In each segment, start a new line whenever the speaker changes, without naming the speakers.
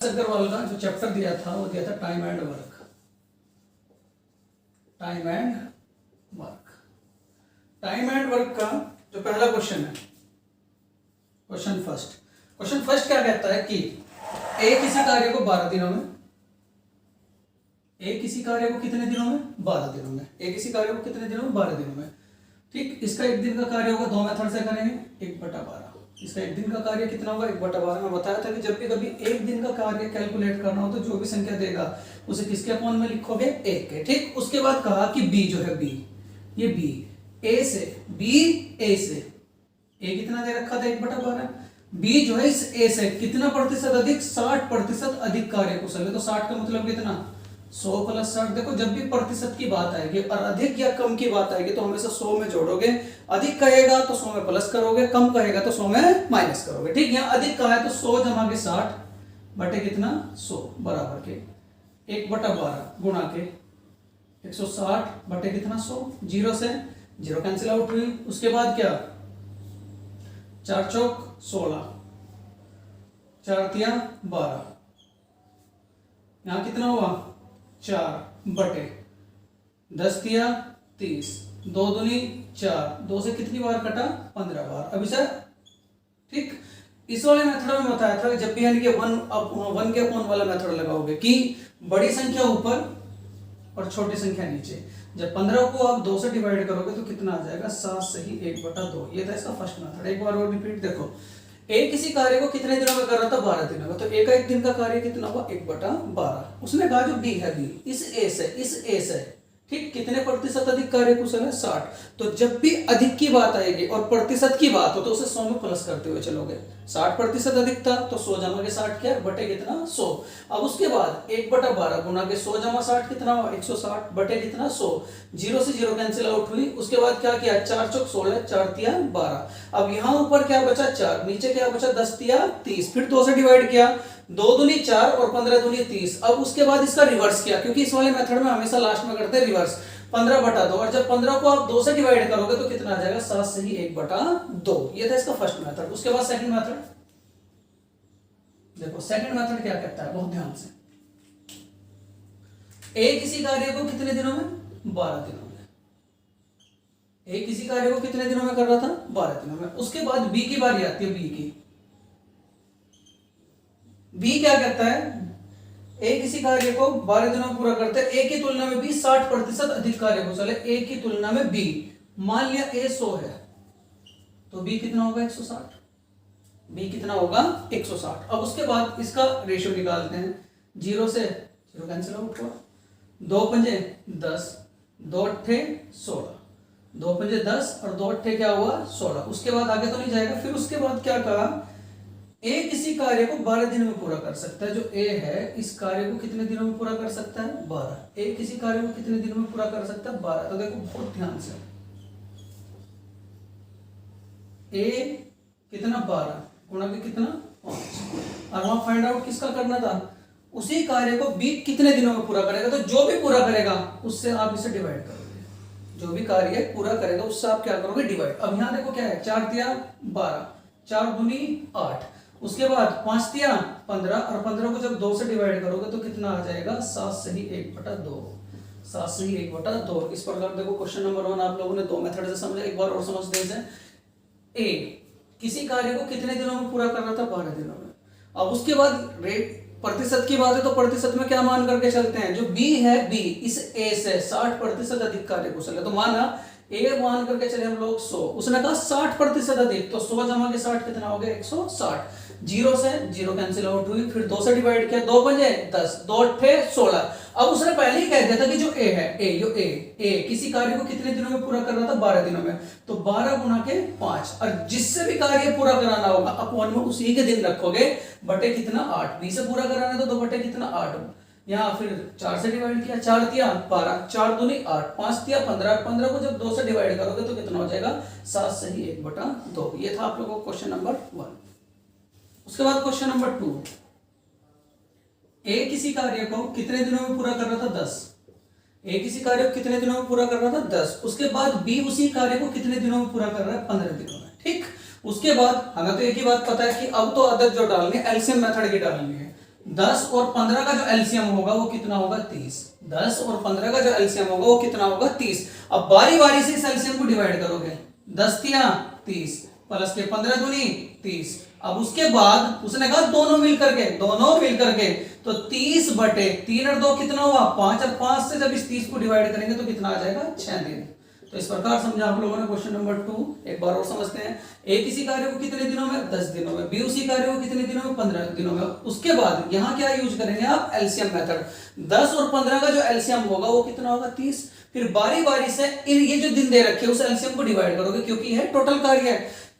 अग्रवाल का जो चैप्टर दिया था वो दिया था time and work. Time and work, time and work का जो पहला क्वेश्चन है, क्वेश्चन फर्स्ट क्या कहता है कि एक किसी कार्य को 12 दिनों में, एक किसी कार्य को कितने दिनों में, 12 दिनों में, एक किसी कार्य को कितने दिनों में, 12 दिनों में। ठीक, इसका एक दिन का कार्य होगा, दो मेथड से करेंगे, 1/12। इसका एक दिन का कार्य कितना होगा, 1/12। मैं बताया था कि जब भी कभी एक दिन का कार्य कैलकुलेट करना हो तो जो भी संख्या देगा उसे किसके अपॉन में लिखोगे, 1 के। ठीक, उसके बाद कहा कि बी जो है, बी, ये बी ए से, बी ए से, ए कितना दे रखा था, 1/12। बी जो है इस ए से कितना प्रतिशत अधिक, 60% अधिक कार्य कुशल है। तो 60 का मतलब कितना, 100 + 60। देखो जब भी प्रतिशत की बात आएगी और अधिक या कम की बात आएगी तो हमेशा 100 में जोड़ोगे। अधिक कहेगा तो 100 में प्लस करोगे, कम कहेगा तो 100 में माइनस करोगे। ठीक, यहाँ अधिक कहा है तो 100 जमा के 60 बटे कितना, 100 बराबर के 1/12 गुणा के 160 बटे कितना, 100। 0 से 0 कैंसिल आउट हुई। उसके बाद क्या, 4 चौक 16, 4 तिया 12, यहाँ कितना हुआ, 4 बटे 10 तिया 30, 2 दूनी 4, 2 से कितनी बार कटा, 15 बार। अभी सर ठीक, इस वाले मेथड में बताया था कि जब भी यानी कि 1 के अपॉन वाला मेथड लगाओगे कि बड़ी संख्या ऊपर और छोटी संख्या नीचे। जब 15 को आप 2 से डिवाइड करोगे तो कितना आ जाएगा, 7 से ही 1/2। ये था इसका फर्स्ट मेथड। एक बार और रिपीट, देखो एक किसी कार्य को कितने दिनों में कर रहा था, 12 दिनों में। तो एक दिन का कार्य कितना हुआ, 1/12। उसने कहा जो बी है, बी इस ए से ठीक कितने प्रतिशत अधिक कार्य कुशल है, 60। तो जब भी अधिक की बात आएगी और प्रतिशत की बात हो तो उसे 100 में प्लस करते हुए चलोगे। 60% अधिक था तो 100 जमा के 60 क्या, बटे कितना, 100। अब उसके बाद 1/12 गुना के 100 जमा 60 कितना हुआ, 160 बटे कितना, 100। 0 से 0 कैंसिल आउट हुई। उसके बाद क्या किया, 4 चौक 16, 4 तिया 12। अब यहाँ ऊपर क्या बचा, 4, नीचे क्या बचा, 10 तिया 30। फिर 2 से डिवाइड किया, 2 दूनी 4 और 15 दूनी 30। अब उसके बाद इसका रिवर्स किया, क्योंकि इस वाले मेथड में हमेशा लास्ट में करते हैं रिवर्स। 15/2, और जब 15 को आप 2 से डिवाइड करोगे तो कितना आ जाएगा, 7 से ही 1/2। ये था इसका फर्स्ट मेथड। उसके बाद सेकंड मेथड देखो, सेकंड मेथड क्या कहता है, बहुत ध्यान से। ए किसी कार्य को कितने दिनों में, 12 दिनों में। ए किसी कार्य को कितने दिनों में कर रहा था, 12 दिनों में। उसके बाद बी की बारी आती है, बी की। बी क्या कहता है, ए किसी कार्य को 12 दिनों में पूरा करते हैं। ए की तुलना में बी 60% अधिक कार्य कुशल है। ए की तुलना में बी, मान लिया ए 100 है तो बी कितना होगा, 160। बी कितना होगा, 160। अब उसके बाद इसका रेशियो निकालते हैं। 0 से 0 कैंसिल आउट हुआ, 2 पंजे 10, 2 अट्ठे 16, 2 पंजे 10 और 2 अट्ठे क्या हुआ, 16। उसके बाद आगे तो नहीं जाएगा। फिर उसके बाद क्या कहा, ए किसी कार्य को 12 दिनों में पूरा कर सकता है। जो ए है इस कार्य को कितने दिनों में पूरा कर सकता है, 12। ए किसी कार्य को कितने दिनों में पूरा कर सकता है, 12। तो देखो बहुत ध्यान से, ए कितना, 12 गुणा के कितना, 5। और वहां फाइंड आउट किसका करना था, उसी कार्य को बी कितने दिनों में पूरा करेगा। तो जो भी पूरा करेगा उससे आप इसे डिवाइड करोगे। जो भी कार्य पूरा करेगा उससे आप क्या करोगे, डिवाइड। अब यहाँ देखो क्या है, 4 तिया 12, 4 दूनी 8। उसके बाद 5 तिया 15 और 15 को जब 2 से डिवाइड करोगे तो कितना आ जाएगा, 7 से ही 1/2। 7 से ही 1/2। इस प्रकार देखो क्वेश्चन नंबर 1 आप लोगों ने 2 मेथड से समझा। एक बार और समझ दें, ए किसी कार्य को कितने दिनों में पूरा कर रहा था, 12 दिनों में। अब उसके बाद रेट प्रतिशत की बात है तो प्रतिशत में क्या मान करके चलते हैं, जो बी है, बी इस ए से 60% अधिक कार्य कुशल है। तो माना ए मान करके चले हम लोग 100, उसने कहा 60% अधिक, तो 100 जमा के 60 कितना हो गया, 160। 0 से 0 कैंसिल आउट हुई। फिर 2 से डिवाइड किया, 2 पंजे 10, 2 अट्ठे 16। अब उसने पहले ही कह दिया था कि जो ए है, ए किसी कार्य को कितने दिनों में पूरा कर रहा था, 12 दिनों में। तो 12 गुणा के 5, और जिससे भी कार्य पूरा कराना होगा अपॉन में उसी के दिन रखोगे, बटे कितना, 8। बी से पूरा कराना है तो 2 बटे कितना, 8। यहाँ फिर 4 से डिवाइड किया, 4 तिया 12, 4 दूनी 8, 5 तिया 15, 15 को जब 2 से डिवाइड करोगे तो कितना हो जाएगा, 7 से ही 1/2। ये था आप लोगों को क्वेश्चन नंबर 1। उसके बाद क्वेश्चन नंबर 2, ए किसी कार्य को कितने दिनों में पूरा कर रहा था, 10। ए किसी कार्य को कितने दिनों में पूरा कर रहा था, 10। उसके बाद बी उसी कार्य को कितने दिनों में पूरा कर रहा है, 15 दिनों में। ठीक, उसके बाद हमें तो एक ही बात पता है कि अब तो अदद जो डालनी है एलसीएम मेथड की डालनी है। 10 और 15 का जो एलसीएम होगा वो कितना होगा 30। 10 और 15 का जो एलसीएम होगा वो कितना होगा 30। अब बारी बारी से इस एलसीएम को डिवाइड करोगे, 10 तिया 30 प्लस के 15 दूनी 30। अब उसके बाद उसने कहा दोनों मिलकर के तो 30 बटे 3 और 2 कितना हुआ 5 और 5 से जब इस 30 को डिवाइड करेंगे तो कितना आ जाएगा 6 दिन। तो इस प्रकार समझा आप लोगों ने क्वेश्चन नंबर 2। एक बार और समझते हैं। ए किसी कार्य को कितने दिनों में 10 दिनों में, बी उसी कार्य को कितने दिनों में 15 दिनों में। उसके बाद यहाँ क्या यूज करेंगे आप एलसीएम मेथड। 10 और 15 का जो एलसीएम होगा वो कितना होगा 30। फिर बारी बारी से ये जो दिन दे रखे उस एलसीएम को डिवाइड करोगे क्योंकि यह टोटल कार्य है।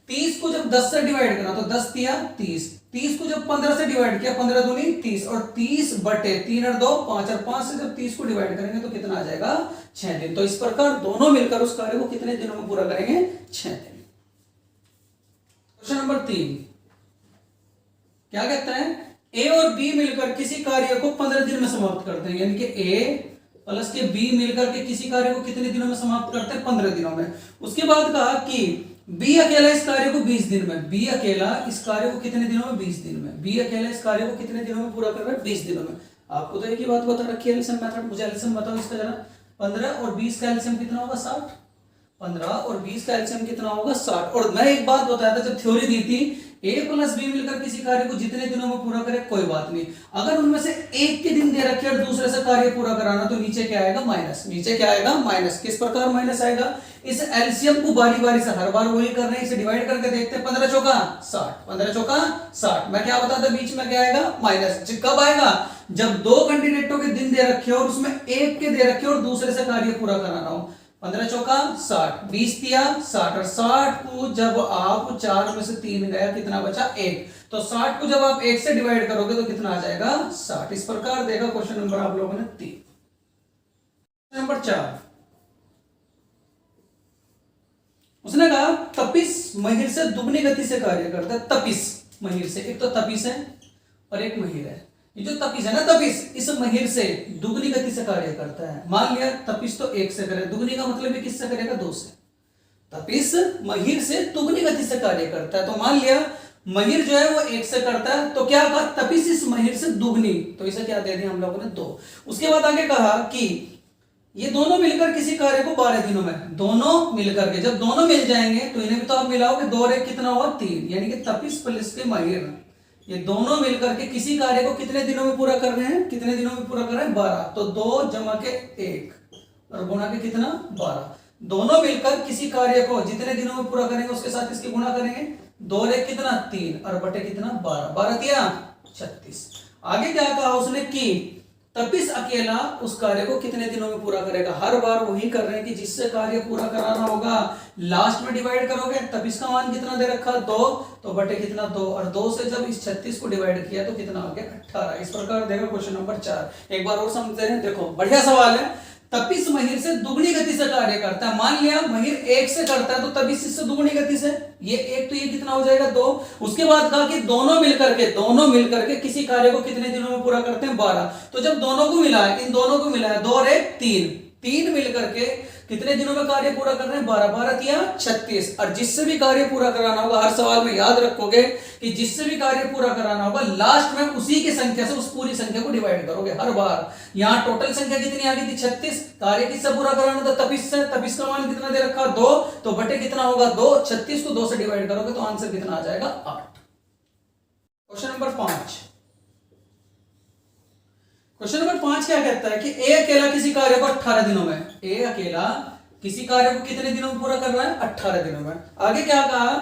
30 को जब 10 से डिवाइड करा तो 10 तिया 30। 30 को जब 15 से डिवाइड किया 15 दूनी 30 और 30 बटे 3 और 2 5 और 5 से जब 30 को डिवाइड करेंगे तो कितना आ जाएगा 6 दिन। तो इस प्रकार दोनों मिलकर उस कार्य को कितने दिनों में पूरा करेंगे 6 दिन। क्वेश्चन नंबर 3 क्या कहता है, ए और बी मिलकर किसी कार्य को 15 दिन में समाप्त करते हैं। यानी कि ए प्लस के बी मिलकर के किसी कार्य को कितने दिनों में समाप्त करते हैं 15 दिनों में। उसके बाद कहा कि बी अकेला इस कार्य को 20 दिन में, बी अकेला इस कार्य को कितने दिनों में 20 दिन में, बी अकेला इस कार्य को कितने दिनों में पूरा कर रहा है 20 दिनों में। आपको तो एक ही बात बता रखी है एलसीएम मेथड। मुझे एलसीएम बताओ इसका जरा। 15 और 20 का एलसीएम कितना होगा 60। 15 और 20 का एलसीएम कितना होगा 60। और मैं एक बात बताया था जब थ्योरी दी थी, ए प्लस बी मिलकर किसी कार्य को जितने दिनों में पूरा करे कोई बात नहीं, अगर उनमें से एक के दिन दे रखे और दूसरे से कार्य पूरा कराना तो नीचे क्या आएगा माइनस। नीचे क्या आएगा माइनस। किस प्रकार माइनस आएगा, इस एलसीएम को बारी बारी से हर बार वही कर रहे हैं, इसे डिवाइड करके देखते हैं। 15 चौका 60, 15 चौका 60। मैं क्या बताता बीच में क्या आएगा माइनस। कब आएगा, जब दो कैंडिडेटों के दिन दे रखे और उसमें एक के दे रखे और दूसरे से कार्य पूरा कराना हो। 15 चौका 60, 20 तिया 60 और 60 को जब आप 4 में से 3 गया कितना बचा 1। तो 60 को जब आप 1 से डिवाइड करोगे तो कितना आ जाएगा 60। इस प्रकार देगा क्वेश्चन नंबर आप लोगों ने 3। नंबर 4 उसने कहा तपिस महिर से दुगनी गति से कार्य करता है। तपिस महिर से, एक तो तपिस है और एक महिर है। ये जो तपिस है ना, तपिस इस महिर से दुगनी गति से कार्य करता है। मान लिया तपिस तो 1 से करे, दुगनी का मतलब है किससे करेगा 2 से। तपिस महिर से दुगनी गति से कार्य करता है। तो मान लिया महिर जो है वो 1 से करता है, तो क्या कहा तपिस इस महिर से दुगनी, तो इसे क्या दे दिया हम लोगों ने 2। उसके बाद आगे कहा कि ये दोनों मिलकर किसी कार्य को 12 दिनों में, दोनों मिलकर के जब दोनों मिल जाएंगे तो इन्हें भी तो आप मिलाओगे, 2 और 1 कितना होगा 3। यानी कि तपिस प्लस के महिर ये दोनों मिलकर के किसी कार्य को कितने दिनों में पूरा कर रहे हैं, कितने दिनों में पूरा कर रहे हैं 12। तो 2 जमा के 1 और गुणा के कितना 12। दोनों मिलकर किसी कार्य को जितने दिनों में पूरा करेंगे उसके साथ इसकी गुणा करेंगे। 2 और 1 कितना 3 और बटे कितना 12, 12 तिया 36। आगे क्या कहा उसने कि तपिस अकेला उस कार्य को कितने दिनों में पूरा करेगा। हर बार वही कर रहे हैं कि जिससे कार्य पूरा कराना होगा लास्ट में डिवाइड करोगे। तपिस का मान कितना दे रखा 2, तो बटे कितना 2 और 2 से जब इस 36 को डिवाइड किया तो कितना आ गया 18। इस प्रकार देगा क्वेश्चन नंबर 4। एक बार और समझते हैं। देखो बढ़िया सवाल है। तपिस महिर से दुगनी गति से कार्य करता है। मान लिया महिर 1 से करता है तो तपिस इससे दुगनी गति से, ये 1 तो ये कितना हो जाएगा 2। उसके बाद कहा कि दोनों मिलकर के किसी कार्य को कितने दिनों में पूरा करते हैं 12। तो जब दोनों को मिला है, इन दोनों को मिला है 2 और 1 3 मिलकर के कितने दिनों में कार्य पूरा कर रहे हैं 12, 12 तिया 36। और जिससे भी कार्य पूरा कराना होगा, हर सवाल में याद रखोगे कि जिससे भी कार्य पूरा कराना होगा लास्ट में उसी की संख्या से उस पूरी संख्या को डिवाइड करोगे हर बार। यहाँ टोटल संख्या कितनी आ गई थी 36। कार्य किससे पूरा कराना था तपिस से। तपिस का मान कितना दे रखा 2, तो बटे कितना होगा 2। 36 को 2 से डिवाइड करोगे तो आंसर कितना आ जाएगा 8। Question number 5। क्वेश्चन नंबर 5 क्या कहता है कि ए अकेला किसी कार्य को 18 दिनों में, ए अकेला किसी कार्य को कितने दिनों में पूरा कर रहा है 18 दिनों में। आगे क्या कहा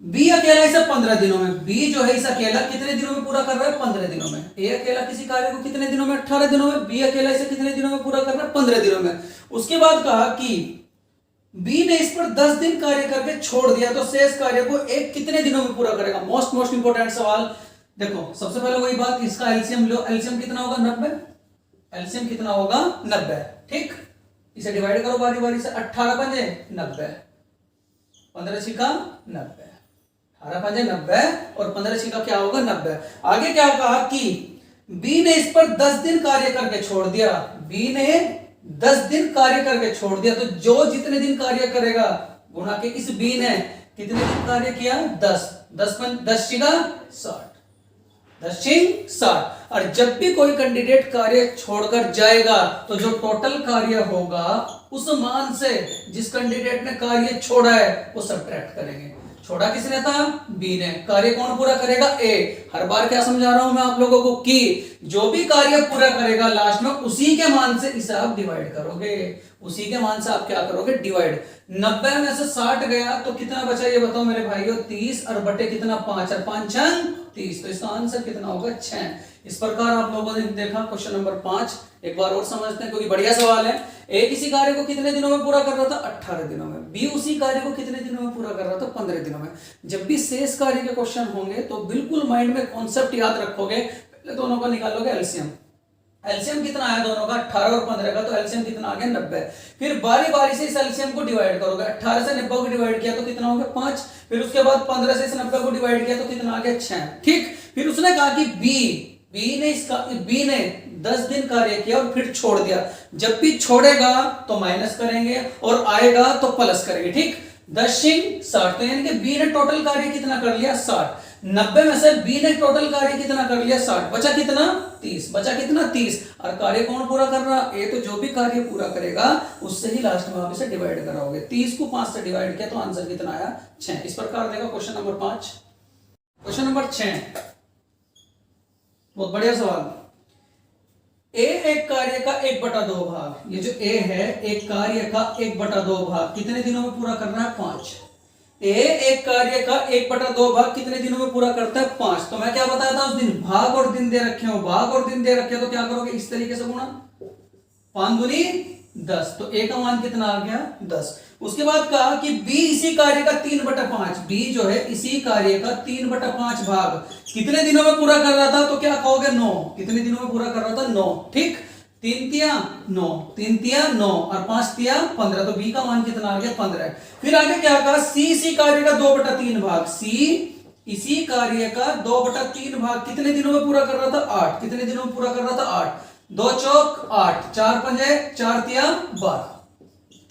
बी अकेला इसे 15 दिनों में, बी जो है इस अकेला कितने दिनों में पूरा कर रहा है 15 दिनों में। ए अकेला किसी कार्य को कितने दिनों में 18 दिनों में, बी अकेला इसे कितने दिनों में पूरा कर रहा है 15 दिनों में। उसके बाद कहा कि बी ने इस पर 10 दिन कार्य करके छोड़ दिया तो शेष कार्य को एक कितने दिनों में पूरा करेगा। मोस्ट इंपोर्टेंट सवाल। देखो सबसे पहले वही बात, इसका एलसीएम लो। एलसीएम कितना होगा 90। एलसीएम कितना होगा 90। ठीक, इसे डिवाइड करो बारी बारी से। 18 पंजे 90, 15 छिका 90, 18 पंजे 90 और 15 छिका क्या होगा 90। आगे क्या कहा कि बी ने इस पर 10 दिन कार्य करके छोड़ दिया। बी ने 10 दिन कार्य करके छोड़ दिया तो जो जितने दिन कार्य करेगा गुणा के इस बी ने कितने दिन कार्य किया 10, 10 छिका 60। 10 60। और जब भी कोई कैंडिडेट कार्य छोड़कर जाएगा तो जो टोटल कार्य होगा उस मान से जिस कैंडिडेट ने कार्य छोड़ा है वो सब्ट्रैक्ट करेंगे। छोड़ा किसने था? बी ने। कार्य कौन पूरा करेगा? ए। हर बार क्या समझा रहा हूं मैं आप लोगों को कि जो भी कार्य पूरा करेगा लास्ट में उसी के मान से इसे आप डिवाइड करोगे, उसी के मान से आप क्या करोगे? डिवाइड। 90 में से 60 गया तो कितना बचा ये बताओ मेरे भाइयों? 30 और बटे कितना? 5 और 5 छंग 30। तो इसका आंसर कितना होगा? 6। इस प्रकार आप लोगों ने देखा क्वेश्चन नंबर 5। एक बार और समझते हैं क्योंकि बढ़िया सवाल है। ए किसी कार्य को कितने दिनों में पूरा कर रहा था? 18 दिनों में। बी उसी कार्य को कितने दिनों में पूरा कर रहा था? 15 दिनों में। जब भी शेष कार्य के क्वेश्चन होंगे तो बिल्कुल माइंड में कॉन्सेप्ट याद रखोगे। पहले दोनों को निकालोगे एलसीएम। एलसीएम कितना आया दोनों का? 18 और 15 का, तो एलसीएम कितना आ गया? 90। फिर बारी बारी से इस एलसीएम को डिवाइड करोगे। 18 से 90 को डिवाइड किया तो कितना हो गया? 5। फिर उसके बाद 15 से इस 90 को डिवाइड किया तो कितना आ गया? 6। ठीक। फिर उसने कहा कि बी ने 10 दिन कार्य किया और फिर छोड़ दिया। जब भी छोड़ेगा तो माइनस करेंगे और आएगा तो प्लस करेंगे। ठीक। 10 60। तो यानी कि बी ने टोटल कार्य कितना कर लिया? 60। 90 में से बी ने टोटल कार्य कितना कर लिया? 60। बचा कितना? 30। बचा कितना? 30। और कार्य कौन पूरा कर रहा? ए। तो जो भी कार्य पूरा करेगा उससे ही लास्ट में आप इसे डिवाइड कराओगे। 30 को 5 से डिवाइड किया तो आंसर कितना आया? 6। इस प्रकार देखा क्वेश्चन नंबर 5। क्वेश्चन नंबर 6 बहुत बढ़िया सवाल। ए एक कार्य का 1/2 भाग, ये जो ए है एक कार्य का 1/2 भाग कितने दिनों में पूरा करना है? 5। ए एक कार्य का 1/2 भाग कितने दिनों में पूरा करता है? 5। तो मैं क्या बताया था उस दिन? भाग और दिन दे रखे हो, भाग और दिन दे रखे हो तो क्या करोगे? इस तरीके से गुणा। 5 दूनी 10। तो ए का मान कितना आ गया? 10। उसके बाद कहा कि बी इसी कार्य का 3/5, बी जो है इसी कार्य का 3/5 भाग कितने दिनों में पूरा कर रहा था? तो क्या कहोगे? 9। कितने दिनों में पूरा कर रहा था? 9। ठीक। 3 तिया 9, 3 तिया 9 और 5 तिया 15। तो बी का मान कितना आ गया? 15। फिर आगे क्या कहा? सी इसी कार्य का 2/3 भाग, सी इसी कार्य का 2/3 भाग कितने दिनों में पूरा कर रहा था? 8। कितने दिनों में पूरा कर रहा था? 8। 2 चौक 8, 4 पंजे 4 तिया 12,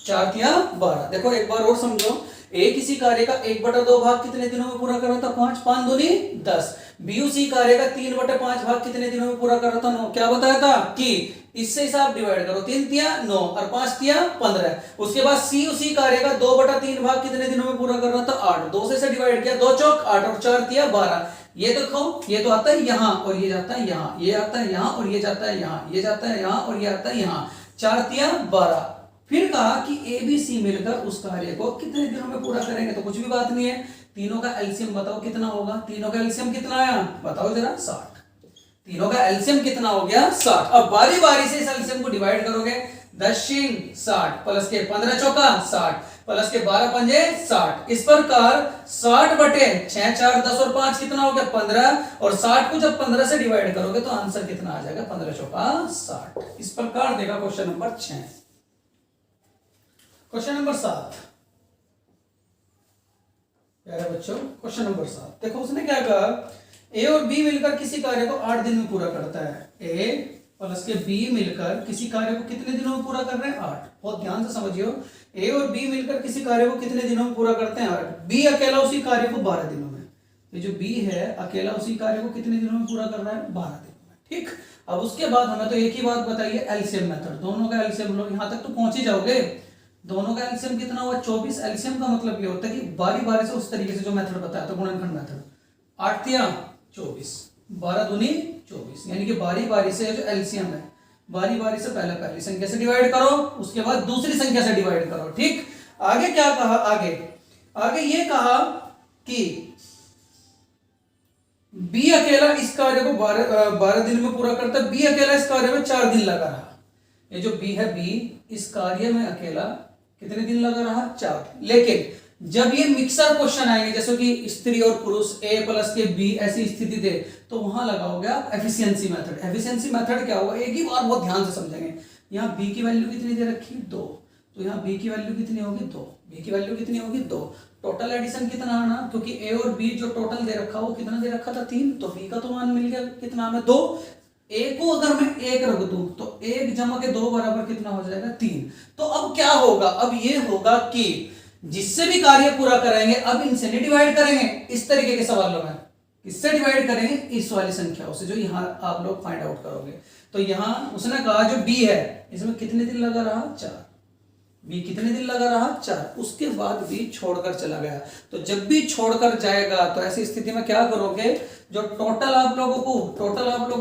4 तिया 12। देखो एक बार और समझो। ए किसी कार्य का 1/2 भाग कितने दिनों में पूरा कर रहा था? 5। 5 दूनी 10। बी उसी कार्य का 3/5 भाग कितने दिनों में पूरा कर रहा था? 9। क्या बताया था कि इससे हिसाब डिवाइड करो। 3 तिया 9 और 5 तिया 15। उसके बाद सी उसी कार्य का 2/3 भाग कितने दिनों में पूरा कर रहा था? 8। 2 से डिवाइड किया, 2 चौक 8 और 4 तिया 12। ये देखो ये तो आता है यहां और ये जाता है यहां, ये आता है यहां और ये जाता है यहां, ये जाता है यहां और ये आता है यहां। 4 तिया 12। फिर कहा कि ए बी सी मिलकर उस कार्य को कितने दिनों में पूरा करेंगे? तो कुछ भी बात नहीं है। तीनों का एलसीएम बताओ कितना होगा? तीनों का एलसीएम कितना आया? बताओ जरा। 60। तीनों का एलसीएम कितना हो गया? 60। अब बारी बारी से इस एलसीएम को डिवाइड करोगे। 10 60 प्लस के 15 चौका 60 प्लस के 12 पंजे 60। इस प्रकार 60 बटे 6 4 10 और 5 कितना हो गया? 15। और 60 को जब 15 से डिवाइड करोगे तो आंसर कितना आ जाएगा? 15 चौका 60। इस प्रकार देखा क्वेश्चन नंबर 6। क्वेश्चन नंबर 7 प्यारे बच्चों, क्वेश्चन नंबर 7 देखो उसने क्या कहा? ए और बी मिलकर किसी कार्य को 8 दिन में पूरा करता है। ए प्लस के बी मिलकर किसी कार्य को कितने दिनों में पूरा कर रहे हैं? 8। बहुत ध्यान से समझियो। ए और बी मिलकर किसी कार्य को कितने दिनों में पूरा करते हैं? 8। बी अकेला उसी कार्य को 12 दिनों में। ये जो बी है अकेला उसी कार्य को कितने दिनों में पूरा कर रहा है? 12 दिनों में। ठीक। अब उसके बाद हमें तो एक ही बात बताइए, एलसीएम मेथड। दोनों का एलसीएम लो, यहां तक तो पहुंच ही जाओगे। दोनों का एलसीएम कितना हुआ? 24। एलसीएम का मतलब ये होता है कि बारी बारी से उस तरीके से जो मेथड बताया था गुणनखंड मेथड। 8 तिया 24, 12 दूनी 24। यानी कि बारी बारी से जो एलसीएम है बारी बारी से पहले पहली संख्या से डिवाइड करो, उसके बाद दूसरी संख्या से डिवाइड करो। ठीक। आगे क्या कहा? आगे ये कहा कि बी अकेला इस कार्य को 12 दिन में पूरा करता है। बी अकेला इस कार्य में 4 दिन लगा रहा। ये जो बी है, बी इस कार्य में अकेला कितने दिन लगा रहा? 4। लेकिन जब ये मिक्सर क्वेश्चन आएंगे जैसे कि स्त्री और पुरुष ए प्लस के बी ऐसी स्थिति दे तो वहां लगाओगे आप एफिशिएंसी मेथड। एफिशिएंसी मेथड क्या होगा? एक ही बार बहुत ध्यान से समझेंगे। यहाँ बी की वैल्यू कितनी दे रखी? 2। तो यहाँ बी की वैल्यू कितनी होगी? 2। बी की वैल्यू कितनी होगी? 2। टोटल एडिशन कितना आना? क्योंकि ए और बी जो टोटल दे रखा वो कितना दे रखा था? 3। तो बी का तो मान मिल गया कितना हमें? 2। ए को अगर मैं 1 रख दूं तो 1 जमा के 2 बराबर कितना हो जाएगा? 3। तो अब क्या होगा? अब ये होगा कि जिससे भी कार्य पूरा करेंगे अब इनसे नहीं डिवाइड करेंगे इस तरीके के सवालों में। किससे डिवाइड करेंगे, इस वाली संख्याओं से जो यहाँ आप लोग फाइंड आउट करोगे। तो यहाँ उसने कहा जो बी है इसमें कितने दिन लगा रहा, 4। बी कितने दिन लगा रहा, 4। उसके बाद बी छोड़कर चला गया। तो जब भी छोड़कर जाएगा तो ऐसी स्थिति में क्या करोगे, जो टोटल आप लोगों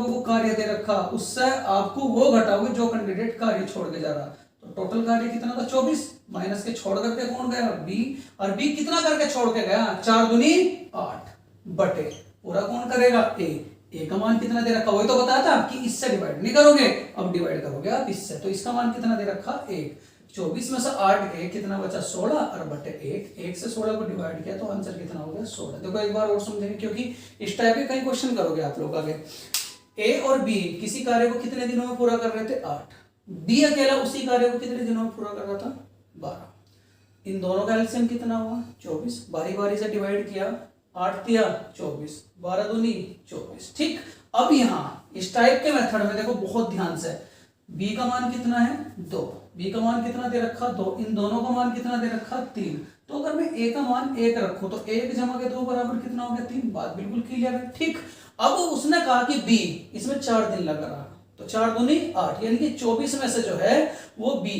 को कार्य दे रखा उससे आपको वो घटाओगे जो कैंडिडेट कार्य छोड़ के जा रहा। तो टोटल कार्य कितना था, 24, माइनस के छोड़ करके कौन गया, बी। और बी कितना करके छोड़ के गया, 4 दूनी 8 बटे पूरा कौन करेगा, ए का मान कितना दे रखा, वही तो बताया था कि इससे डिवाइड नहीं करोगे, अब डिवाइड करोगे आप इससे। तो इसका मान कितना दे रखा, 1। 24 में से 8 गए, कितना बचा, 16 और बटे 1 से 16 को डिवाइड किया तो आंसर कितना हो गया, 16। देखो एक बार और समझेंगे क्योंकि इस टाइप के कई क्वेश्चन करोगे आप लोग आगे। ए और बी किसी कार्य को कितने दिनों में पूरा कर रहे थे, 8। बी अकेला उसी कार्य को कितने दिनों में पूरा कर रहा था, 12। इन दोनों का एलसीएम कितना हुआ, 24। बारी बारी से डिवाइड किया, 8 तिया 24, 12 दूनी 24। ठीक, अब यहाँ इस टाइप के मेथड में देखो बहुत ध्यान से, बी का मान कितना है, 2। बी का मान कितना दे रखा, 2। इन दोनों का मान कितना दे रखा, 3। तो अगर मैं ए का मान 1 रखूं तो 1 जमा के 2 बराबर कितना हो गया, 3। बात बिल्कुल क्लियर है। ठीक, अब उसने कहा कि बी इसमें 4 दिन लगा रहा, तो 4 दूनी 8, यानी कि 24 में से जो है वो बी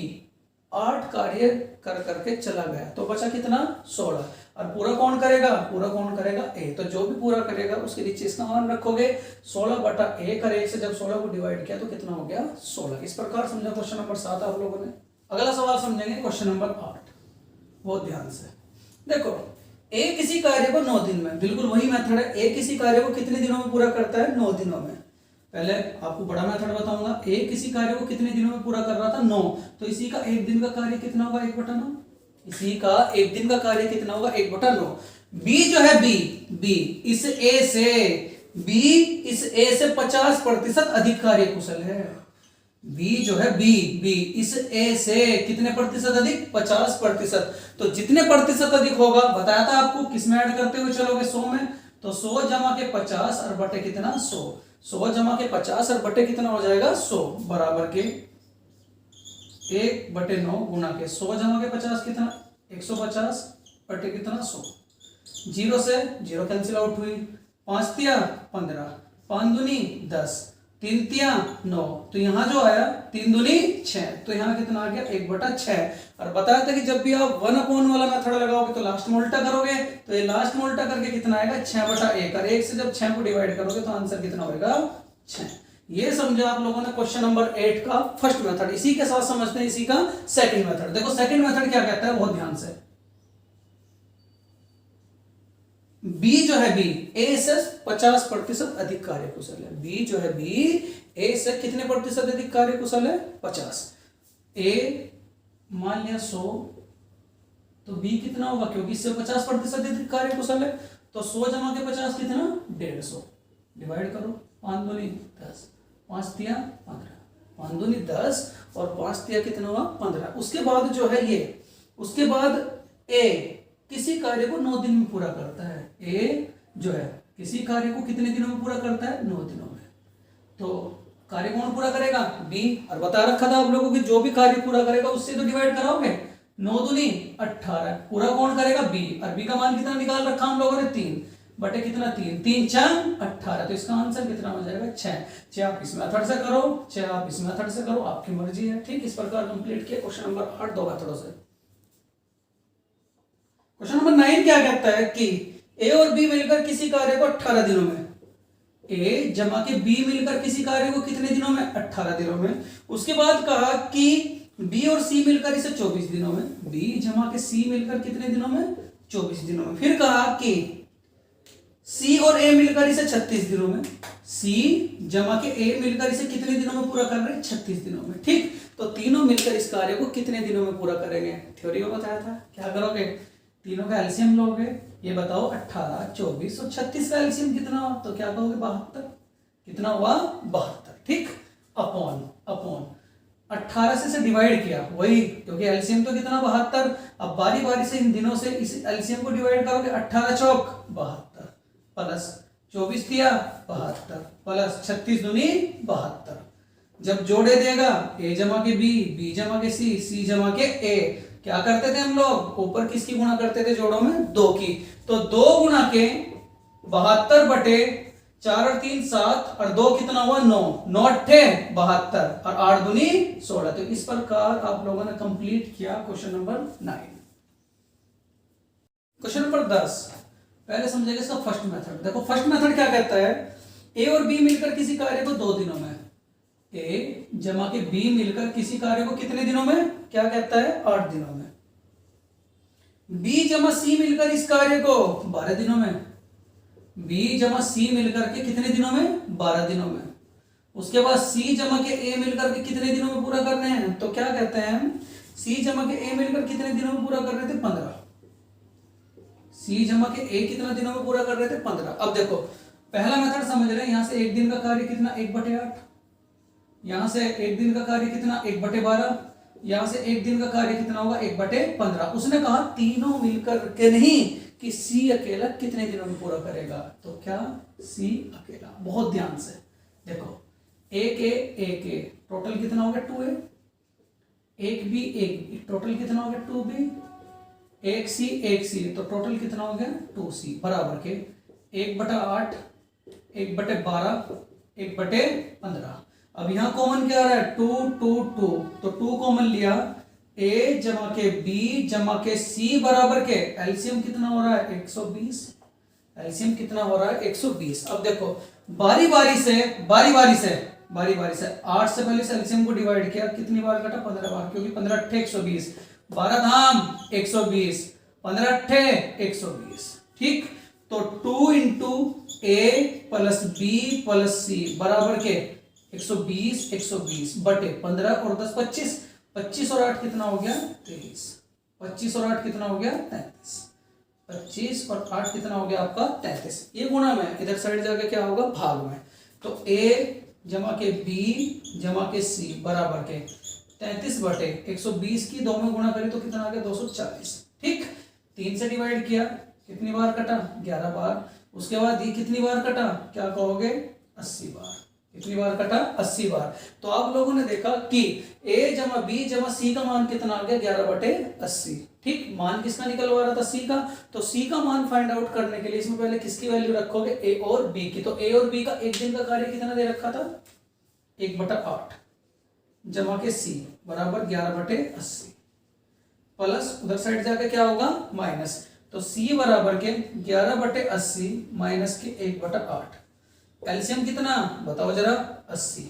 8 कार्य कर करके चला गया, तो बचा कितना, 16। और पूरा कौन करेगा, ए। तो जो भी पूरा करेगा उसके नीचे इसका मान रखोगे, 16 बटा 1 और 1 से जब 16 को डिवाइड किया तो कितना हो गया, 16। इस प्रकार समझा क्वेश्चन नंबर 7 आप लोगों ने। अगला सवाल समझेंगे क्वेश्चन नंबर 8, बहुत ध्यान से देखो। ए किसी कार्य को 9 दिन में, बिल्कुल वही मेथड है, ए किसी कार्य को कितने दिनों में पूरा करता है, 9 दिनों में। पहले आपको बड़ा मेथड बताऊंगा, ए किसी कार्य को कितने दिनों में पूरा कर रहा था, 9। तो इसी का एक दिन का कार्य कितना होगा, 1/9। इसी का एक दिन का कार्य कितना होगा, 1/9। बी जो है बी इस ए से 50% अधिक कार्य कुशल है। बी जो है बी इस ए से कितने प्रतिशत अधिक, 50%। तो जितने प्रतिशत अधिक होगा बताया था आपको, किसमें ऐड करते हुए चलोगे, 100 में। तो 100 जमा के 50 और बटे कितना, 100 जमा के 50 और बटे कितना हो जाएगा, 100 बराबर के 1/9 गुना के 100 जमा के 50 कितना, 150 बटे कितना, 100। 0 से 0 कैंसिल आउट हुई, 5 तिया 15, 5 दूनी 10, 3 तिया 9। तो यहाँ जो आया 3 दूनी 6, तो यहाँ कितना आ गया, 1/6। और बताया था कि जब भी आप 1/1 वाला मेथड लगाओगे तो लास्ट में उल्टा करोगे, तो ये लास्ट में उल्टा करके कितना आएगा, 6/1। और 1 से जब 6 को डिवाइड करोगे तो आंसर कितना होगा, 6। ये समझा आप लोगों ने क्वेश्चन नंबर 8 का फर्स्ट मेथड। इसी के साथ समझते हैं इसी का सेकंड मेथड। देखो सेकंड मेथड क्या कहता है, बहुत ध्यान से। बी जो है बी ए से 50% अधिक कार्य कुशल है। बी जो है बी ए से कितने प्रतिशत अधिक कार्य कुशल है, 50। ए मान लिया 100, तो बी कितना होगा, क्योंकि इससे 50% अधिक कार्य कुशल है, तो 100 जमा के 50 कितना, 150। डिवाइड करो, 5 दूनी 10, 5 तिया 15, 5 दूनी 10 और 5 तिया कितना हुआ, 15। उसके बाद जो है ये, उसके बाद ए किसी कार्य को 9 दिन में पूरा करता है। ए जो है किसी कार्य को कितने दिनों में पूरा करता है, 9 दिनों में। तो कार्य कौन पूरा करेगा, बी। और बता रखा था आप लोगों को जो भी कार्य पूरा करेगा उससे तो डिवाइड कराओगे, 9 दूनी 18। पूरा कौन करेगा, बी। और बी का मान कितना निकाल रखा हम लोगों ने, 3 बटे कितना, 3 3 4 18। तो इसका आंसर कितना हो जाएगा, 6। आप इस मेथड से करो, 6 आप इस मेथड से करो, आपकी मर्जी है। ठीक, इस प्रकार कंप्लीट किया क्वेश्चन नंबर 8 दो मेथडों से। क्वेश्चन नंबर 9 क्या कहता है कि ए और बी मिलकर किसी कार्य को 18 दिनों में, ए जमा के बी मिलकर किसी कार्य को कितने दिनों में, 18 दिनों में। उसके बाद कहा कि बी और सी मिलकर इसे 24 दिनों में, बी जमा के सी मिलकर कितने दिनों में, 24 दिनों में। फिर कहा कि सी और ए मिलकर इसे 36 दिनों में, सी जमा के ए मिलकर इसे कितने दिनों में पूरा कर रहे हैं, 36 दिनों में। ठीक, तो तीनों मिलकर इस कार्य को कितने दिनों में पूरा करेंगे, थ्योरी में बताया था। क्या करोगे, तीनों का एलसीएम लोगे, ये बताओ 18, 24 और 36 का एलसीएम कितना हुआ, तो क्या कहोगे, 72। कितना हुआ, 72। ठीक, अपॉन 18 से डिवाइड किया, वही, क्योंकि एलसीएम तो कितना, 72। अब बारी बारी से इन दिनों से इस एलसीएम को डिवाइड करोगे, 18 चौक 72 प्लस 24 दिया 72 प्लस 36 दूनी 72। जब जोड़े देगा, ए जमा के बी जमा के सी जमा के ए, क्या करते थे हम लोग, ऊपर किसकी गुणा करते थे जोड़ों में, 2 की। तो 2 गुणा के 72 बटे 4 और 3 7 और 2 कितना हुआ 9, 9 अट्ठे 72 और 8 दूनी 16। तो इस प्रकार आप लोगों ने कंप्लीट किया क्वेश्चन नंबर 9। क्वेश्चन नंबर 10 पहले समझेगा इसका फर्स्ट मेथड। देखो फर्स्ट मेथड क्या कहता है, ए और बी मिलकर किसी कार्य को 2 दिनों में, ए जमा के बी मिलकर किसी कार्य को कितने दिनों में, क्या कहता है 8 दिनों में। बी जमा सी मिलकर इस कार्य को 12 दिनों में, बी जमा सी मिलकर के कितने दिनों में 12 दिनों में। उसके बाद सी जमा के ए मिलकर के कितने दिनों में पूरा करने हैं, तो क्या कहते हैं सी जमा के ए मिलकर कितने दिनों में पूरा कर रहे थे 15, सी जमा के ए कितना दिनों में पूरा कर रहे थे 15। अब देखो पहला मेथड समझ रहे हैं, यहां से एक दिन का कार्य कितना 1/8, यहां से एक दिन का कार्य कितना 1/12, यहां से एक दिन का कार्य कितना होगा 1/15। उसने कहा तीनों मिलकर के नहीं कि सी अकेला कितने दिनों में पूरा करेगा, तो क्या सी अकेला। बहुत ध्यान से देखो, एक ए टोटल कितना हो गया 2a, एक बी टोटल कितना हो गया 2b, एक सी तो टोटल कितना हो गया 2c बराबर के 1/8, 1/12, 1/15। अब यहां कॉमन क्या आ रहा है 2 2 2, तो 2 कॉमन लिया, ए जमा के बी जमा के सी बराबर के एलसीएम कितना हो रहा है 120, एलसीएम कितना हो रहा है 120। अब देखो बारी बारी से 8 से पहले से एलसीएम को डिवाइड किया, कितनी बार कटा 15 बार, क्योंकि 15 अट्ठे 120, 12 धाम 120, 15 अट्ठे 120। ठीक, तो 2 इंटू ए प्लस बी प्लस सी बराबर के 120 बटे 15 और 10 25, 25 और 8 कितना हो गया 23, 25 और 8 कितना हो गया 33, 25 और 8 कितना हो गया आपका 33। ये गुणा में इधर साइड जाके क्या होगा भाग में, तो a जमा के b जमा के c बराबर के 33 बटे 120 की 2 में गुणा करें तो कितना आ गया 240। ठीक, 3 से डिवाइड किया, कितनी बार कटा 11 बार। उसके बाद ये कितनी बार कटा, क्या कहोगे 80 बार। कितनी बार कटा 80 बार। तो आप लोगों ने देखा कि a जमा बी जमा सी का मान कितना आ गया 11/80। ठीक, मान किसका निकलवा रहा था सी का, तो सी का मान फाइंड आउट करने के लिए इसमें पहले किसकी वैल्यू रखोगे ए और बी की। तो ए और बी का एक दिन का कार्य कितना दे रखा था 1/8 जमा के सी बराबर 11/80 प्लस उधर साइड जाके क्या होगा माइनस, तो सी बराबर के 11/80 माइनस के 1/8। एलसीएम कितना बताओ जरा 80,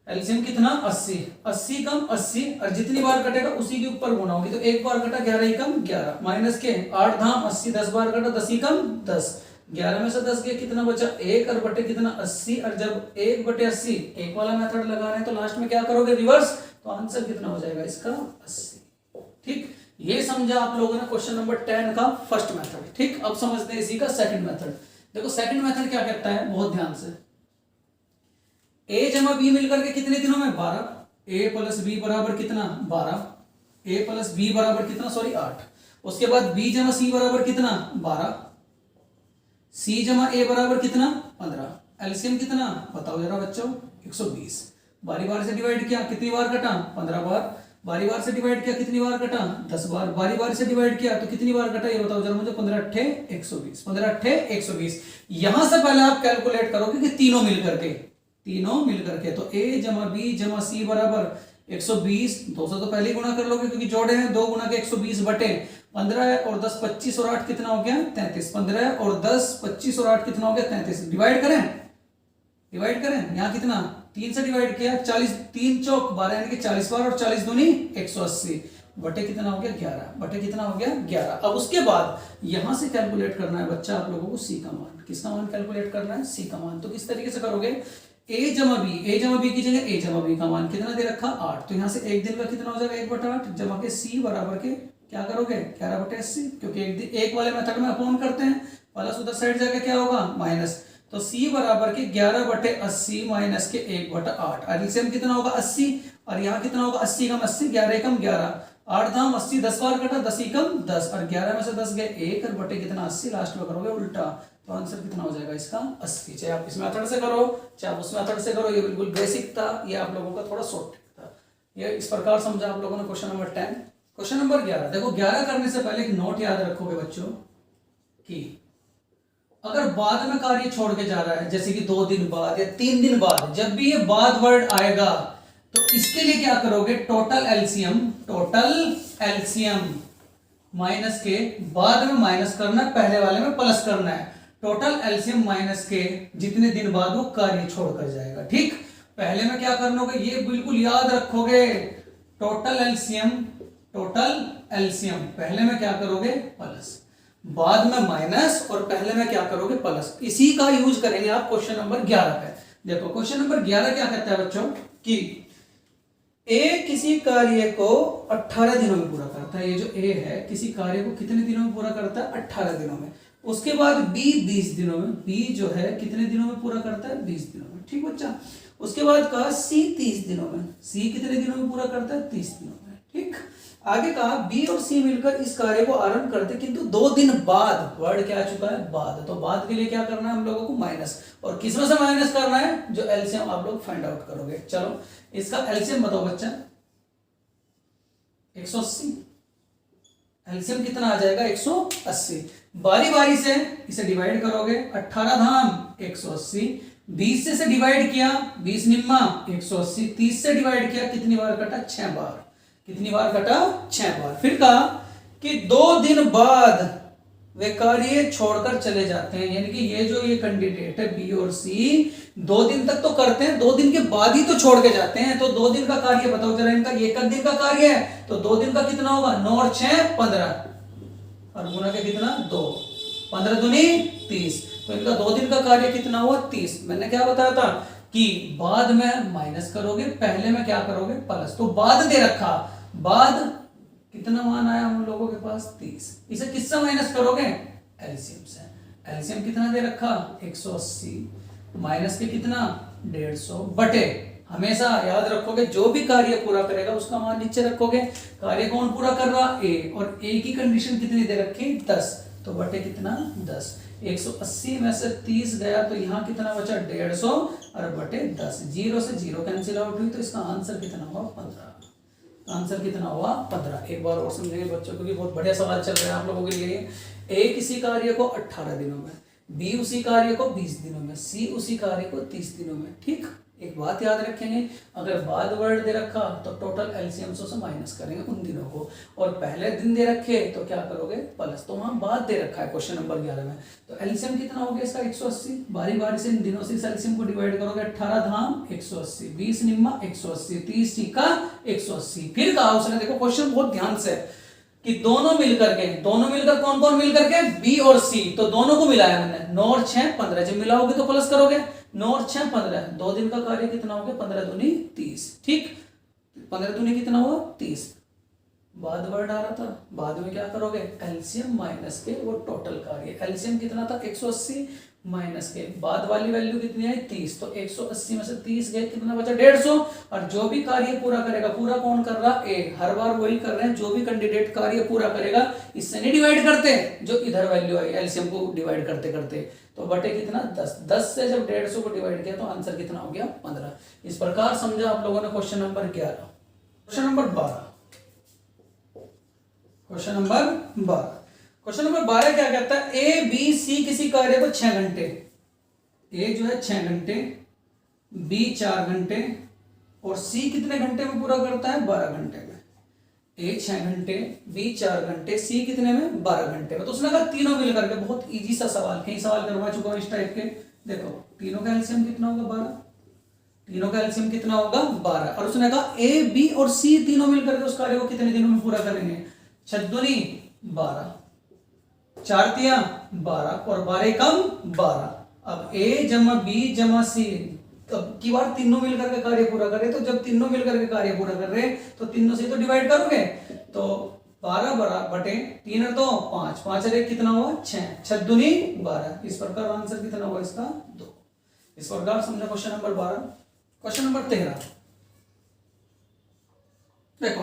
एलसीएम कितना 80, 80 कम 80 और जितनी बार कटेगा उसी के ऊपर गुना होगी, तो एक बार कटा 11 कम 11 माइनस के 8 धाम 80, 10 बार कटा 10 कम 10, 11 में से 10 गया कितना बचा 1 और बटे कितना 80। और जब 1/80 एक वाला मेथड लगाना है तो लास्ट में क्या करोगे रिवर्स, तो आंसर कितना हो जाएगा इसका 80। ठीक, ये समझा आप लोगों ने क्वेश्चन नंबर 10 का फर्स्ट मेथड। ठीक, अब समझते हैं इसी का सेकंड मेथड। देखो सेकंड मेथड क्या कहता है, बहुत ध्यान से, a जमा बी मिलकर के कितने दिनों में 12, a प्लस बी बराबर कितना 12, a प्लस बी बराबर कितना 8। उसके बाद b जमा सी बराबर कितना 12, c जमा a बराबर कितना 15। एलसीएम कितना बताओ जरा बच्चों 120। बारी बार से डिवाइड किया, कितनी बार कटा 15 बार। बारी बार से डिवाइड किया, कितनी बार कटा 10 बार। बारी बार से डिवाइड किया तो कितनी बार कटा ये बताओ जरा मुझे 15 अट्ठे 120, 15 अट्ठे 120। यहां से पहले आप कैलकुलेट करोगे कि तीनों मिलकर के, तो a जमा बी जमा सी बराबर 120, 200 तो पहले ही गुणा कर लोगे क्योंकि जोड़े हैं, 2 गुणा के 120 बटे 15 और 10 25 और 8 कितना हो गया 33, 15 और 10 25 और 8 कितना हो गया 33। डिवाइड करें यहाँ कितना 3 से डिवाइड किया, 40 3 चौक 12 यानी कि 40 बार और 40 दूनी 180 बटे कितना हो गया 11, बटे कितना हो गया 11। अब उसके बाद यहां से कैलकुलेट करना है बच्चा आप लोगों को सी का मान। किसका मान कैलकुलेट करना है सी का मान। तो किस तरीके से करोगे, a जमा बी की जगह a जमा बी का मान कितना दे रखा 8, तो यहां से एक दिन का कितना हो जाएगा 1/8 जमा के c बराबर के क्या करोगे 11/80, क्योंकि एक वाले मेथड में अपॉन करते हैं, प्लस उधर साइड जाके क्या होगा माइनस, तो c बराबर के 11/80 माइनस के 1/8। एलसीएम कितना होगा 80 और यहाँ कितना होगा 80 कम 80, 11 कम 11, 8 धाम 80, 10 बार कटा 10 कम 10 और 11 में से 10 गए 1 और बटे कितना 80, लास्ट में करोगे उल्टा, तो आंसर कितना हो जाएगा इसका 80। चाहे आप इस मेथड से करो चाहे आप उस मेथड से करो, ये बिल्कुल बेसिक था, ये आप लोगों का थोड़ा शॉर्ट था। ये इस प्रकार समझा आप लोगों ने क्वेश्चन नंबर 10। क्वेश्चन नंबर 11 देखो, 11 करने से पहले एक नोट याद रखोगे बच्चों कि अगर बाद में कार्य छोड़ के जा रहा है, जैसे कि 2 दिन बाद या 3 दिन बाद, जब भी ये बाद वर्ड आएगा तो इसके लिए क्या करोगे, टोटल एलसीएम माइनस के, बाद में माइनस करना है, पहले वाले में प्लस करना है। टोटल एलसीएम माइनस के जितने दिन बाद वो कार्य छोड़कर जाएगा। ठीक, पहले में क्या करना होगा, ये बिल्कुल याद रखोगे, टोटल एलसीएम पहले में क्या करोगे, प्लस, बाद में माइनस, और पहले में क्या करोगे, प्लस। इसी का यूज करेंगे आप क्वेश्चन नंबर 11 पे। देखो क्वेश्चन नंबर 11 क्या कहता है बच्चों, कि ए किसी कार्य को 18 दिनों में पूरा करता है। ये जो ए है किसी कार्य को कितने दिनों में पूरा करता है, 18 दिनों में। उसके बाद बी 20 दिनों में, बी जो है कितने दिनों में पूरा करता है, 20 दिनों में। ठीक बच्चा, उसके बाद कहा सी 30 दिनों में, सी कितने दिनों में पूरा करता है, 30 दिनों में। ठीक, आगे कहा बी और सी मिलकर इस कार्य को आरंभ करते, किंतु 2 दिन बाद, वर्ड क्या आ चुका है, बाद, तो बाद के लिए क्या करना है हम लोगों को, माइनस। और किसमें से माइनस करना है, जो एलसीएम आप लोग फाइंड आउट करोगे। चलो इसका एलसीएम बताओ बच्चा, 180, एलसीएम कितना आ जाएगा, 180। बारी बारी से इसे डिवाइड करोगे, 18 धाम 180, 20 से डिवाइड किया, 20 निम्मा 180, 30 से डिवाइड किया, कितनी बार कटा, 6 बार। कितनी बार कटा, 6 बार। फिर कहा कि 2 दिन बाद वे कार्य छोड़कर चले जाते हैं, यानी कि ये जो ये कैंडिडेट है बी और सी 2 दिन तक तो करते हैं, 2 दिन के बाद ही तो छोड़ के जाते हैं। तो 2 दिन का कार्य बताओ जरा, इनका एक दिन का कार्य है, तो 2 दिन का कितना होगा, 9 और 6 15, और गुना के कितना 2, 15 दूनी 30, तो इनका 2 दिन का कार्य कितना हुआ, 30। मैंने क्या बताया था कि बाद में माइनस करोगे, पहले में क्या करोगे, प्लस। तो बाद दे रखा, बाद कितना मान आया हम लोगों के पास, 30। इसे किससे माइनस करोगे, एलसीएम से। एलसीएम कितना दे रखा, 180 माइनस के कितना, 150 बटे, हमेशा याद रखोगे जो भी कार्य पूरा करेगा उसका मान नीचे रखोगे। कार्य कौन पूरा कर रहा, ए, और ए की कंडीशन कितनी दे रखी, 10, तो बटे कितना, 10। 180 में से 30 गया तो यहाँ कितना बचा, 150, और बटे 10। 0 से 0 कैंसिल आउट हुई, तो इसका आंसर कितना हुआ, 15। आंसर कितना हुआ, 15। एक बार और समझेंगे बच्चों, क्योंकि बहुत बढ़िया सवाल चल रहा है आप लोगों के लिए। ए किसी कार्य को 18 दिनों में, बी उसी कार्य को 20 दिनों में, सी उसी कार्य को 30 दिनों में। ठीक, एक बात याद रखेंगे, अगर बाद वर्ड दे रखा तो टोटल एलसीएम से माइनस करेंगे उन दिनों को, और पहले दिन दे रखे तो क्या करोगे, प्लस। तो वहां बाद दे रखा है क्वेश्चन नंबर 11 में, तो एलसीएम कितना हो गया इसका, 180। बारी बारी से इन दिनों से एलसीएम को डिवाइड करोगे, 18 धाम 180, 20 निम्मा 180, 30 टीका 180। फिर कहा उसने, देखो क्वेश्चन बहुत ध्यान से, कि दोनों मिलकर कौन कौन मिलकर के, बी और सी, तो दोनों को मिलाया मैंने, 9 और 6 15, जब मिलाओगे तो प्लस करोगे, 9 और 6 15, 2 दिन का कार्य कितना हो गया, 15 दूनी 30। ठीक, 15 दूनी कितना हुआ, 30। बाद वर्ड आ रहा था, बाद में क्या करोगे, एलसीएम माइनस के वो टोटल कार्य, एलसीएम कितना था, 180 माइनस के बाद वाली वैल्यू कितनी आई, 30, तो 180 में से 30 गए, कितना बचा, 150। और जो भी कार्य पूरा करेगा, पूरा कौन कर रहा, ए, हर बार वही कर रहे हैं, जो भी कैंडिडेट कार्य पूरा करेगा, इससे नहीं डिवाइड करते, जो इधर वैल्यू आई एलसीएम को डिवाइड करते करते, तो बटे कितना, 10। 10 से जब 150 को डिवाइड किया तो आंसर कितना हो गया, 15। इस प्रकार समझा आप लोगों ने question number 11। Question number 12, question number 12, question number 12 क्या कहता है, ए बी सी किसी कार्य को 6 घंटे, ए जो है 6 घंटे, बी 4 घंटे, और सी कितने घंटे में पूरा करता है, 12 घंटे में। ए 6 घंटे, बी 4 घंटे, सी कितने में, 12 घंटे में। तो उसने कहा तीनों मिलकर के, बहुत इजी सा सवाल, कई सवाल करवा चुका हूं इस टाइप के। देखो तीनों का एलसीएम कितना होगा, 12, तीनों का एलसीएम कितना होगा, 12। और उसने कहा ए बी और सी तीनों मिलकर के उस कार्य को कितने दिनों में पूरा करेंगे, 6 दूनी 12, 4 तिया 12, और 12 कम 12। अब ए जमा बी जमा सी, तब की बार तीनों मिलकर के कार्य पूरा करे, तो जब तीनों मिलकर के कार्य पूरा कर रहे तो तीनों से तो डिवाइड करोगे, तो 12 बटे 3 और 2 5, 5 और 1 कितना हुआ, 6, 6 दूनी 12। इस प्रकार आंसर कितना हुआ इसका, 2। इस प्रकार समझा क्वेश्चन नंबर 12। क्वेश्चन नंबर 13 देखो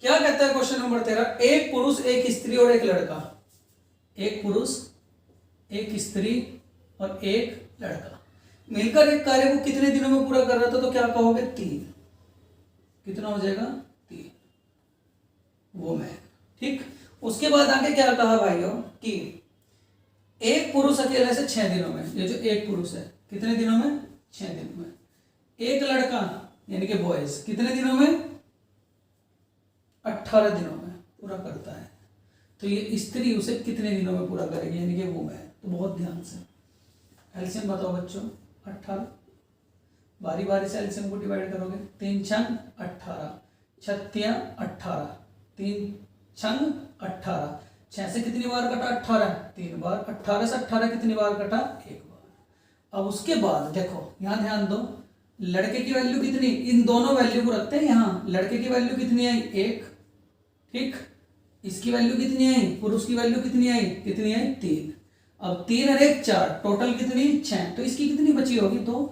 क्या कहता है क्वेश्चन नंबर 13, एक पुरुष एक स्त्री और एक लड़का, एक पुरुष एक स्त्री और एक लड़का मिलकर एक कार्य को कितने दिनों में पूरा कर रहा था, तो क्या कहोगे, 3। कितना हो जाएगा, 3 वो मैं। ठीक, उसके बाद आगे क्या कहा भाइयों, कि एक पुरुष अकेले से 6 दिनों में, ये जो एक पुरुष है कितने दिनों में, 6 दिनों में। एक लड़का यानी कि बॉयज कितने दिनों में, 18 दिनों में पूरा करता है। तो ये स्त्री उसे कितने दिनों में पूरा करेगी, यानी कि वो है। तो बहुत ध्यान से एलसीएम बताओ बच्चों, 18 बारी बारी से एलसीएम को डिवाइड करोगे। 3 छंग 18, 6 18, 3 छंग 18, 6 से कितनी बार कटा, 18, 3 बार। 18 से 18 कितनी बार कटा, 1 बार। अब उसके बाद देखो यहाँ ध्यान दो, लड़के की वैल्यू कितनी, इन दोनों वैल्यू को रखते हैं यहाँ। लड़के की वैल्यू कितनी आई, 1, ठीक। इसकी वैल्यू कितनी आई, पुरुष की वैल्यू कितनी आई, 3। अब 3 और 1 4, टोटल कितनी 6। तो इसकी कितनी बची होगी, 2।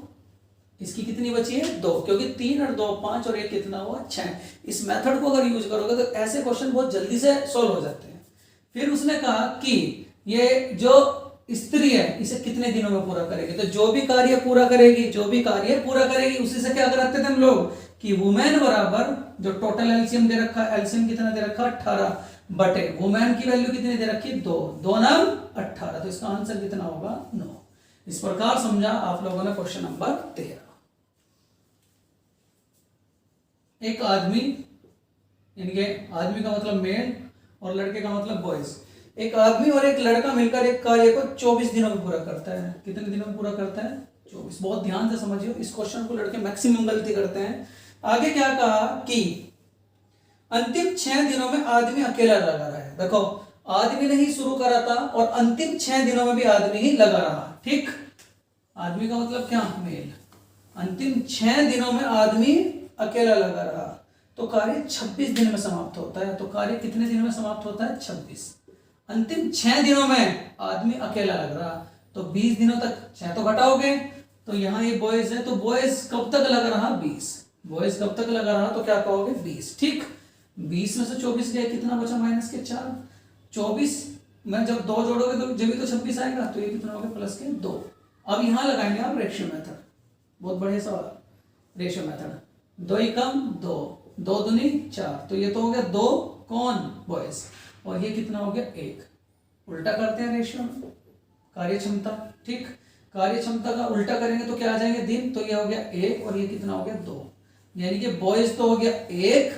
इसकी कितनी बची है, 2, क्योंकि 3 और 2 5 और 1 कितना हुआ, 6। इस मेथड को अगर यूज करोगे तो ऐसे क्वेश्चन बहुत जल्दी से सॉल्व हो जाते हैं। फिर उसने कहा कि ये जो स्त्री है इसे कितने दिनों में पूरा करेगी। तो जो भी कार्य पूरा करेगी उसी से क्या कराते थे हम लोग कि वुमेन बराबर जो टोटल एलसीएम दे रखा है, एलसीएम कितना दे रखा, 18 बटे वुमेन की वैल्यू कितनी दे रखी, 2 नाम 18। तो इसका आंसर कितना होगा, 9। इस प्रकार समझा आप लोगों ने क्वेश्चन नंबर 13। एक आदमी, इनके आदमी का मतलब मेल और लड़के का मतलब बॉयज, एक आदमी और एक लड़का मिलकर एक कार्य को 24 दिनों में पूरा करता है। कितने दिनों में पूरा करता है, 24। बहुत ध्यान से समझिए, इस क्वेश्चन को लड़के मैक्सिमम गलती करते हैं। आगे क्या कहा कि अंतिम 6 दिनों में आदमी अकेला लगा रहा है। देखो आदमी ने ही शुरू करा था और अंतिम 6 दिनों में भी आदमी ही लगा रहा, ठीक। आदमी का मतलब क्या, मेल। अंतिम 6 दिनों में आदमी अकेला लगा रहा, तो कार्य 26 दिन में समाप्त होता है। तो कार्य कितने दिन में समाप्त होता है, 26। अंतिम 6 दिनों में आदमी अकेला लग रहा, तो 20 दिनों तक 6 तो घटाओगे, तो यहाँ ये बॉयज है, तो बॉयज कब तक लग रहा, 20। बॉयज कब तक लगा रहा, तो क्या कहोगे, 20, ठीक। 20 में से 24 गए, कितना बचा, माइनस के 4। 24 में जब 2 जोड़ोगे तो जब भी तो 26 आएगा, तो ये कितना हो गया, प्लस के 2। अब यहाँ लगाएंगे आप रेशियो मेथड, बहुत बढ़िया सवाल, रेशियो मेथड। 2 एकम 2, 2 दूनी 4, तो ये तो हो गया 2 कौन, बॉयज, और ये कितना हो गया, 1। उल्टा करते हैं रेशियो में, कार्य क्षमता, ठीक। कार्य क्षमता का उल्टा करेंगे तो क्या आ जाएंगे, दिन, तो ये हो गया 1 और ये कितना हो गया, 2। यानी कि बॉयज तो हो गया 1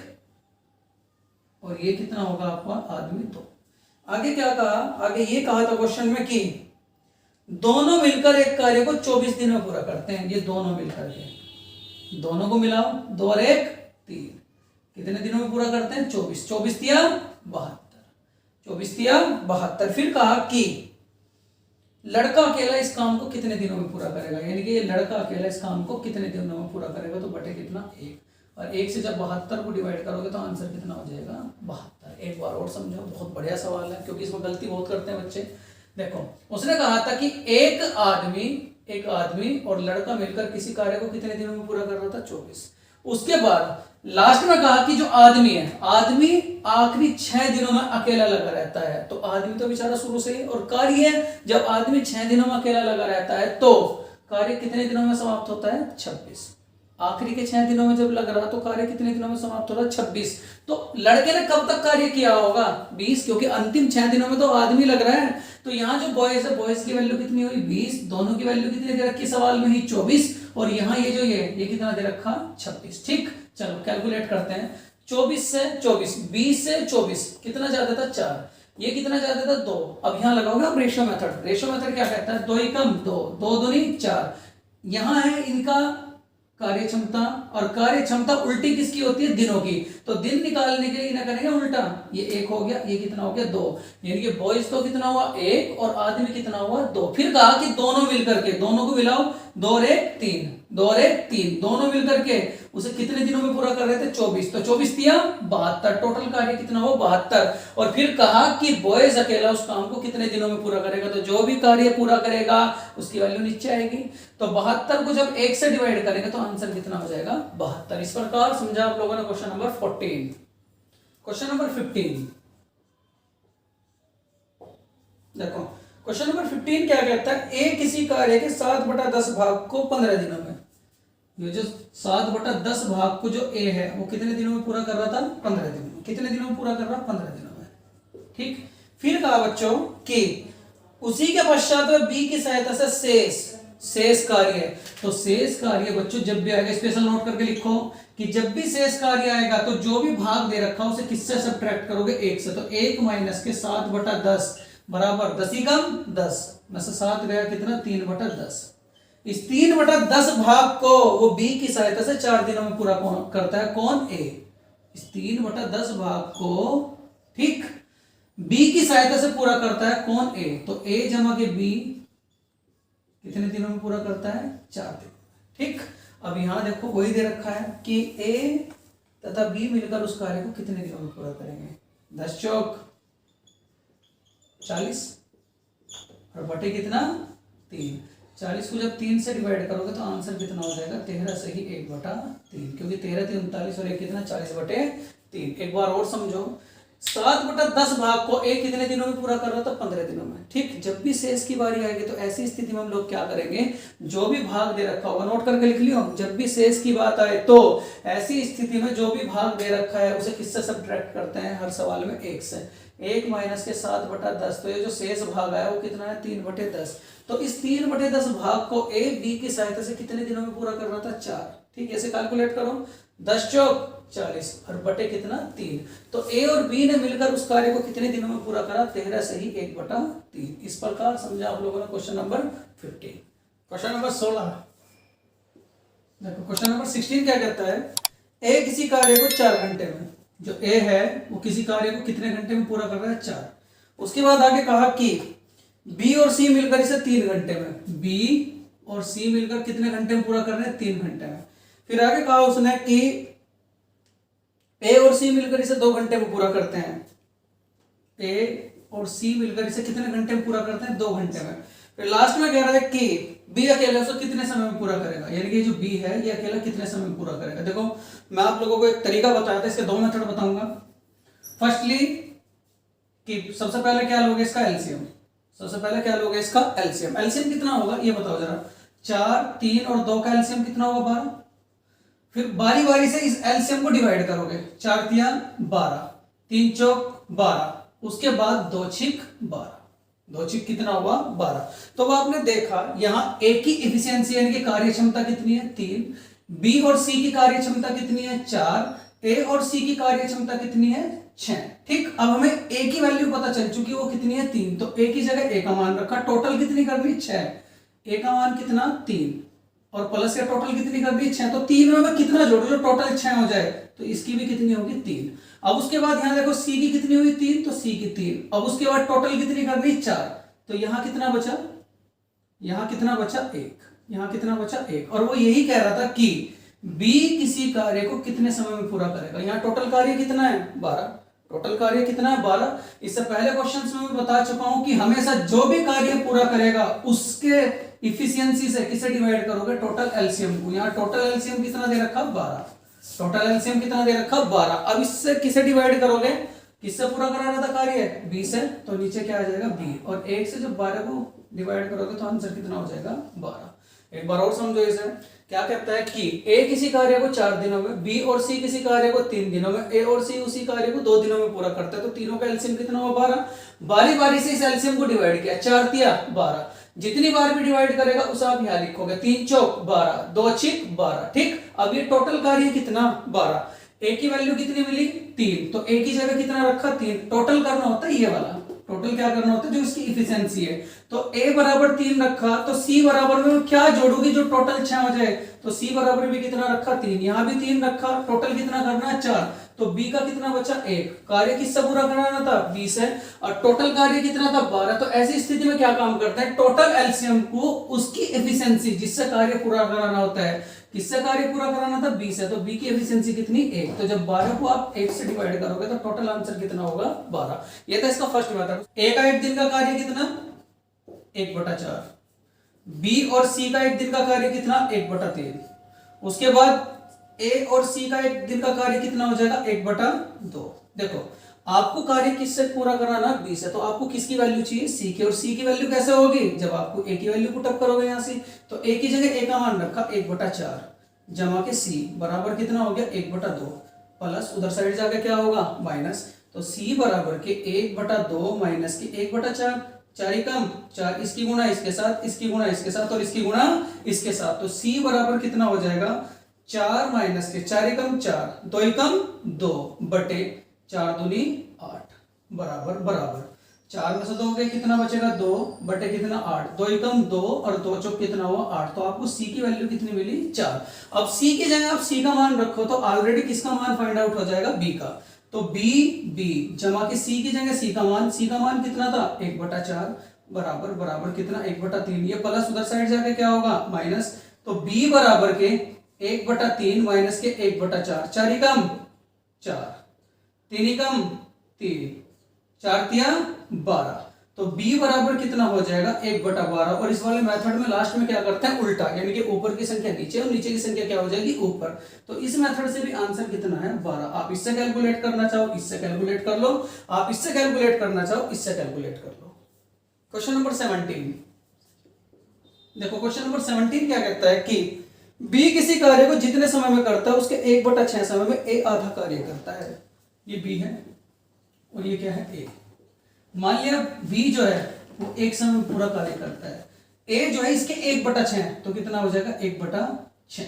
और ये कितना होगा आपका, आदमी 2। आगे क्या कहा, आगे ये कहा था क्वेश्चन में कि दोनों मिलकर एक कार्य को 24 दिन में पूरा करते हैं। ये दोनों मिलकर के, दोनों को मिलाओ, 2 और 1 3, कितने दिनों में पूरा करते हैं, 24। 24 तिया 72, 24 तिया 72। फिर कहा कि लड़का अकेला इस काम को कितने दिनों में पूरा करेगा, यानी कि ये लड़का अकेला इस काम को कितने दिनों में पूरा करेगा, तो बटे कितना, 1। और 1 से जब 72 को डिवाइड करोगे तो आंसर कितना हो जाएगा, 72। एक बार और समझो, बहुत बढ़िया सवाल है, क्योंकि इसमें गलती बहुत करते हैं बच्चे। देखो उसने कहा था कि एक आदमी और लड़का मिलकर किसी कार्य को कितने दिनों में पूरा कर रहा था, 24। उसके बाद लास्ट में कहा कि जो आदमी है, आदमी आखिरी 6 दिनों में अकेला लगा रहता है। तो आदमी तो बेचारा शुरू से ही, और कार्य है जब आदमी 6 दिनों में अकेला लगा रहता है तो कार्य कितने दिनों में समाप्त होता है, 26। आखिरी के 6 दिनों में जब लग रहा तो कार्य कितने दिनों में समाप्त हो रहा है, 26। तो लड़के ने कब तक कार्य किया होगा, 20, क्योंकि अंतिम 6 दिनों में तो आदमी लग रहा है। तो यहाँ जो बॉयज है, बॉयज की वैल्यू कितनी हुई, 20। दोनों की वैल्यू कितनी दे रखी सवाल में ही, 24। और यहाँ ये जो ये कितना दे रखा, 26, ठीक। चलो कैलकुलेट करते हैं, 24 से 24, 20 से 24, कितना ज्यादा था, 4। ये कितना ज्यादा था, 2। अब यहाँ लगाओगे आप रेशियो मेथड। रेशियो मेथड क्या कहता है, 2 एकम 2, 2 दूनी 4। यहाँ है इनका कार्य क्षमता, और कार्य क्षमता उल्टी किसकी होती है, दिनों की। तो दिन निकालने के लिए ना करेंगे उल्टा, ये 1 हो गया, ये कितना हो गया, 2। यानी कि बॉयज तो कितना हुआ, 1, और आदमी कितना हुआ, 2। फिर कहा कि दोनों मिलकर के, दोनों को मिलाओ, 2 और 1 3, 2 और 1 3, दोनों मिलकर के उसे कितने दिनों में पूरा कर रहे थे, 24। तो 24 तिया 72, टोटल कार्य कितना हो, 72। और फिर कहा कि बॉयज अकेला उस काम को कितने दिनों में पूरा करेगा, तो जो भी कार्य पूरा करेगा उसकी वैल्यू नीचे आएगी। तो 72 को जब 1 से डिवाइड करेंगे तो आंसर कितना हो जाएगा, 72। इस प्रकार समझा आप लोगों ने क्वेश्चन नंबर 14। क्वेश्चन नंबर 15 देखो, क्वेश्चन नंबर 15 क्या कहता है, ए किसी कार्य के 7/10 भाग को 15 दिनों में, ये जो 7/10 भाग को जो ए है वो कितने दिनों में पूरा कर रहा था, 15 दिनों में। कितने दिनों में पूरा कर रहा, 15 दिनों में, ठीक। फिर कहा बच्चों कि उसी के पश्चात में बी की सहायता से शेष कार्य है। तो शेष कार्य बच्चों जब भी आएगा, स्पेशल नोट करके लिखो कि जब भी शेष कार्य आएगा तो जो भी भाग दे रखा उसे किससे सब्ट्रैक्ट करोगे, 1 से। तो 1 माइनस के 7/10 बराबर 10 ही कम 10 में से 7 गया कितना, 3/10। इस 3/10 भाग को वो बी की सहायता से 4 दिनों में पूरा करता है। कौन, ए। इस 3/10 भाग को, ठीक, बी की सहायता से पूरा करता है कौन, ए। तो ए जमा के बी कितने दिनों में पूरा करता है, 4 दिन। ठीक, अब यहां देखो वही दे रखा है कि ए तथा बी मिलकर उस कार्य को कितने दिनों में पूरा करेंगे। 10 चौक 40 और बटे कितना, 3। 40 को जब 3 से डिवाइड करोगे तो आंसर कितना हो जाएगा, 13 से ही 1/3, क्योंकि 13 3 39 और 1 कितना, 40/3। एक बार और समझो, 7/10 भाग को एक कितने दिनों में पूरा कर रहा था, 15 दिनों में। ठीक, जब भी शेष की बारी आएगी तो ऐसी स्थिति में हम लोग क्या करेंगे, जो भी भाग दे रखा होगा, नोट करके लिख लियो, जब भी शेष की बात आए तो ऐसी स्थिति में जो भी भाग दे रखा है उसे किससे सब्ट्रैक्ट करते हैं हर सवाल में, 1 से। 1 माइनस के 7/10, तो ये जो शेष भाग आया वो कितना है, 3/10। तो इस 3/10 भाग को ए बी की सहायता से कितने दिनों में पूरा कर रहा था, 4। ठीक, ऐसे कैलकुलेट करो, 10 चौक 40 और बटे कितना, 3। तो ए और बी ने मिलकर उस कार्य को कितने दिनों में पूरा करा, 13 से ही 1/3। इस प्रकार समझा आप लोगों ने क्वेश्चन नंबर 15। क्वेश्चन नंबर 16 देखो, क्वेश्चन नंबर 16 क्या कहता है, ए किसी कार्य को 4 घंटे में, जो ए है वो किसी कार्य को कितने घंटे में पूरा कर रहा है, 4। उसके बाद आगे कहा कि बी और सी मिलकर इसे 3 घंटे में, बी और सी मिलकर कितने घंटे में पूरा कर रहे हैं, 3 घंटे में। फिर आगे कहा उसने कि ए और सी मिलकर इसे 2 घंटे में पूरा करते हैं, ए और सी मिलकर इसे कितने घंटे में पूरा करते हैं, 2 घंटे में। फिर लास्ट में कह रहा है कि बी अकेला उसे कितने समय में पूरा करेगा, यानी कि जो बी है ये अकेला कितने समय में पूरा करेगा। देखो मैं आप लोगों को एक तरीका बताया था, इसके 2 मेथड बताऊंगा। फर्स्टली कि सबसे पहले क्या लोगे इसका एलसीएम, सबसे पहले क्या लोगे इसका एलसीएम। एलसीएम कितना होगा ये बताओ जरा, 4 3 और 2 का एलसीएम कितना होगा, 12। फिर बारी बारी से इस एलसीएम को डिवाइड करोगे, 4 तिया 12, 3 चौक 12, उसके बाद 2 छिक 12, 2 छिक कितना हुआ, 12। तो वो आपने देखा यहाँ ए की एफिशिएंसी यानी कि कार्य क्षमता कितनी है, 3। बी और सी की कार्य क्षमता कितनी है, 4। ए और सी की कार्य क्षमता कितनी है, 6। ठीक, अब हमें ए की वैल्यू पता चल चुकी है, वो कितनी है, 3। तो ए की जगह ए का मान रखा, टोटल कितनी कर दी, 6। ए का मान कितना, 3 और प्लस का टोटल कितनी कर दी, 6। तो 3 में मैं कितना जोड़ू जो टोटल 6 हो जाए, तो इसकी भी कितनी होगी, 3। अब उसके बाद यहाँ देखो सी की कितनी हुई, 3, तो सी की 3। अब उसके बाद टोटल कितनी कर दी, 4। तो यहाँ कितना बचा, यहाँ कितना बचा, 1। यहाँ कितना बचा, 1। और वो यही कह रहा था कि बी किसी कार्य को कितने समय में पूरा करेगा। यहाँ टोटल कार्य कितना है, 12। टोटल कार्य कितना है, 12। इससे पहले क्वेश्चंस में मैं बता चुका हूं कि हमेशा जो भी कार्य पूरा करेगा उसके इफिशियंसी से किसे डिवाइड करोगे, टोटल एलसीएम को। यहाँ टोटल एलसीएम कितना दे रखा, 12। टोटल एलसीएम कितना दे रखा, 12। अब इससे किसे डिवाइड करोगे, किससे पूरा कराना था कार्य, बी से। तो नीचे क्या आ जाएगा, बी। और 1 से जब 12 को डिवाइड करोगे तो आंसर कितना हो जाएगा, 12। एक बार और समझो इसे, क्या कहता है कि ए किसी कार्य को 4 दिनों में, बी और सी किसी कार्य को 3 दिनों में, ए और सी उसी कार्य को 2 दिनों में पूरा करता है। तो तीनों का एलसीएम कितना हुआ, 12। बारी बारी से इस एलसीएम को डिवाइड किया, 4 तिया 12। जितनी बार भी डिवाइड करेगा उसे आप यहाँ लिखोगे, 3 चौक 12, 2 छिक 12। ठीक, अब ये टोटल कार्य कितना, 12। ए की वैल्यू कितनी मिली, 3। तो ए की जगह कितना रखा, 3। टोटल करना होता है ये वाला, टोटल क्या करना होता है, जो इसकी इफिशिएंसी है। तो a बराबर 3 रखा, तो c बराबर में क्या जोड़ूंगी जो टोटल 6 हो जाए। तो c बराबर भी कितना रखा, 3। यहाँ भी 3 रखा, टोटल कितना करना है, 4। तो b का कितना बचा, 1। कार्य किससे पूरा कराना था, b से। और टोटल कार्य कितना था, 12। तो ऐसी स्थिति में क्या काम करता है, टोटल एलसीएम को उसकी एफिशिएंसी जिससे कार्य पूरा कराना होता है, किससे कार्य पूरा कराना था, b से। तो b की एफिशिएंसी कितनी, 1। तो जब 12 को आप 1 से डिवाइड करोगे तो टोटल आंसर कितना होगा, 12। ये था इसका फर्स्ट मेथड। a का 1 दिन का कार्य कितना, 1/4। b और c का 1 दिन का कार्य कितना, 1/3। उसके बाद a और c का 1 दिन का कार्य कितना हो जाएगा, 1/2। देखो आपको कार्य किससे पूरा कराना, b से। तो आपको किसकी वैल्यू चाहिए, c की। और c की वैल्यू कैसे होगी, जब आपको a की वैल्यू पुट अप करोगे यहाँ से। तो a की जगह a का मान रखा, 1/4 जमा के c बराबर कितना हो गया, 1/2 प्लस उधर साइड जाके क्या होगा, माइनस। तो c बराबर के 1/2 माइनस के 1/4 4 ही कम 4, इसकी गुणा इसके साथ, इसकी गुणा इसके साथ और इसकी गुणा इसके साथ, तो C बराबर कितना हो जाएगा 4 माइनस के 4 ही कम 4, 2 ही कम 2 बटे 4 दूनी 8 बराबर बराबर 4 में से 2 गए कितना बचेगा 2 बटे कितना 8, 2 ही कम 2 और 2 चौक कितना हुआ 8, तो आपको C की वैल्यू कितनी मिली 4। अब C की जगह आप C का मान रखो तो ऑलरेडी किसका मान फाइंड आउट हो जाएगा B का, तो B जमा के C की जगह C का मान कितना था 1/4 बराबर बराबर कितना 1/3, ये प्लस उधर साइड जाके क्या होगा माइनस, तो B बराबर के 1/3 माइनस के 1/4, 4 ही कम 4, 3 ही कम 3, 4 तिया 12, तो B बराबर कितना हो जाएगा 1/12। और इस वाले मेथड में लास्ट में क्या करते हैं उल्टा, यानी कि ऊपर की संख्या नीचे और नीचे की संख्या क्या हो जाएगी ऊपर, तो इस मेथड से भी आंसर कितना है 12। आप इससे कैलकुलेट करना चाहो इससे कैलकुलेट कर लो, आप इससे कैलकुलेट करना चाहो इससे कैलकुलेट कर लो। क्वेश्चन नंबर 17 देखो, क्वेश्चन नंबर 17 क्या कहता है कि B किसी कार्य को जितने समय में करता है उसके 1/6 समय में A आधा कार्य करता है, ये B है और ये क्या है A। मान लिया B जो है वो एक समय में पूरा कार्य करता है, A जो है इसके 1/6 तो कितना हो जाएगा 1/6।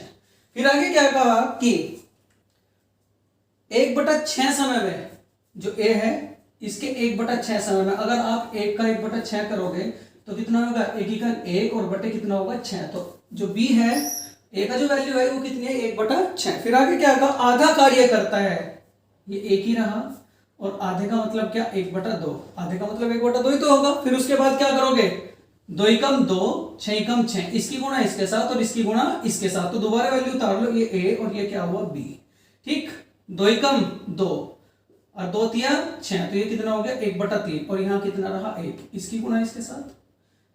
फिर आगे क्या कहा कि 1/6 समय में जो A है इसके 1/6 समय में अगर आप 1 का 1/6 करोगे तो कितना होगा 1 ही का 1 और बटे कितना होगा 6, तो जो B है A का जो वैल्यू है वो कितनी है 1/6। फिर आगे क्या कहा आधा कार्य करता है, ये 1 ही रहा और आधे का मतलब क्या 1/2, आधे का मतलब 1/2 ही तो होगा। फिर उसके बाद क्या करोगे 2 ही कम 2, 6 ही कम 6, इसकी गुणा इसके साथ और इसकी गुणा इसके साथ, तो दोबारा वैल्यू उतार लो, ये A और ये क्या हुआ B, ठीक। 2 ही कम 2 और 2 तिया 6, तो ये कितना हो गया 1/3 और यहाँ कितना रहा 1, इसकी गुणा इसके साथ,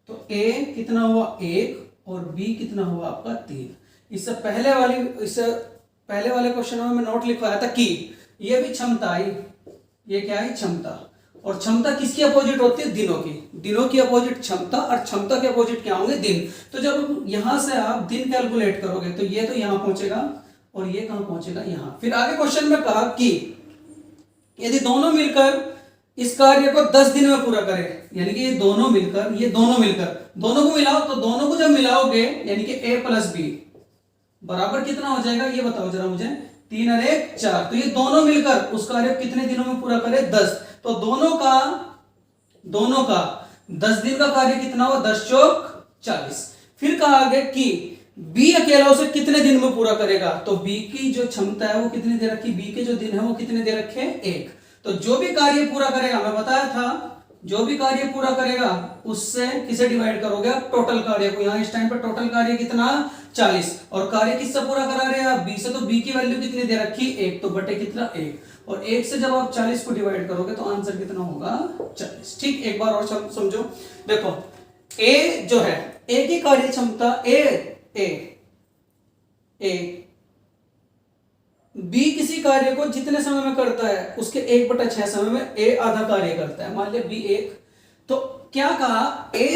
तो A कितना हुआ 1 और B कितना हुआ आपका 3। इससे पहले वाले क्वेश्चन में मैं नोट लिखवाया था कि ये भी क्षमता आई, ये क्या है क्षमता, और क्षमता किसकी अपोजिट होती है दिनों की अपोजिट क्षमता और क्षमता के अपोजिट क्या होंगे दिन। तो जब यहां से आप दिन कैलकुलेट करोगे तो ये तो यहां पहुंचेगा और ये कहां पहुंचेगा यहां। फिर आगे क्वेश्चन में कहा कि यदि दोनों मिलकर इस कार्य को 10 दिन में पूरा करें, यानी कि ये दोनों मिलकर दोनों को मिलाओ, तो दोनों को जब मिलाओगे यानी कि A प्लस B बराबर कितना हो जाएगा ये बताओ जरा मुझे, 3 और 1 4, तो ये दोनों मिलकर उस कार्य को कितने दिनों में पूरा करें 10, तो दोनों का 10 दिन का कार्य कितना हुआ 10 चौक 40। फिर कहा आगे कि B अकेला उसे कितने दिन में पूरा करेगा, तो B की जो क्षमता है वो कितनी दे रखी, B के जो दिन है वो कितने दे रखे 1, तो जो भी कार्य पूरा करेगा मैं बताया था जो भी कार्य पूरा करेगा उससे किसे डिवाइड करोगे आप टोटल कार्य को, यहाँ इस टाइम पर टोटल कार्य कितना 40 और कार्य किससे पूरा करा रहे हैं आप B से, तो B की वैल्यू कितनी दे रखी 1, तो बटे कितना 1 और 1 से जब आप 40 को डिवाइड करोगे तो आंसर कितना होगा 40। ठीक, एक बार और समझो, देखो A जो है A की कार्य क्षमता A B किसी कार्य को जितने समय में करता है उसके 1/6 समय में A आधा कार्य करता है, मान लिया B 1, तो क्या कहा A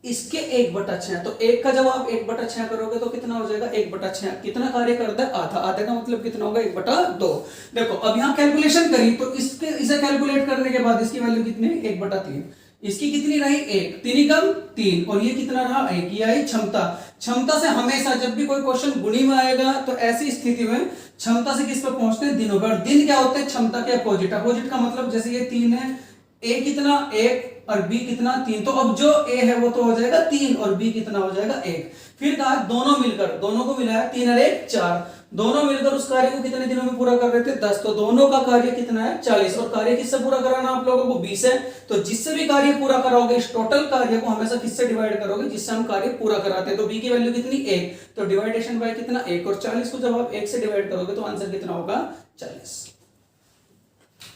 इसके 1/6, तो 1 का जब आप 1/6 करोगे तो कितना हो जाएगा 1/6, कितना कार्य करता है आधा, आधे का मतलब कितना होगा 1/2। देखो अब यहां कैलकुलेशन करी तो इसे कैलकुलेट करने के बाद इसकी वैल्यू कितनी 1/3, इसकी कितनी रही 1, 3 कम 3 और ये कितना रहा 1, ये आई क्षमता से हमेशा जब भी कोई क्वेश्चन गुणी में आएगा तो ऐसी स्थिति में क्षमता से किस पर पहुंचते हैं दिनों पर, दिन क्या होते हैं क्षमता के अपोजिट का मतलब जैसे ये 3 है A कितना 1 और B कितना 3, तो अब जो A है वो तो हो जाएगा 3 और B कितना हो जाएगा 1। फिर कहा दोनों को मिलाया 3 और 1 4, दोनों मिलकर उस कार्य को कितने दिनों में पूरा कर रहे थे 10, तो दोनों का कार्य कितना है 40 और कार्य किससे पूरा कराना आप लोगों को 20 है, तो जिससे भी कार्य पूरा कराओगे इस टोटल कार्य को हमेशा किससे डिवाइड करोगे जिससे हम कार्य पूरा कराते हैं, तो B की वैल्यू कितनी 1, तो डिवाइडेशन बाय कितना 1 और 40 को जब आप 1 से डिवाइड करोगे तो आंसर कितना होगा 40।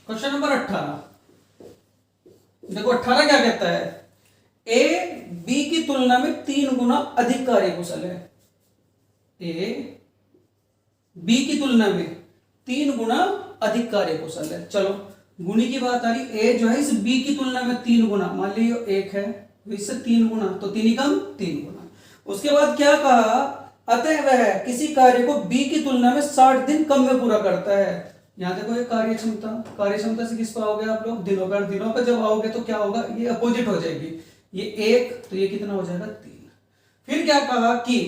क्वेश्चन नंबर 18 देखो 18 क्या कहता है, A B की तुलना में 3 गुना अधिक कार्यकुशल है, A B की तुलना में 3 गुना अधिक कार्यकुशल है। चलो गुणी की बात आ रही, A जो है इस B की तुलना में 3 गुना, मान लीजिए 1 है तो इससे 3 गुना, तो 3 ही कम 3 गुना। उसके बाद क्या कहा, अतः वह किसी कार्य को B की तुलना में 60 दिन कम में पूरा करता है। यहाँ देखो ये कार्यक्षमता से किस पर आओगे आप लोग दिनों पर जब आओगे तो क्या होगा ये अपोजिट हो जाएगी, ये 1, तो ये कितना हो जाएगा 3। फिर क्या कहा कि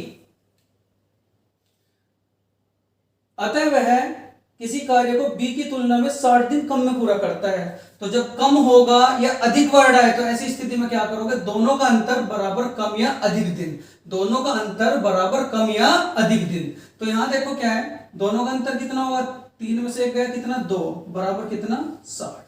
अतः वह किसी कार्य को बी की तुलना में 60 दिन कम में पूरा करता है। तो जब कम होगा या अधिक वर्ड आए तो ऐसी स्थिति में क्या करोगे, दोनों का अंतर बराबर कम या अधिक दिन, दोनों का अंतर बराबर कम या अधिक दिन। तो यहां देखो क्या है, दोनों का अंतर कितना होगा, 3 में से 1 गया कितना 2, बराबर कितना 60,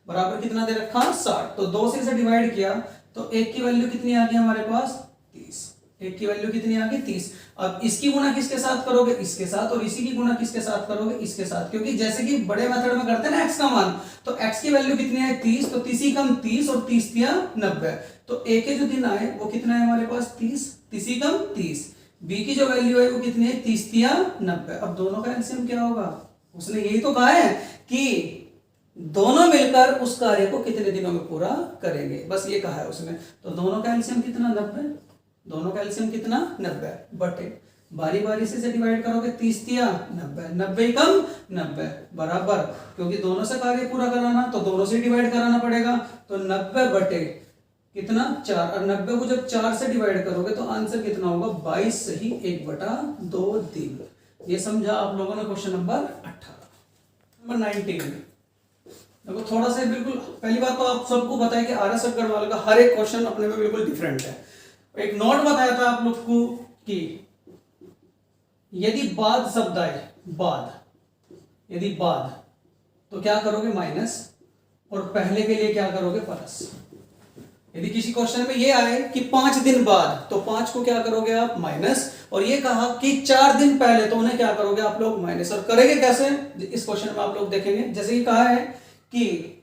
बराबर कितना दे रखा 60। तो 2 से इसे डिवाइड किया तो 1 की वैल्यू कितनी आ गई हमारे पास 30, 1 की वैल्यू कितनी आ गई 30। अब इसकी गुणा किसके साथ करोगे, इसके साथ, और इसी की गुणा किसके साथ करोगे, इसके साथ, क्योंकि जैसे कि बड़े मेथड में करते हैं ना x का मान, तो x की वैल्यू कितनी है 30, तो 30 कम 30 और 30 दिया 90, तो a के जो दिन आए वो कितना है हमारे पास 30, 30 कम 30, b की जो वैल्यू है वो कितनी है 30 दिया 90। अब दोनों का एलसीएम क्या होगा, उसने यही तो कहा है कि दोनों मिलकर उस कार्य को कितने दिनों में पूरा करेंगे, बस ये कहा है उसने। तो दोनों का एलसीएम कितना 90, दोनों का एलसीएम कितना 90 बटे बारी बारी से डिवाइड करोगे 30 दिया 90, 90 कम 90 बराबर, क्योंकि दोनों से कार्य पूरा कराना तो दोनों से डिवाइड कराना पड़ेगा, तो 90 बटे कितना 4, और 90 को जब 4 से डिवाइड करोगे तो आंसर कितना होगा 22 सही 1/2 दिन। ये समझा आप लोगों ने क्वेश्चन नंबर 18। नंबर 19 देखो, थोड़ा सा बिल्कुल पहली बात तो आप सबको बताया कि आर एस अग्रवाल का हर एक क्वेश्चन अपने में बिल्कुल डिफरेंट है। एक नोट बताया था आप लोग को कि यदि बाद शब्द आए, बाद, यदि बाद, तो क्या करोगे माइनस, और पहले के लिए क्या करोगे प्लस। यदि किसी क्वेश्चन में ये आए कि 5 दिन बाद, तो 5 को क्या करोगे आप माइनस, और ये कहा कि 4 दिन पहले, तो उन्हें क्या करोगे आप लोग माइनस। और करेंगे कैसे, इस क्वेश्चन में आप लोग देखेंगे। जैसे कि कहा है कि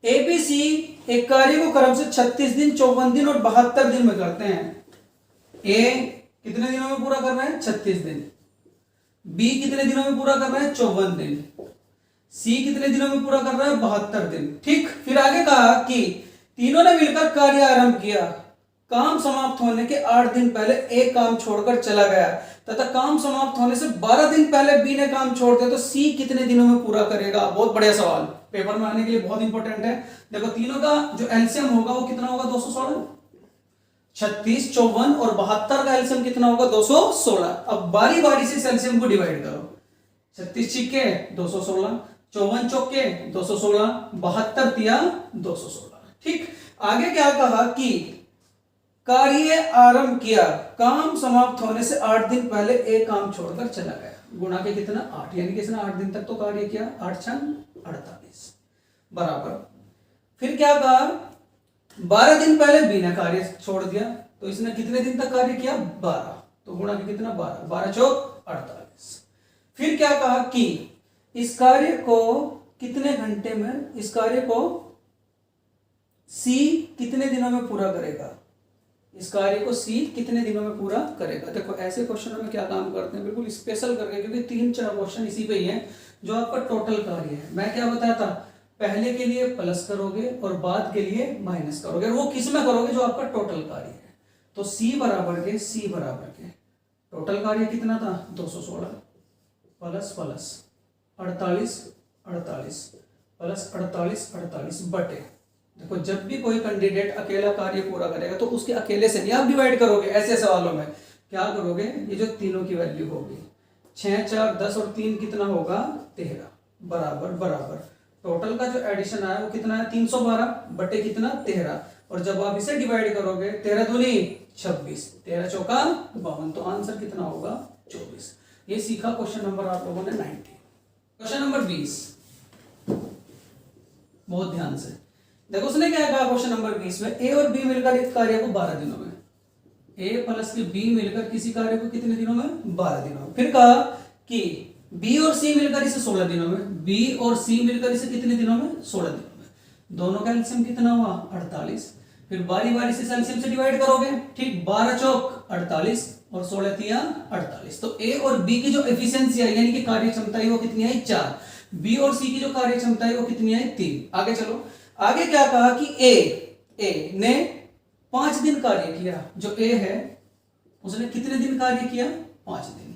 एबीसी एक कार्य को क्रम से 36 दिन, 54 दिन और 72 दिन में करते हैं। ए कितने दिनों में पूरा कर रहे हैं 36 दिन, बी कितने दिनों में पूरा कर रहा है 54 दिन, सी कितने दिनों में पूरा कर रहा है 72 दिन। ठीक, फिर आगे कहा कि तीनों ने मिलकर कार्य आरंभ किया, काम समाप्त होने के 8 दिन पहले ए काम छोड़कर चला गया तथा काम समाप्त होने से 12 दिन पहले बी ने काम छोड़ दिया, तो सी कितने दिनों में पूरा करेगा। बहुत बढ़िया सवाल, पेपर में आने के लिए बहुत इंपॉर्टेंट है। देखो तीनों का जो एलसीएम होगा वो कितना होगा 216, 36, 54 और 72 का एलसीएम कितना होगा 216। अब बारी बारी से इस एलसीएम को डिवाइड करो, 36 छिक्के 216, 54 चौके 216, 72 तिया 216। ठीक, आगे क्या कहा कि कार्य आरंभ किया, काम समाप्त होने से 8 दिन पहले एक काम छोड़कर चला गया, गुणा के कितना 8, यानी कि इसने 8 दिन तक तो कार्य किया, 8 छंग 48 बराबर। फिर क्या कहा 12 दिन पहले बी ने कार्य छोड़ दिया, तो इसने कितने दिन तक कार्य किया 12, तो गुणा के कितना 12, 12 चौक 48। फिर क्या कहा कि इस कार्य को कितने घंटे में, इस कार्य को सी कितने दिनों में पूरा करेगा, इस कार्य को सी कितने दिनों में पूरा करेगा। देखो ऐसे क्वेश्चनों में क्या काम करते हैं बिल्कुल स्पेशल करके, क्योंकि 3-4 क्वेश्चन इसी पे ही हैं जो आपका टोटल कार्य है। मैं क्या बताया था, पहले के लिए प्लस करोगे और बाद के लिए माइनस करोगे, और वो किस में करोगे जो आपका टोटल कार्य है। तो सी बराबर के टोटल कार्य कितना था 216 प्लस 48 प्लस 48 बटे, देखो जब भी कोई कैंडिडेट अकेला कार्य पूरा करेगा तो उसके अकेले से नहीं आप डिवाइड करोगे। ऐसे सवालों में क्या करोगे, ये जो तीनों की वैल्यू होगी 6, 4, 10 और 3 कितना होगा 13 बराबर टोटल का जो एडिशन आया वो कितना है 312 बटे कितना 13, और जब आप इसे डिवाइड करोगे 13 दूनी 26, 13 चौका 52, तो आंसर कितना होगा 24। ये सीखा क्वेश्चन नंबर आप लोगों ने 19। क्वेश्चन नंबर 20, बहुत ध्यान से देखो, उसने क्या कहा क्वेश्चन नंबर 20 में, ए और बी मिलकर एक कार्य को 12 दिनों में, ए प्लस के बी मिलकर किसी कार्य को कितने दिनों में 12 दिनों में। फिर कहा कि बी और सी मिलकर इसे 16 दिनों में, बी और सी मिलकर इसे कितने दिनों में 16 दिनों में। दोनों का एलसीएम कितना हुआ 48, फिर बारी बारी से एलसीएम से डिवाइड करोगे। ठीक, 12 चौक 48 और 16 तिया 48, तो ए और बी की जो एफिशिएंसी है यानी कि कार्य क्षमता है वो कितनी आई 4, बी और सी की जो कार्य क्षमता है वो कितनी आई 3। आगे चलो, आगे क्या कहा कि ए ने 5 दिन कार्य किया, जो ए है उसने कितने दिन कार्य किया 5 दिन,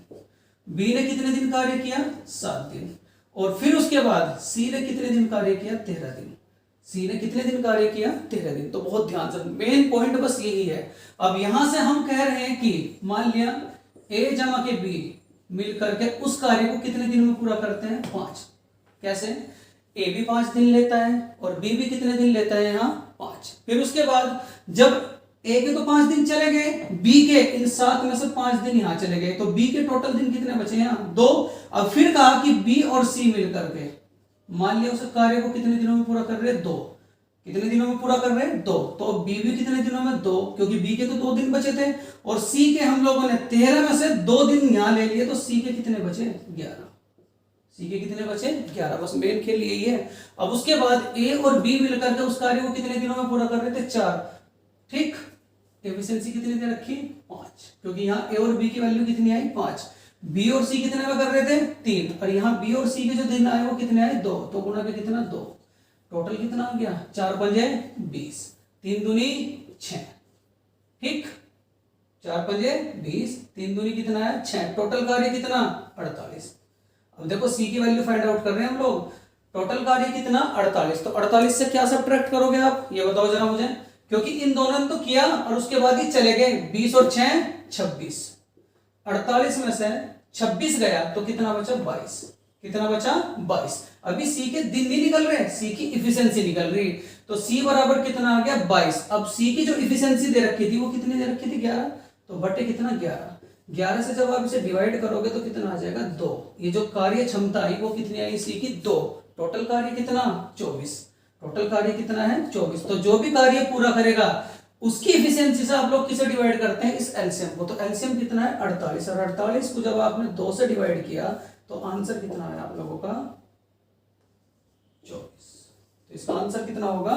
बी ने कितने दिन कार्य किया 7 दिन, और फिर उसके बाद सी ने कितने दिन कार्य किया 13 दिन, सी ने कितने दिन कार्य किया? 13 दिन। तो बहुत ध्यान से, मेन पॉइंट बस यही है। अब यहां से हम कह रहे हैं कि मान लिया ए जमा के बी मिल करके उस कार्य को कितने दिन में पूरा करते हैं? 5। कैसे? ए भी 5 दिन लेता है और बी भी कितने दिन लेता है? यहाँ 5। फिर उसके बाद जब ए के तो 5 दिन चले गए, बी के इन 7 में से 5 दिन यहां चले गए, तो बी के टोटल दिन कितने बचे? यहाँ 2। अब फिर कहा कि बी और सी मिल करके मान लिया उस कार्य को कितने दिनों में पूरा कर रहे हैं? 2। कितने दिनों में पूरा कर रहे हैं? 2। तो बी भी कितने दिनों में? 2, क्योंकि बी के तो 2 दिन बचे थे और सी के हम लोगों ने 13 में से 2 दिन यहां ले लिए, तो सी के कितने बचे? 11। सी के कितने बचे? 11। बस मेन खेल यही है। अब उसके बाद ए और बी मिलकर के उस कार्य को कितने दिनों में पूरा कर रहे थे? 4। ठीक, एफिशिएंसी कितनी दे रखी? 5, क्योंकि यहाँ ए और बी की वैल्यू कितनी आई? 5। बी और सी कितने में कर रहे थे? 3, और यहाँ बी और सी के जो दिन आए वो कितने आए? 2। तो गुणा के कितना? 2। टोटल कितना आ गया? 4 पंजे 20, 3 दूनी 6। ठीक, 4 पंजे 20, 3 दूनी कितना है? 6। टोटल कार्य कितना? 48। अब देखो सी की वैल्यू फाइंड आउट कर रहे हैं हम लोग। टोटल कार्य कितना? 48। तो 48 से क्या सब्ट्रैक्ट करोगे आप? ये बताओ जरा मुझे, क्योंकि इन दोनों ने तो किया और उसके बाद ही चले गए। 20 और 6 26। 48 में से 26 गया तो कितना बचा? 22। कितना बचा? 22। अभी सी के दिन नहीं निकल रहे, सी की इफिशिएंसी निकल रही। तो सी बराबर कितना आ गया? 22। अब सी की जो इफिशिएंसी दे रखी थी वो कितनी दे रखी थी? 11। तो बटे कितना? 11। 11 से जब आप इसे डिवाइड करोगे तो कितना आ जाएगा? 2। ये जो कार्य क्षमता आई वो कितनी आई? सी की 2। टोटल कार्य कितना? 24। टोटल कार्य कितना है? 24। तो जो भी कार्य पूरा करेगा उसकी इफिशिएंसी से आप लोग किसे डिवाइड करते हैं? इस एलसीएम को। तो एलसीएम कितना है? 48। और 48 को जब आपने 2 से डिवाइड किया तो आंसर कितना है आप लोगों का? 24। तो इसका आंसर कितना होगा?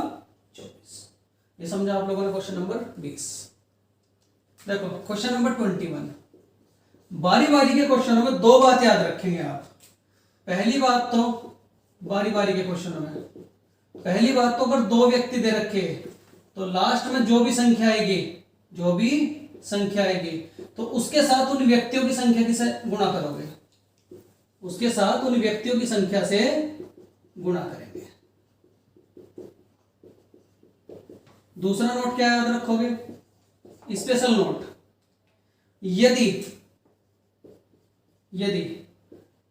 24। ये समझा आप लोगों ने क्वेश्चन नंबर 20। देखो क्वेश्चन नंबर 21। बारी बारी के क्वेश्चनों में 2 बात याद रखेंगे आप। पहली बात तो बारी बारी के क्वेश्चनों में पहली बात तो अगर 2 व्यक्ति दे रखे तो लास्ट में जो भी संख्या आएगी तो उसके साथ उन व्यक्तियों की संख्या से गुणा करोगे। उसके साथ उन व्यक्तियों की संख्या से गुणा करेंगे। दूसरा नोट क्या याद रखोगे? स्पेशल नोट, यदि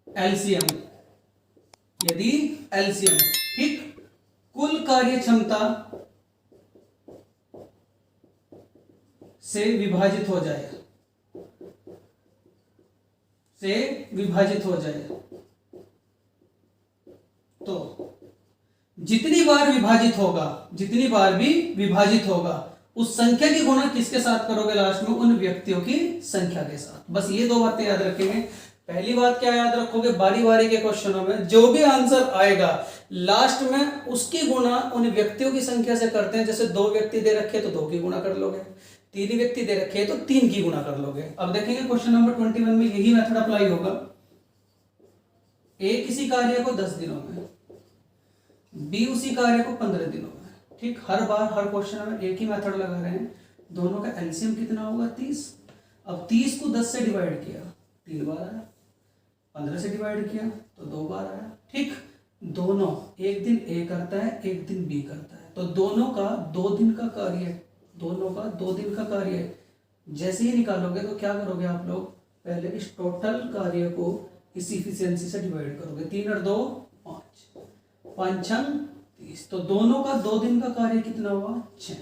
एलसीएम ठीक कुल कार्य क्षमता से विभाजित हो जाए तो जितनी बार भी विभाजित होगा उस संख्या की गुणा किसके साथ करोगे? लास्ट में उन व्यक्तियों की संख्या के साथ। बस ये 2 बातें याद रखेंगे। पहली बात क्या याद रखोगे? बारी बारी के क्वेश्चनों में जो भी आंसर आएगा लास्ट में उसकी गुणा उन व्यक्तियों की संख्या से करते हैं। जैसे 2 व्यक्ति दे रखे तो 2 की गुणा कर लोगे, 3 व्यक्ति दे रखे तो 3 की गुणा कर लोगे। अब देखेंगे क्वेश्चन नंबर 21 में यही मेथड अप्लाई होगा। ए किसी कार्य को 10 दिनों में, बी उसी कार्य को 15 दिनों में। ठीक, हर बार हर क्वेश्चन में एक ही मेथड लगा रहे हैं। दोनों का एलसीएम कितना होगा? 30। अब 30 को 10 से डिवाइड किया 3 बार आया, 15 से डिवाइड किया तो 2 बार आया। ठीक, दोनों एक दिन ए करता है एक दिन बी करता है, तो दोनों का 2 दिन का कार्य है। जैसे ही निकालोगे तो क्या करोगे आप लोग? पहले इस टोटल कार्य को इस इफिशिएंसी से डिवाइड करोगे। 3 और 2 5, 5 छंग 30। तो दोनों का 2 दिन का कार्य कितना हुआ? 6।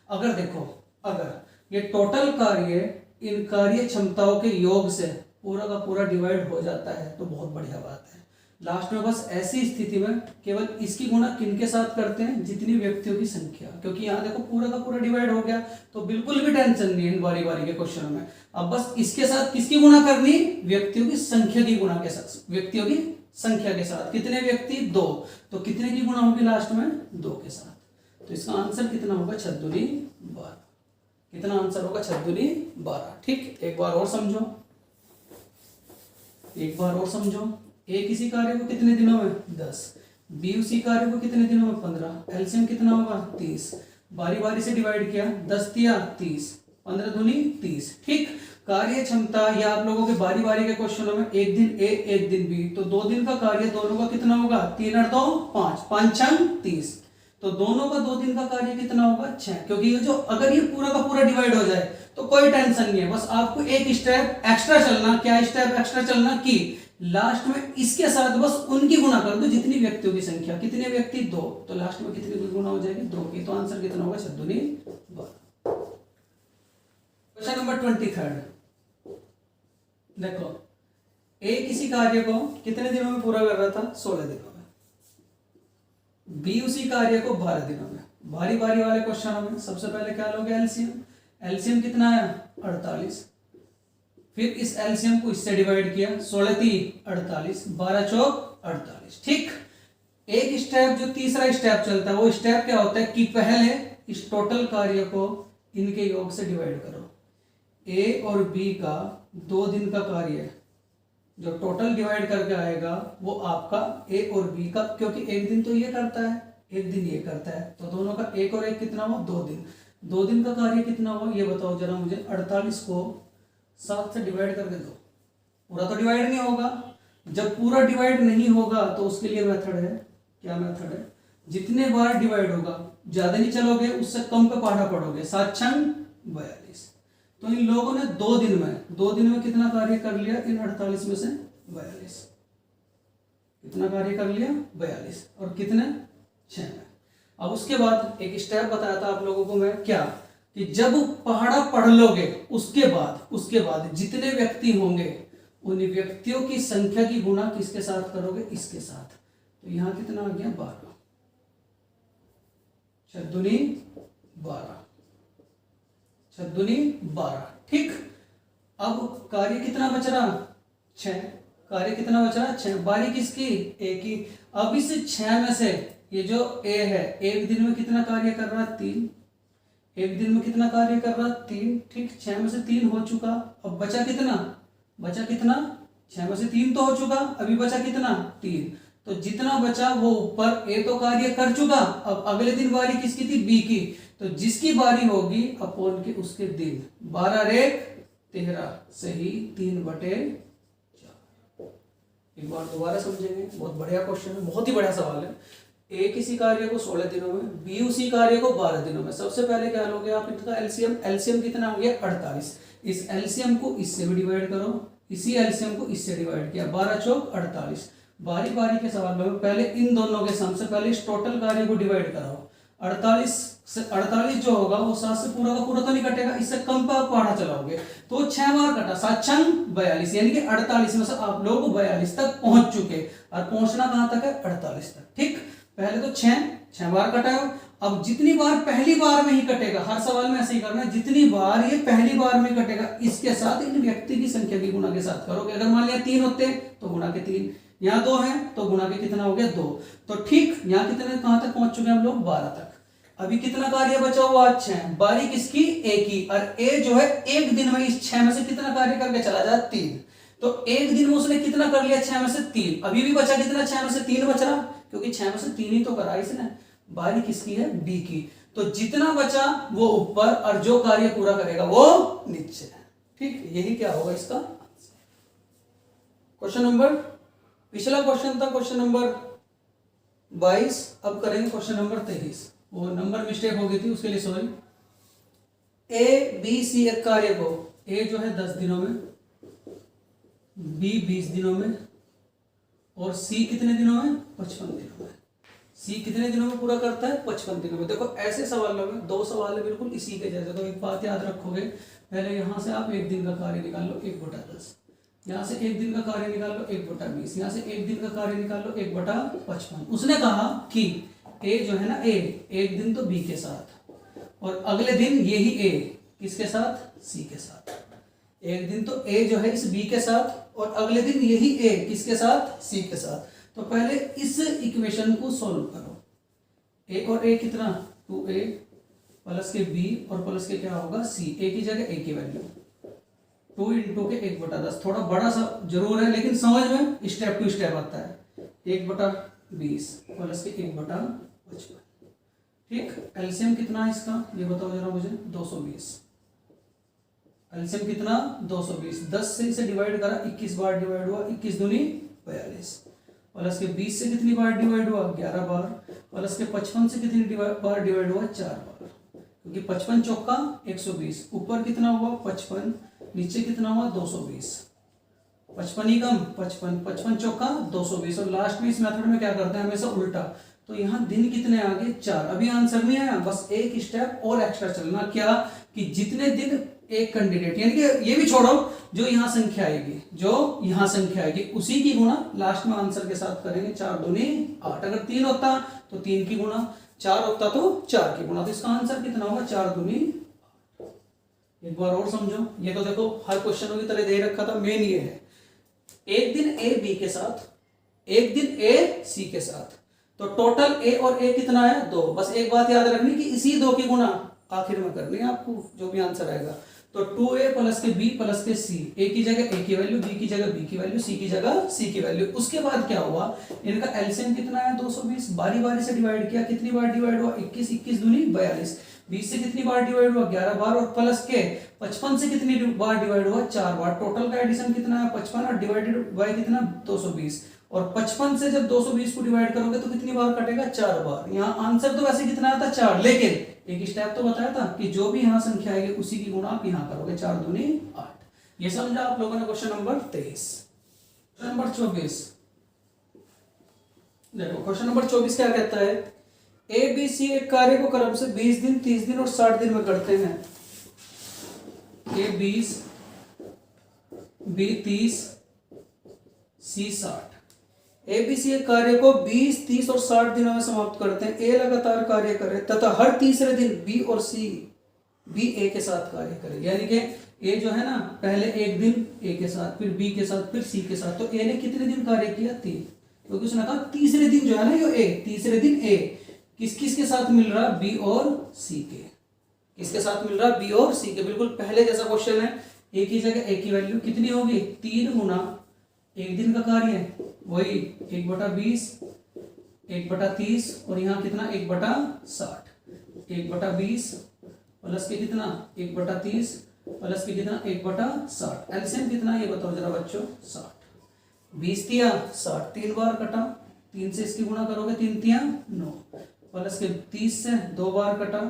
अगर देखो अगर ये टोटल कार्य इन कार्य क्षमताओं के योग से पूरा का पूरा डिवाइड हो जाता है तो बहुत बढ़िया बात है। लास्ट में बस ऐसी स्थिति में केवल इसकी गुणा किनके साथ करते हैं? जितनी व्यक्तियों की संख्या, क्योंकि यहाँ देखो पूरा का पूरा डिवाइड हो गया तो बिल्कुल भी टेंशन नहीं है इन बारी बारी के क्वेश्चन में। अब बस इसके साथ किसकी गुणा करनी? व्यक्तियों की संख्या की गुणा के साथ, व्यक्तियों की संख्या के साथ। कितने व्यक्ति? 2। तो कितने की गुणा होगी लास्ट में? 2 के साथ। तो इसका आंसर कितना होगा? 6 दूनी 12। कितना आंसर होगा? 6 दूनी 12। ठीक, एक बार और समझो। ए किसी कार्य को कितने दिनों में? 10। बी उसी कार्य को कितने दिनों में? 15। एलसीएम कितना होगा? 30। बारी बारी से डिवाइड किया, 10 दिया 30, 15 दूनी 30। ठीक, कार्य क्षमता या आप लोगों के बारी बारी के क्वेश्चनों में एक दिन ए एक दिन बी, तो 2 दिन का कार्य दोनों का कितना होगा? 3 और 2 5, 5 छंग 30। तो दोनों का 2 दिन का कार्य कितना होगा 6, क्योंकि ये जो अगर ये पूरा का पूरा डिवाइड हो जाए तो कोई टेंशन नहीं है, बस आपको एक स्टेप एक्स्ट्रा चलना। क्या स्टेप एक्स्ट्रा चलना कि लास्ट में इसके साथ बस उनकी गुणा कर दो जितनी व्यक्तियों की संख्या, कितने व्यक्ति 2, तो लास्ट में कितनी गुणा हो जाएगी 2 की, तो आंसर कितना होगा 6 दूनी 12। क्वेश्चन नंबर 23 देखो, ए किसी कार्य को कितने दिनों में पूरा कर रहा था 16 दिनों में, बी उसी कार्य को 12 दिनों में। बारी बारी वाले क्वेश्चनों में सबसे पहले क्या लोगे एलसीएम, एलसीएम कितना है 48, फिर इस एलसीएम को इससे डिवाइड किया, 16 3 48, 12 चौक 48। ठीक, एक स्टेप जो तीसरा स्टेप चलता है वो स्टेप क्या होता है कि पहले इस टोटल कार्य को इनके योग से डिवाइड करो। ए और बी का 2 दिन का कार्य जो टोटल डिवाइड करके आएगा वो आपका ए और बी का, क्योंकि एक दिन तो ये करता है एक दिन ये करता है, तो दोनों का एक और एक कितना हुआ 2 दिन। 2 दिन का कार्य कितना हुआ ये बताओ जरा मुझे। 48 को 7 से डिवाइड करके दो, पूरा तो डिवाइड नहीं होगा। जब पूरा डिवाइड नहीं होगा तो उसके लिए मेथड है, क्या मेथड है, जितने बार डिवाइड होगा ज्यादा नहीं चलोगे, उससे कम पे पढ़ा पड़ोगे। 7 छंग 42। तो इन लोगों ने 2 दिन में कितना कार्य कर लिया, इन 48 में से 42 कितना कार्य कर लिया 42, और कितने 6 में। अब उसके बाद एक स्टेप बताया था आप लोगों को मैं, क्या कि जब पहाड़ा पढ़ लोगे उसके बाद जितने व्यक्ति होंगे उन व्यक्तियों की संख्या की गुणा किसके साथ करोगे, इसके साथ। तो यहां कितना आ गया 12, 6 दूनी 12, 6 दूनी 12। ठीक, अब कार्य कितना बच रहा 6, कार्य कितना बच रहा 6, बारी किसकी ए की। अब इस 6 में से ये जो ए है एक दिन में कितना कार्य कर रहा 3, एक दिन में कितना कार्य कर रहा 3। ठीक, 6 में से 3 हो चुका, अब बचा कितना 6 में से 3 तो हो चुका, अभी बचा कितना 3। तो जितना बचा वो ऊपर ए तो कार्य कर चुका, अब अगले दिन बारी किसकी थी बी की, तो जिसकी बारी होगी अपोन के उसके दिन। 12 रे 13 सही 3/4। एक बार दोबारा समझेंगे, बहुत बढ़िया क्वेश्चन है, बहुत ही बढ़िया सवाल है। ए किसी कार्य को 16 दिनों में, बी उसी कार्य को 12 दिनों में। सबसे पहले क्या लोगे आप इनका एलसीएम, एलसीएम कितना हो गया 48। इस एलसीएम को इससे भी डिवाइड करो, इसी एलसीएम को इससे डिवाइड किया, 12 चौक 48। बारी बारी के सवाल में पहले इन दोनों के सम से पहले इस टोटल कार्य को डिवाइड कराओ। 48 से 48 जो होगा वो 7 से पूरा का पूरा तो नहीं कटेगा, इससे कम पर पहाड़ा चलाओगे तो 6 बार कटा, 7 छंग 42, यानी कि 48 में से आप लोग 42 तक पहुंच चुके, और पहुंचना कहां तक है 48 तक। ठीक, पहले तो 6 बार कटाओ। अब जितनी बार पहली बार में ही कटेगा, हर सवाल में ऐसे ही करना है, जितनी बार ये पहली बार में कटेगा इसके साथ इन व्यक्ति की संख्या की गुणा के साथ करोगे। अगर मान लिया 3 होते तो गुणा के 3, यहाँ 2 है तो गुणा के कितना हो गया 2। तो ठीक, यहाँ कितने कहां तक पहुंच चुके हम लोग 12 तक। अभी कितना कार्य बचा हुआ 6, बारी किसकी ए की, और ए जो है एक दिन में इस 6 में से कितना कार्य करके चला जाए 3। तो एक दिन में उसने कितना कर लिया 6 में से 3, अभी भी बचा कितना 6 में से 3 बच रहा, क्योंकि 6 में से 3 ही तो करा इसने। बारी किसकी है बी की, तो जितना बचा वो ऊपर और जो कार्य पूरा करेगा वो नीचे। ठीक, यही क्या होगा इसका क्वेश्चन नंबर। पिछला क्वेश्चन था क्वेश्चन नंबर 22, अब करेंगे क्वेश्चन नंबर 23। वो नंबर मिस्टेक हो गई थी उसके लिए सॉरी। ए बी सी एक कार्य को, ए जो है 10 दिनों में, बी 20 दिनों में, और सी कितने दिनों में 55 दिनों में। सी कितने दिनों में पूरा करता है 55 दिनों में। देखो ऐसे सवालों में 2 सवाल है बिल्कुल इसी के जैसे, तो एक बात याद रखोगे, पहले यहां से आप एक दिन का कार्य निकाल लो 1/10, यहां से एक दिन का कार्य निकाल लो 1/20, यहां से एक दिन का कार्य निकाल लो 1/55। उसने कहा कि ए जो है ना ए, एक दिन तो बी के साथ और अगले दिन यही ए किसके साथ सी के साथ। एक दिन तो ए जो है इस बी के साथ और अगले दिन यही ए किसके साथ सी के साथ। तो पहले इस इक्वेशन को सॉल्व करो। ए और ए कितना 2a प्लस के बी और प्लस के क्या होगा सी, ए की जगह ए की वैल्यू 2 × के 1/10। थोड़ा बड़ा सा जरूर है लेकिन समझ में स्टेप टू स्टेप आता है। 1/20 प्लस के 1/55। ठीक, एलसीएम कितना है इसका ये बताओ जरा मुझे 220। एलसीएम कितना 220, 10 से इसे डिवाइड करा 21 बार डिवाइड हुआ, 21 दूनी 42। प्लस के 20 से कितनी बार डिवाइड हुआ 11 बार, प्लस के 55 से कितनी बार डिवाइड हुआ 4 बार, क्योंकि 55 चौका 120, ऊपर कितना हुआ 55, नीचे कितना हुआ 220, 55 ही कम 55, 55 चौका 220। और लास्ट में इस मेथड में क्या करते हैं हमेशा उल्टा, तो यहाँ दिन कितने आगे 4। अभी आंसर नहीं आया, बस एक स्टेप और एक्स्ट्रा चलना, क्या कि जितने दिन एक कैंडिडेट, यानी कि ये भी छोड़ो, जो यहाँ संख्या आएगी, जो यहाँ संख्या आएगी उसी की गुणा लास्ट में आंसर के साथ करेंगे। 4 दूनी 8, अगर 3 होता तो 3 की गुणा, 4 होता तो 4 की गुणा, तो इसका आंसर कितना होगा 4 दूनी 8। एक बार और समझो, ये तो देखो हर क्वेश्चनों की तरह दे रखा था, मेन ये है एक दिन ए बी के साथ, एक दिन ए सी के साथ, तो टोटल ए और ए कितना है 2। बस एक बात याद रखनी कि इसी 2 की गुणा आखिर में करनी है आपको, जो भी आंसर आएगा। तो 2a प्लस के b प्लस के c, a की जगह a की वैल्यू, b की जगह b की वैल्यू, c की जगह c की वैल्यू। उसके बाद क्या हुआ, इनका एलसीएम कितना है 220, बारी बारी से डिवाइड किया, कितनी बार डिवाइड हुआ 21, 21 दूनी 42, 20 से कितनी बार डिवाइड हुआ 11 बार, और प्लस के 55 से कितनी बार डिवाइड हुआ 4 बार। टोटल का एडिशन कितना है 55 और डिवाइडेड बाय कितना 220, और 55 से जब 220 को डिवाइड करोगे तो कितनी बार कटेगा 4 बार। यहाँ आंसर तो वैसे कितना आता 4, लेकिन एक स्टेप तो बताया था कि जो भी यहाँ संख्या आएगी उसी की गुणा आप यहाँ करोगे, 4 दूनी 8। ये समझा आप लोगों ने क्वेश्चन नंबर 23। क्वेश्चन नंबर 24 देखो, क्वेश्चन नंबर 24 क्या कहता है, ए बी सी एक कार्य को क्रम से 20 दिन 30 दिन और 60 दिन में करते हैं। ए 20, बी 30, सी 60। एबीसी एक कार्य को 20, 30 और 60 दिनों में समाप्त करते हैं। ए लगातार कार्य करे तथा हर तीसरे दिन बी और सी बी ए के साथ कार्य करे, यानी कि ए जो है ना पहले एक दिन ए के साथ, फिर बी के साथ, फिर सी के साथ। तो ए ने कितने दिन कार्य किया 3, क्योंकि उसने कहा तीसरे दिन जो है ना ये ए, तीसरे दिन ए किस किस के साथ मिल रहा बी और सी के, किसके साथ मिल रहा बी और सी के। बिल्कुल पहले जैसा क्वेश्चन है, ए की जगह ए की वैल्यू कितनी होगी 3 गुना एक दिन का कार्य है वही 1/20, 1/30 और यहाँ कितना 1/60, 1/20 प्लस के कितना 1/30 प्लस के कितना 1/60। एलसीएम कितना ये बताओ जरा बच्चों 60, 20 दिया 60, 3 बार कटा, 3 से इसकी गुणा करोगे 3 तिया 9, प्लस के 30 से 2 बार कटा,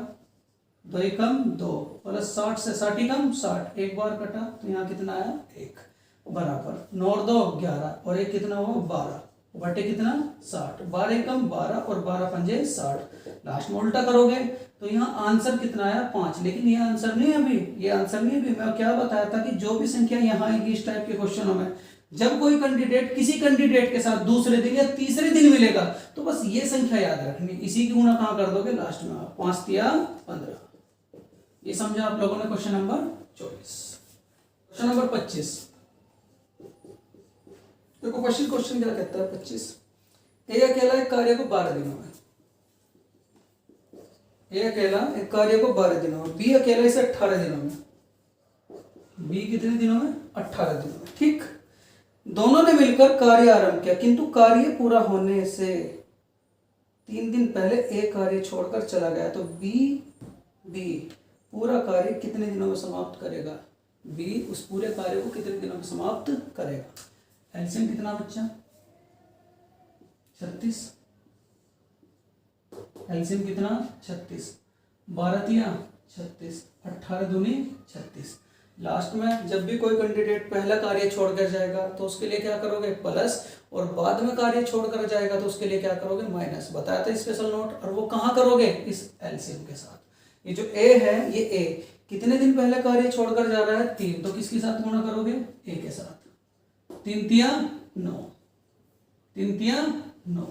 2 एकम 2, प्लस 60 से 60 एकम 60, 1 बार कटा, तो यहाँ कितना आया 1, बराबर 9 और 2 11 और 1 कितना हुआ 12 बटे कितना 60, 12 एकम 12 और 12 पंजे 60। लास्ट में उल्टा करोगे तो यहाँ आंसर कितना आया 5, लेकिन ये आंसर नहीं है अभी, ये आंसर नहीं है अभी। मैं क्या बताया था कि जो भी संख्या यहाँ आएगी इस टाइप के क्वेश्चनों में, जब कोई कैंडिडेट किसी कैंडिडेट के साथ दूसरे दिन या तीसरे दिन मिलेगा तो बस ये संख्या याद रखनी, इसी की गुणा कहाँ कर दोगे लास्ट में आप, 5 या 15। ये समझा आप लोगों ने क्वेश्चन नंबर 24। क्वेश्चन नंबर 25 देखो, क्वेश्चन क्या कहता है 25, ए अकेला एक कार्य को 12 दिनों में, ए अकेला एक कार्य को 12 दिनों में, बी अकेला इसे 18 दिनों में, बी कितने दिनों में 18 दिनों में, ठीक। दोनों ने मिलकर कार्य आरंभ किया, किंतु कार्य पूरा होने से 3 दिन पहले ए कार्य छोड़कर चला गया, तो बी पूरा कार्य कितने दिनों में समाप्त करेगा, बी उस पूरे कार्य को कितने दिनों में समाप्त करेगा। एलसीएम कितना बच्चा 36, एलसीएम कितना 36, 12 तिया 36, 18 दूनी 36। लास्ट में जब भी कोई कैंडिडेट पहला कार्य छोड़कर जाएगा तो उसके लिए क्या करोगे प्लस, और बाद में कार्य छोड़कर जाएगा तो उसके लिए क्या करोगे माइनस। बताया था स्पेशल नोट, और वो कहाँ करोगे इस एलसीएम के साथ। ये जो ए है ये ए कितने दिन पहले कार्य छोड़कर जा रहा है 3, तो किसके साथ गुणा करोगे ए के साथ, 3 तिया 9, 3 तिया 9,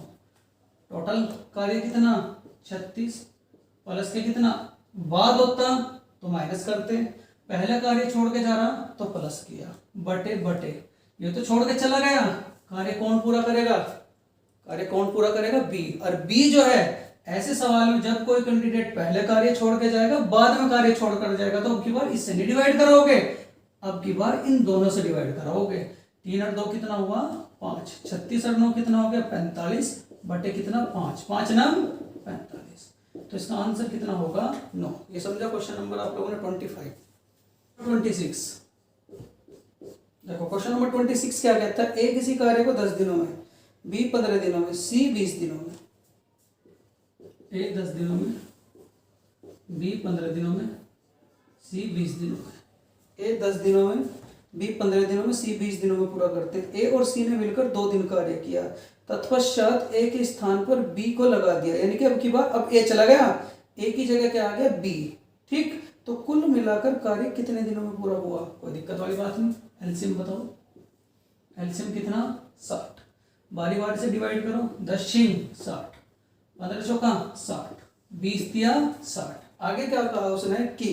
टोटल कार्य कितना 36 प्लस के कितना, बाद होता तो माइनस करते, पहले कार्य छोड़ के जा रहा तो प्लस किया, बटे बटे ये तो छोड़ के चला गया, कार्य कौन पूरा करेगा, कार्य कौन पूरा करेगा बी। और बी जो है ऐसे सवाल में जब कोई कैंडिडेट पहले कार्य छोड़ के जाएगा बाद में कार्य छोड़ कर जाएगा तो अब की बार इससे नहीं डिवाइड कराओगे, अब की बार इन दोनों से डिवाइड कराओगे। 3 और 2 कितना हुआ 5, 36 और 9 कितना हो गया 45 बटे कितना 5, 5 9 45, तो इसका आंसर कितना होगा 9। ये समझा क्वेश्चन नंबर आप लोगों ने 26। देखो क्वेश्चन नंबर 26 क्या कहता है, ए किसी कार्य को 10 दिनों में बी 15 दिनों में, सी 20 दिनों में। ए 10 दिनों में, बी 15 दिनों में, सी 20 दिनों में। ए 10 दिनों में, बी 15 दिनों में, सी 20 दिनों में पूरा करते हैं। ए और सी ने मिलकर 2 दिन कार्य किया, तत्पश्चात ए के स्थान पर बी को लगा दिया, यानी कि अब की बार अब ए चला गया, ए की जगह क्या आ गया, बी। ठीक, तो कुल मिलाकर कार्य कितने दिनों में पूरा हुआ? कोई दिक्कत वाली बात नहीं। एलसीएम बताओ, एलसीएम कितना? 60। बारी बारी से डिवाइड करो, 10 × 60, 15 चौका 60, 20 दिया 60। आगे क्या कहा उसने कि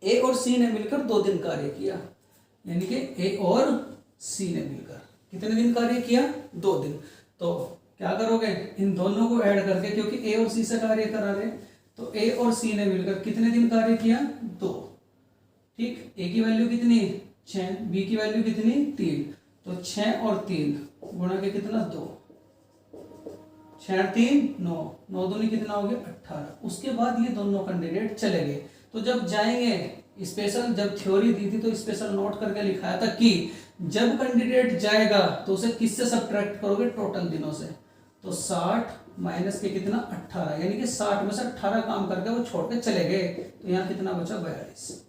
ए और सी ने मिलकर 2 दिन कार्य किया, यानी कि ए और सी ने मिलकर कितने दिन कार्य किया? 2 दिन। तो क्या करोगे, इन दोनों को ऐड करके, क्योंकि ए और सी से कार्य करा रहे, तो ए और सी ने मिलकर कितने दिन कार्य किया? 2। ठीक, ए की वैल्यू कितनी? 6, बी की वैल्यू कितनी? 3। तो 6 और 3 गुणा के कितना? 2। 6 और 3 9, 9 दूनी कितना हो गया? 18। उसके बाद ये दोनों कैंडिडेट चले गए। तो जब जाएंगे, स्पेशल जब थ्योरी दी थी तो स्पेशल नोट करके लिखाया था कि जब कैंडिडेट जाएगा तो उसे किससे सब्ट्रैक्ट करोगे? टोटल दिनों से। तो 60 माइनस के कितना? 18, यानी कि 60 में से 18 काम करके वो छोड़ के चले गए, तो यहाँ कितना बचा? 42।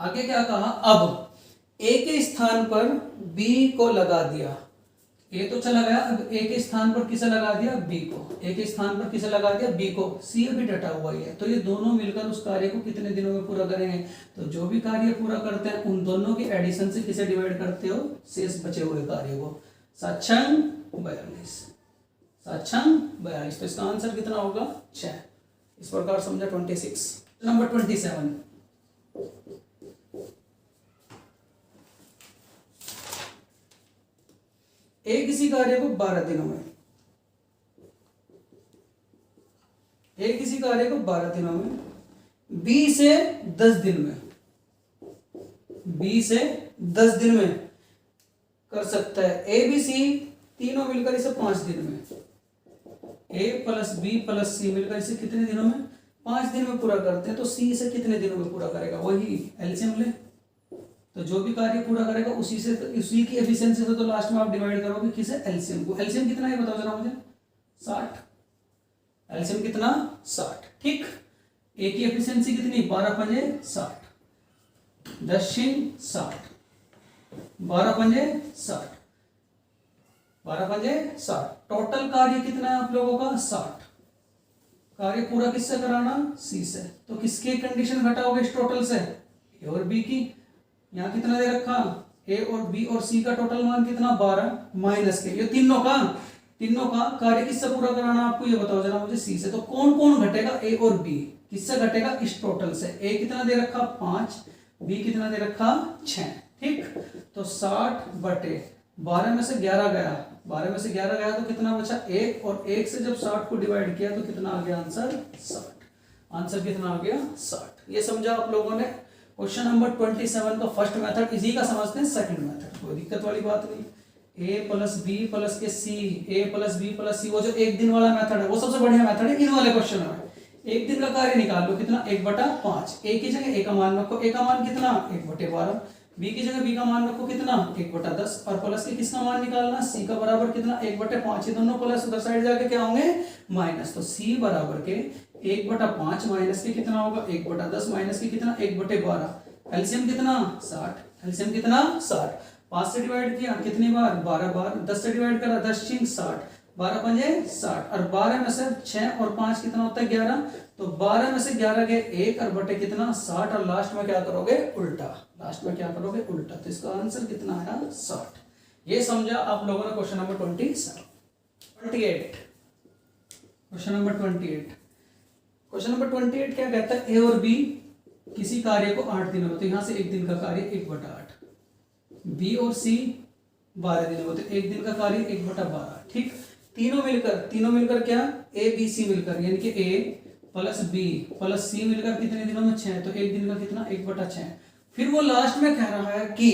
आगे क्या कहा, अब ए के स्थान पर बी को लगा दिया। ए तो चला गया, अब ए के स्थान पर किसे लगा दिया? बी को। ए के स्थान पर किसे लगा दिया? बी को। सी अभी डटा हुआ ही है, तो ये दोनों मिलकर उस कार्य को कितने दिनों में पूरा करेंगे? तो जो भी कार्य पूरा करते हैं उन दोनों की एडिशन से किसे डिवाइड करते हो? शेष बचे हुए कार्य को। 7 × 42, 7 × 42। तो इसका आंसर कितना होगा? 6। इस प्रकार समझा। 26 नंबर 27। ए किसी कार्य को 12 दिनों में, ए किसी कार्य को 12 दिनों में, बी से 10 दिन में, बी से 10 दिन में कर सकता है। ए बी सी तीनों मिलकर इसे 5 दिन में, ए प्लस बी प्लस सी मिलकर इसे कितने दिनों में? 5 दिन में पूरा करते हैं। तो सी इसे कितने दिनों में पूरा करेगा? वही एलसीएम ले, तो जो भी कार्य पूरा करेगा उसी से, उसी की एफिशिएंसी से तो लास्ट में आप डिवाइड करोगे किसे? एलसीएम को। एलसीएम कितना है बताओ जरा मुझे? 60। एलसीएम कितना? 60। ठीक, ए की एफिशिएंसी कितनी? 12 पंजे 60, 10 × 60, 12 पंजे 60, 12 पंजे 60। टोटल कार्य कितना है आप लोगों का? 60। कार्य पूरा किससे कराना? सी से। तो किसकी कंडीशन घटाओगे इस टोटल से? ए और बी की। यहाँ कितना दे रखा? ए और बी और सी का टोटल मान कितना? 12 माइनस के ये तीनों का कार्य किससे पूरा कराना आपको? ये बताओ जरा मुझे, सी से। तो कौन कौन घटेगा? ए और बी। किससे घटेगा? इस टोटल से। ए कितना दे रखा? 5, बी कितना दे रखा? 6। ठीक, तो 60/12 में से 11 गया, 12 में से 11 गया तो कितना बचा? 1, और 1 से जब 60 को डिवाइड किया तो कितना आ गया आंसर? 60। आंसर कितना आ गया? 60। ये समझा आप लोगों ने। क्वेश्चन नंबर 27 का फर्स्ट मेथड, इसी का समझते हैं सेकंड मेथड, कोई दिक्कत वाली बात नहीं। ए प्लस बी प्लस के सी, ए प्लस बी प्लस सी, वो जो एक दिन वाला मेथड है वो सबसे बढ़िया मेथड है इन वाले क्वेश्चन में। एक दिन का कार्य निकाल लो, कितना? 1/5। ए की जगह ए का मान रखो, ए का मान कितना? 1/12। बी की जगह बी का मान रखो कितना? 1/10। और प्लस के किसका मान निकालना? सी का बराबर कितना? 1/5। ये दोनों प्लस उधर साइड जाके क्या होंगे? माइनस। तो सी बराबर के 1/5 माइनस के कितना होगा? 1/10 माइनस के कितना? 1/12। एलसीएम कितना? 60। एलसीएम कितना? 60। 5 से डिवाइड किया कितनी बार? 12 बार। 10 से डिवाइड करा 10 × 60, 12 पंजे 60। और 12 में से 6 और 5 कितना होता है? 11। तो 12 में से 11 गए 1 और बटे कितना? 60। और लास्ट में क्या करोगे? उल्टा। लास्ट में क्या करोगे? उल्टा। तो इसका आंसर कितना आया? 60। ये समझा आप लोगों ने question number 28। Question number 28। Question number 28 क्या कहता है? ए और बी किसी कार्य को 8 दिन होते, यहां से एक दिन का कार्य 1/8। बी और सी 12 दिन होते, एक दिन का कार्य 1/12। ठीक, तीनों मिलकर क्या? ए बी सी मिलकर, यानी कि ए प्लस बी प्लस सी मिलकर कितने दिनों में? 6। तो एक दिन का कितना? 1/6। फिर वो लास्ट में कह रहा है कि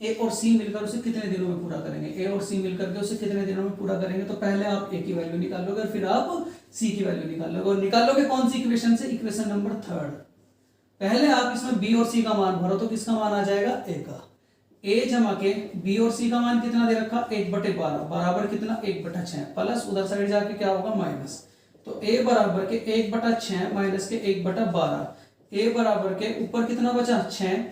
ए और सी मिलकर उसे कितने दिनों में पूरा करेंगे? ए और सी मिलकर के उसे कितने दिनों में पूरा करेंगे? तो पहले आप ए की वैल्यू निकालोगे और फिर आप सी की वैल्यू निकालोगे। और निकालोगे कौन सी इक्वेशन से? Equation number 3। पहले आप इसमें बी और सी का मान भरो तो किसका मान आ जाएगा? ए का। ए जमा के बी और सी का मान कितना दे रखा 1/12 बराबर कितना 1/6 प्लस उधर साइड जाके क्या होगा माइनस। तो ए बराबर के 1/6 माइनस के 1/12। ए बराबर के ऊपर कितना बचा 6,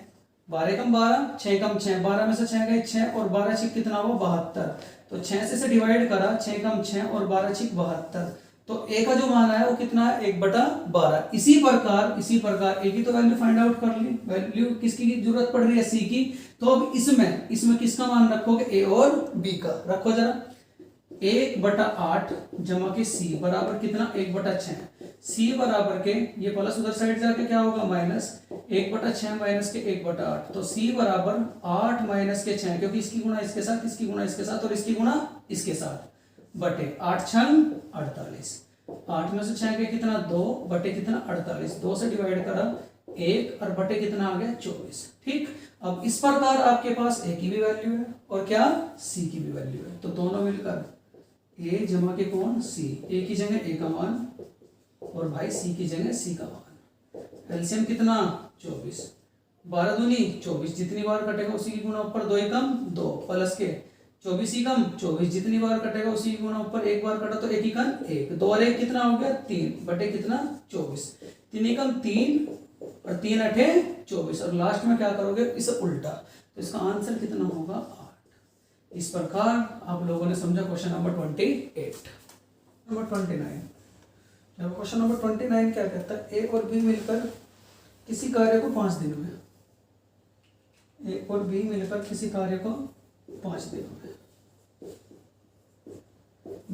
12 कम 12, 6 कम 6, 12 में से 6 गए 6 और 12 छिक कितना हुआ 72। तो 6 से डिवाइड करा 6 कम 6 और 12 छिक 72। तो ए का जो मान आया वो कितना है 1/12। इसी प्रकार ए की तो वैल्यू फाइंड आउट कर ली, वैल्यू किसकी जरूरत पड़ रही है सी की। तो अब इसमें किसका मान रखोगे ए और बी का रखो जरा। 1/8 जमा के सी बराबर कितना 1/6। सी बराबर के ये प्लस उधर साइड जाके क्या होगा माइनस 1/6 माइनस के 1/8। तो सी बराबर 8 माइनस के 6 क्योंकि इसकी गुणा इसके साथ, इसकी गुणा इसके साथ और इसकी गुणा इसके साथ बटे 8 6 48। 8 में से 6 के कितना 2 बटे कितना 48। 2 से डिवाइड करा 1 और बटे कितना आ गया 24। ठीक, अब इस प्रकार आपके पास ए की भी वैल्यू है और क्या सी की भी वैल्यू है। तो दोनों मिलकर ए जमा के कौन सी, ए की जगह ए का मान और भाई सी की जगह सी का मान। एलसीएम कितना 24, 12 दूनी 24, जितनी बार कटेगा उसी की गुणा ऊपर 2 एकम 2 प्लस के 24 ही कम 24, जितनी बार कटेगा उसी की गुणा ऊपर एक बार कटा तो 1 ही कम 1, 2 और 1 कितना हो गया 3 बटे कितना 24, 3 एकम 3 और 3 अठे 24 और लास्ट में क्या करोगे इसे उल्टा। तो इसका आंसर कितना होगा 8। इस प्रकार आप लोगों ने समझा question number 28। Number 29, question number 29 क्या कहता है, ए और बी मिलकर किसी कार्य को 5 दिनों में, ए और बी मिलकर किसी कार्य को 5 दिनों में,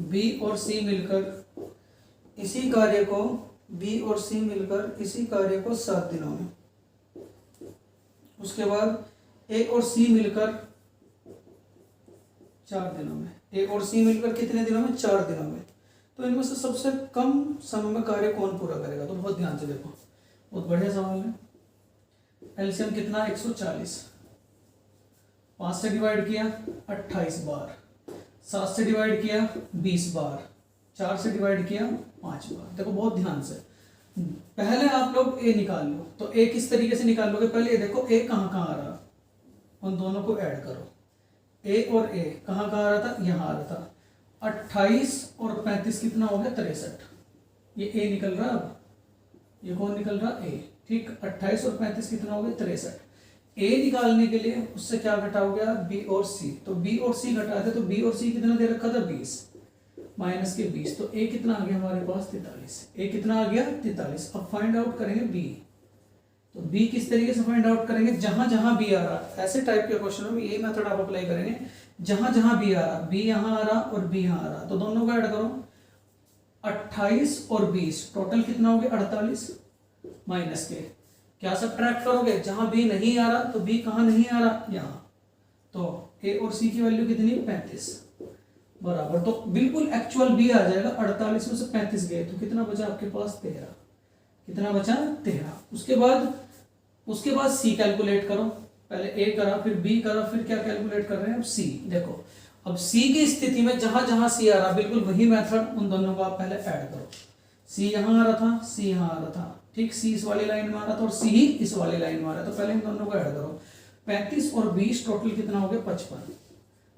बी और सी मिलकर इसी कार्य को, बी और सी मिलकर इसी कार्य को 7 दिनों में, उसके बाद ए और सी मिलकर 4 दिनों में, ए और सी मिलकर कितने दिनों में 4 दिनों में। तो इनमें से सबसे कम समय में कार्य कौन पूरा करेगा। तो बहुत ध्यान से देखो, बहुत बढ़िया सवाल है। एलसीएम कितना 140, 5 से डिवाइड किया 28 बार, 7 से डिवाइड किया 20 बार, 4 से डिवाइड किया 5 बार। देखो बहुत ध्यान से, पहले आप लोग ए निकाल लो। तो ए किस तरीके से निकाल लोगे, पहले ये देखो ए कहाँ कहाँ आ रहा, उन दोनों को ऐड करो। ए और ए कहाँ कहाँ आ रहा था, यहाँ आ रहा था। 28 और 35 कितना हो गया 63, ये ए निकल रहा। अब ये कौन निकल रहा ए, ठीक। 28 और 35 कितना हो गया 63। ए निकालने के लिए उससे क्या घटा हो गया बी और सी। तो बी और सी घटाते तो बी और सी कितना दे रखा था 20 माइनस के 20। तो ए कितना आ गया हमारे पास 43। ए कितना आ गया 43। अब फाइंड आउट करेंगे बी। तो बी किस तरीके से फाइंड आउट करेंगे, जहां जहां बी आ रहा, ऐसे टाइप के क्वेश्चन में ये मेथड आप अप्लाई करेंगे। जहां जहां बी आ रहा, बी यहां आ रहा और बी यहां आ रहा, तो दोनों को ऐड करो। 28 और 20 टोटल कितना हो गया 48 माइनस के क्या सब्ट्रैक्ट करोगे, जहां बी नहीं आ रहा तो बी कहां नहीं आ रहा यहां। तो ए और सी की वैल्यू कितनी 35 बराबर, तो बिल्कुल एक्चुअल बी आ जाएगा। 48 में से 35 गए तो कितना बचा आपके पास 13। कितना बचा 13। उसके बाद सी कैलकुलेट करो। पहले ए करा फिर बी करा फिर क्या कैलकुलेट कर रहे हैं अब सी। देखो अब सी की स्थिति में जहां जहां सी आ रहा बिल्कुल वही मेथड, उन दोनों को आप पहले ऐड करो। सी यहां आ रहा था, सी यहां आ रहा था, ठीक। सी इस वाली लाइन में आ रहा था और सी ही इस वाली लाइन में आ रहा था। तो पहले इन दोनों को ऐड करो। 35 और 20 टोटल कितना हो गया 55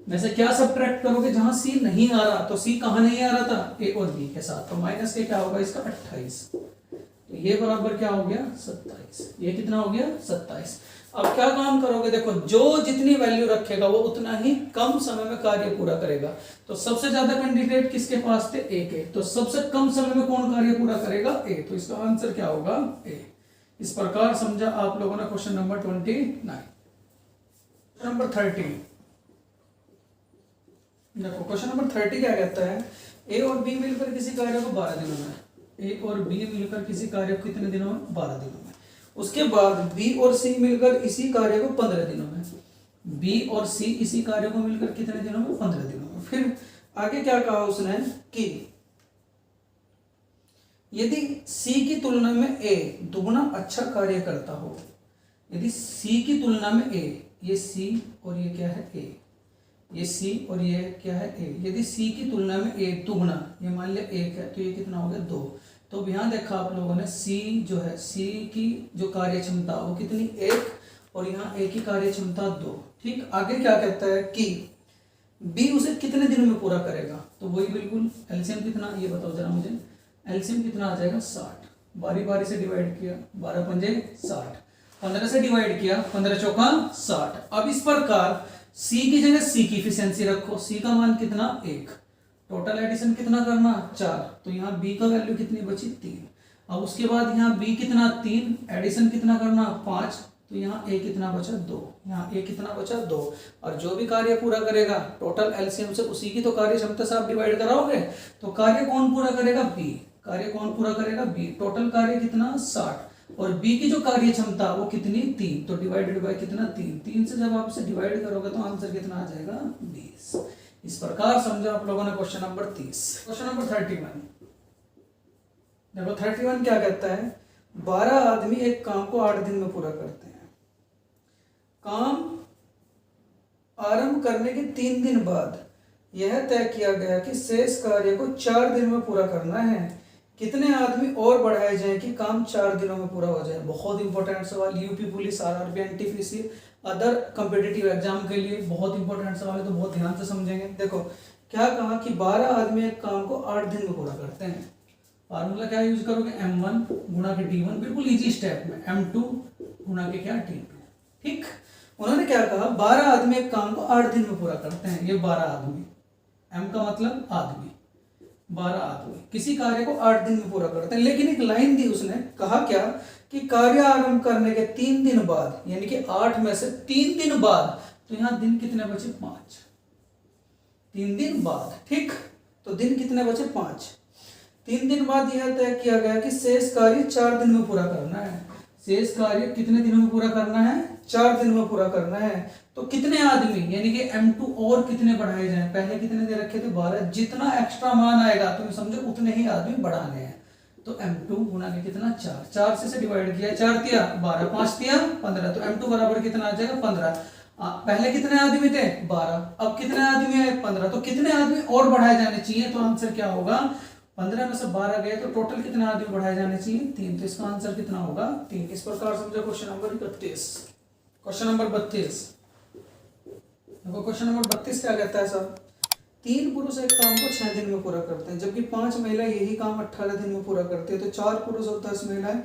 में से क्या सब्ट्रैक्ट करोगे, जहां सी नहीं आ रहा। तो सी कहां नहीं आ रहा था ए और बी के साथ, तो माइनस के क्या होगा इसका 28। तो ये बराबर क्या हो गया 27। ये कितना हो गया 27। अब क्या काम करोगे, देखो जो जितनी वैल्यू रखेगा वो उतना ही कम समय में कार्य पूरा करेगा। तो सबसे ज्यादा कैंडिडेट किसके पास थे ए के, तो सबसे कम समय में कौन कार्य पूरा करेगा ए। तो इसका आंसर क्या होगा ए। इस प्रकार समझा आप लोगों ने क्वेश्चन नंबर 29। नंबर 30 देखो, क्वेश्चन नंबर 30 क्या कहता है, ए और बी मिलकर किसी कार्य को 12 दिनों में, ए और बी मिलकर किसी कार्य को कितने दिनों में 12 दिनों में। उसके बाद बी और सी मिलकर इसी कार्य को 15 दिनों में, बी और सी इसी कार्य को मिलकर कितने दिनों में 15 दिनों में। फिर आगे क्या कहा उसने कि यदि सी की तुलना में ए दुगना अच्छा कार्य करता हो, यदि सी की तुलना में ए, ये सी और ये क्या है ए, ये सी और ये क्या है ए, यदि सी की तुलना में ए दुगना, ये मान लिया 1 है तो ये कितना हो गया 2। तो यहाँ देखा आप लोगों ने सी जो है, सी की जो कार्य क्षमता वो कितनी 1 और यहाँ ए की कार्य क्षमता 2। ठीक, आगे क्या कहता है कि बी उसे कितने दिनों में पूरा करेगा, तो वही बिल्कुल एलसीएम कितना, ये बताओ जरा मुझे, एलसीएम कितना आ जाएगा 60, बारी बारी से डिवाइड किया, 12 पंजे 60, 15 से डिवाइड किया, 15 चौका 60। अब इस प्रकार सी की जगह सी की इफिशियंसी रखो, सी का मान कितना 1, टोटल एडिशन कितना करना 4, तो यहाँ बी का वैल्यू कितनी बची 3। अब उसके बाद यहाँ बी कितना 3, एडिशन कितना करना 5, तो यहाँ ए कितना बचा 2, यहाँ ए कितना बचा 2। और जो भी कार्य पूरा करेगा टोटल एलसीएम से उसी की तो कार्य क्षमता से आप डिवाइड कराओगे, तो कार्य कौन पूरा करेगा बी, कार्य कौन पूरा करेगा बी, टोटल कार्य कितना 60 और बी की जो कार्य क्षमता वो कितनी 3, तो डिवाइडेड बाय कितना 3, 3 से जब आप इसे डिवाइड करोगे तो आंसर कितना आ जाएगा 20। इस प्रकार समझा आप लोगों ने क्वेश्चन नंबर 30। क्वेश्चन नंबर 31 देखो, 31 क्या कहता है, 12 आदमी एक काम को 8 दिन में पूरा करते हैं। काम आरंभ करने के 3 दिन बाद यह तय किया गया कि शेष कार्य को 4 दिन में पूरा करना है, कितने आदमी और बढ़ाए जाएं कि काम 4 दिनों में पूरा हो जाए। बहुत इंपॉर्टेंट सवाल, UP police, RRB, NTPC, other competitive exam के लिए बहुत इंपॉर्टेंट सवाल है, तो बहुत ध्यान से समझेंगे। देखो क्या कहा कि 12 आदमी एक काम को 8 दिन में पूरा करते हैं। फार्मूला क्या यूज करोगे, m1 गुणा के d1, बिल्कुल इजी स्टेप में, m2 गुणा के क्या d2। ठीक, उन्होंने क्या कहा 12 आदमी एक काम को 8 दिन में पूरा करते हैं। ये 12 आदमी, m का मतलब आदमी, 12 आदमी किसी कार्य को 8 दिन में पूरा करते हैं। लेकिन एक लाइन दी उसने, कहा क्या कि कार्य आरंभ करने के 3 दिन बाद, यानी कि 8 में से 3 दिन बाद, तो यहां दिन कितने बचे 5, 3 दिन बाद। ठीक, तो दिन कितने बचे 5। 3 दिन बाद यह तय किया गया कि शेष कार्य 4 दिन में पूरा करना है। शेष कार्य कितने दिनों में पूरा करना है, 4 दिन में पूरा करना है। तो कितने आदमी, यानी कि m2 और कितने बढ़ाए जाएं, पहले कितने दे रखे थे 12, जितना एक्स्ट्रा मान आएगा तुम समझो उतने ही आदमी बढ़ाने हैं। तो m2 गुना के कितना 4, 4 से डिवाइड किया, 4 तिया 12, 5 तिया 15, तो m2 बराबर कितना आ जाएगा 15। पहले कितने आदमी थे 12, अब कितने आदमी है 15, तो कितने आदमी और बढ़ाए जाने चाहिए, तो आंसर क्या होगा 15 में से 12 गए तो टोटल कितने आदमी बढ़ाए जाने चाहिए 3, तो इसका आंसर कितना होगा 3। इस प्रकार समझो क्वेश्चन नंबर 31। क्वेश्चन नंबर 32 देखो, क्वेश्चन नंबर 32 क्या कहता है सर, 3 पुरुष एक काम को 6 दिन में पूरा करते हैं, जबकि 5 महिला यही काम 18 दिन में पूरा करते हैं, तो 4 पुरुष और 10 महिलाएं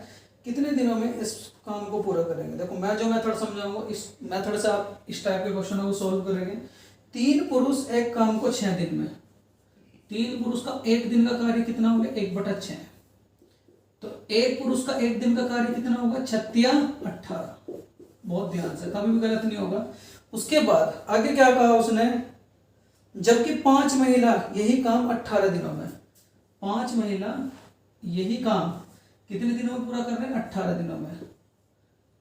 कितने दिनों में इस काम को पूरा करेंगे। देखो मैं जो मेथड समझाऊंगा इस मेथड से आप इस टाइप के क्वेश्चनों को सोल्व करेंगे। 3 पुरुष एक काम को 6 दिन में, 3 पुरुष का 1 दिन का कार्य कितना हो गया 1/6, तो 1 पुरुष का 1 दिन का कार्य कितना होगा 36 या 18। बहुत ध्यान से, कभी भी गलत नहीं होगा। उसके बाद आगे क्या कहा उसने, जबकि 5 महिला यही काम 18 दिनों में, 5 महिला यही काम कितने दिनों में पूरा कर रहे हैं 18 दिनों में।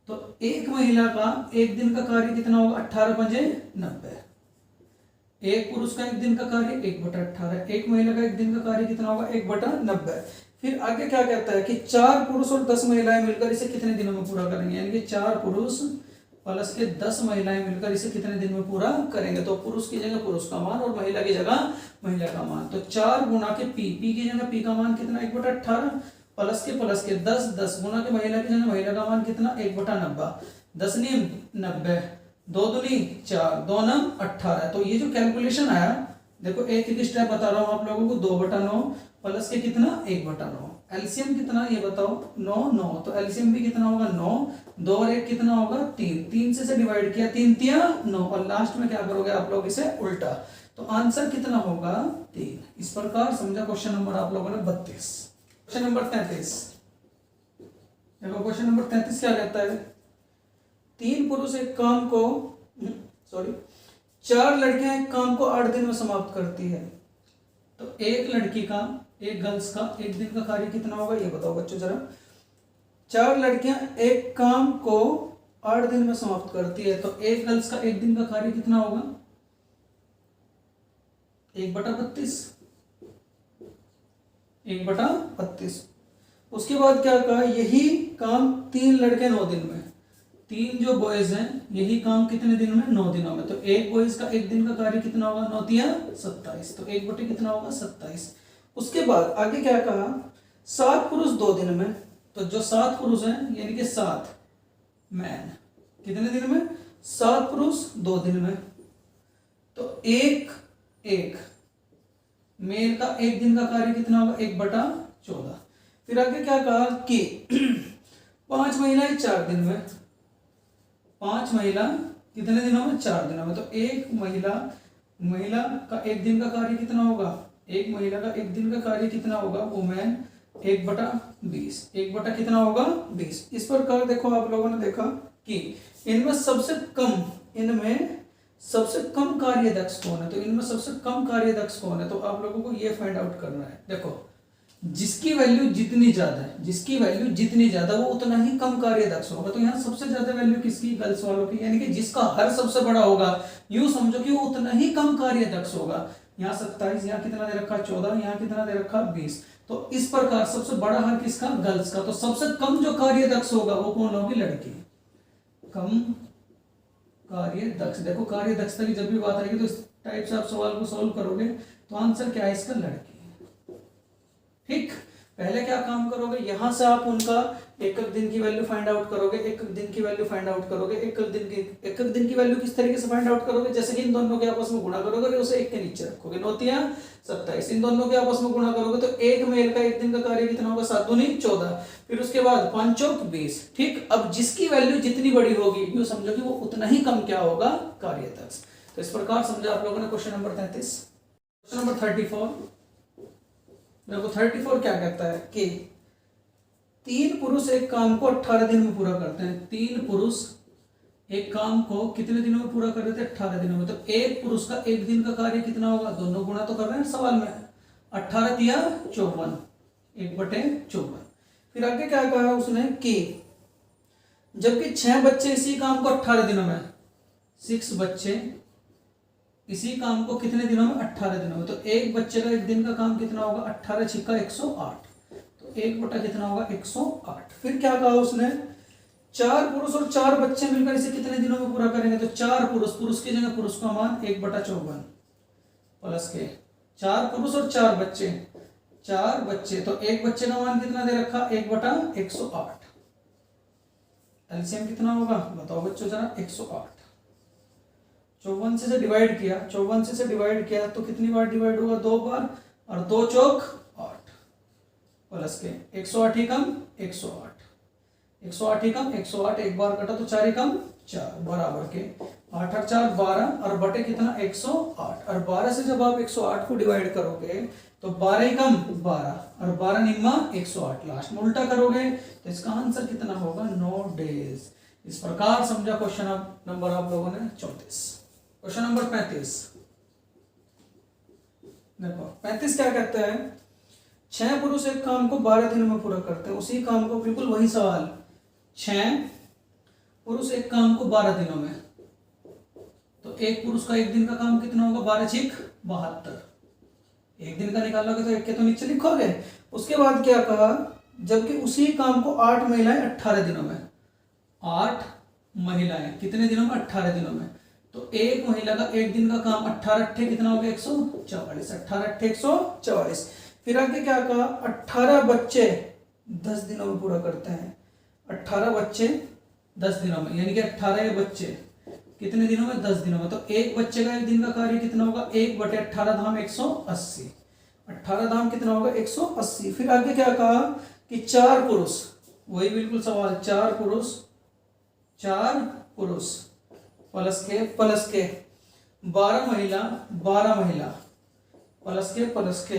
तो एक महिला का 1 दिन का कार्य कितना होगा 18 पंजे 90, एक पुरुष का 1 दिन का कार्य 1/18, एक महिला का 1 दिन का कार्य कितना होगा 1/90। फिर आगे क्या कहता है कि 4 पुरुष और 10 महिलाएं मिलकर इसे कितने दिनों में पूरा करेंगे, यानी कि 4 पुरुष प्लस के 10 महिलाएं मिलकर इसे कितने दिन में पूरा करेंगे। तो पुरुष की जगह पुरुष का मान और महिला की जगह महिला का मान, तो 4 गुना के पी की जगह पी का मान कितना 1/18, प्लस के 10 गुना के महिला की जगह महिला का मान कितना 1/90, 10 नीम 90, 2 दूनी 4, 2 नम 18। तो ये जो कैलकुलेशन आया, देखो एक स्टेप बता रहा हूं आप लोगों को, 2/9 प्लस के कितना 1/9, एलसीएम कितना ये बताओ 9, तो एलसीएम भी कितना होगा 9, 2 और 1 कितना होगा 3, 3 से डिवाइड किया 3 तिया 9, और लास्ट में क्या करोगे आप लोग इसे उल्टा, तो आंसर कितना होगा 3। इस प्रकार समझा क्वेश्चन नंबर आप लोगों ने 32। क्वेश्चन नंबर 33 देखो, क्वेश्चन नंबर 33 क्या कहता है, 3 पुरुष एक काम को 4 लड़कियां एक काम को 8 दिन में समाप्त करती है, तो एक लड़की का एक गर्ल्स का 1 दिन का कार्य कितना होगा ये बताओ बच्चों जरा। 4 लड़कियां एक काम को 8 दिन में समाप्त करती है, तो एक गर्ल्स का 1 दिन का कार्य कितना होगा 1/32, 1/32। उसके बाद क्या कहा, यही काम 3 लड़के 9 दिन में, 3 जो बॉयज हैं यही काम कितने दिन में 9 दिनों में, तो एक बॉयज का 1 दिन का कार्य कितना होगा 9 तिया 27, तो 1 कितना होगा 27। उसके बाद आगे क्या कहा, 7 पुरुष 2 दिन में, तो जो 7 पुरुष हैं यानी कि 7 मैन कितने दिन में? 7 पुरुष 2 दिन में। तो एक मेल का एक दिन का कार्य कितना होगा? 1/14। फिर आगे क्या कहा कि 5 महिलाएं 4 दिन में। 5 महिला कितने दिनों में? 4 दिनों में। तो एक महिला का एक दिन का कार्य कितना होगा? एक महिला का एक दिन का कार्य कितना होगा? वुमेन 1/20। 1 कितना होगा? 20। इस प्रकार देखो आप लोगों ने देखा कि इनमें सबसे कम कार्य दक्ष कौन है। तो इनमें सबसे कम कार्य दक्ष कौन है? तो आप लोगों को ये फाइंड आउट करना है। देखो, जिसकी वैल्यू जितनी ज्यादा वो उतना ही कम कार्य दक्ष होगा। तो यहाँ सबसे ज्यादा वैल्यू किसकी? गर्ल्स वालों की, यानी कि जिसका हर सबसे बड़ा होगा, यूं समझो कि वो उतना ही कम कार्य दक्ष होगा। यहाँ 27, यहाँ कितना दे रखा? 14, यहाँ कितना दे रखा? 20। तो इस प्रकार सबसे बड़ा हर किसका? गर्ल्स का। तो सबसे कम जो कार्य दक्ष होगा वो कौन होगी? लड़की। कम कार्य दक्ष। देखो, कार्य दक्षता की जब भी बात आएगी तो इस टाइप से आप सवाल को सॉल्व करोगे तो आंसर क्या है इसका? लड़की। ठीक, पहले क्या काम करोगे? यहां से आप उनका एक दिन की वैल्यू फाइंड आउट करोगे। एक दिन की वैल्यू किस तरीके से फाइंड आउट करोगे? जैसे कि इन दोनों के आपस में गुणा करोगे, उसे एक के नीचे रखोगे। 9 तिया 27। इन दोनों के आपस में गुणा करोगे तो एक मेल का एक दिन का कार्य कितना होगा? 7 दूनी 14। फिर उसके बाद 5 चौक 20। ठीक, अब जिसकी वैल्यू जितनी बड़ी होगी यूं समझो कि वो उतना ही कम क्या होगा? कार्य दक्ष। तो इस प्रकार समझा आप लोगों ने क्वेश्चन नंबर 33। क्वेश्चन नंबर 34 देखो, 34 क्या कहता है कि 3 पुरुष एक काम को 18 दिन में पूरा करते हैं। 3 पुरुष एक काम को कितने दिनों में पूरा कर रहे थे? 18 दिनों में। तो एक पुरुष का एक दिन का कार्य कितना होगा? दोनों गुणा तो कर रहे हैं सवाल में। 18 तिया 54, 1/54। फिर आगे क्या कहा उसने कि जबकि 6 बच्चे इसी काम को 18 दिनों में, 6 बच्चे इसी काम को कितने दिनों में? 18 दिनों में। तो एक बच्चे का एक दिन का काम कितना होगा? 18 छिक्का 108। तो 1 कितना होगा? 108। फिर क्या कहा उसने? 4 पुरुष और 4 बच्चे मिलकर इसे कितने दिनों में पूरा करेंगे? तो 4 पुरुष की जगह पुरुष का मान 1/54 प्लस के 4 पुरुष और 4 बच्चे, 4 बच्चे। तो एक बच्चे का मान कितना दे रखा? 1/108। एलसीएम कितना होगा? बताओ बच्चों जरा। 108। 54 से डिवाइड किया, 54 से डिवाइड किया तो कितनी बार डिवाइड होगा? 2 बार। और 2 चौक 8 प्लस के 108 ही कम 108, 108 ही कम 108। एक बार कटा तो 4 ही कम 4 बराबर के 8 और 4 12 और बटे कितना? 108। और 12 से जब आप 108 को डिवाइड करोगे तो 12 ही कम 12 और 12 निम्मा 108। लास्ट में उल्टा करोगे तो इसका आंसर कितना होगा? 9 डेज। इस प्रकार समझा क्वेश्चन नंबर आप लोगों ने 34। क्वेश्चन नंबर 35 देखो, 35 क्या कहता है? 6 पुरुष एक काम को 12 दिनों में पूरा करते हैं। उसी काम को, बिल्कुल वही सवाल, 6 पुरुष एक काम को 12 दिनों में। तो एक पुरुष का एक दिन का काम कितना होगा? 12 छिक 72। एक दिन का निकालोगे तो एक के तो नीचे लिखोगे। उसके बाद क्या कहा? जबकि उसी काम को 8 महिलाएं 18 दिनों में। 8 महिलाएं कितने दिनों में? 18 दिनों में। तो एक महिला का एक दिन का काम 18 अट्ठे कितना हो गया? 144। 18 अट्ठे 144। फिर आगे क्या कहा? 18 बच्चे 10 दिनों में पूरा करते हैं। 18 बच्चे 10 दिनों में, यानी कि 18 बच्चे कितने दिनों में? 10 दिनों में। तो एक बच्चे का एक दिन का कार्य कितना होगा? 1/18 धाम 180। 18 धाम कितना होगा? 180। फिर आगे क्या कहा कि 4 पुरुष, वही बिल्कुल सवाल, 4 पुरुष प्लस के 12 महिला प्लस के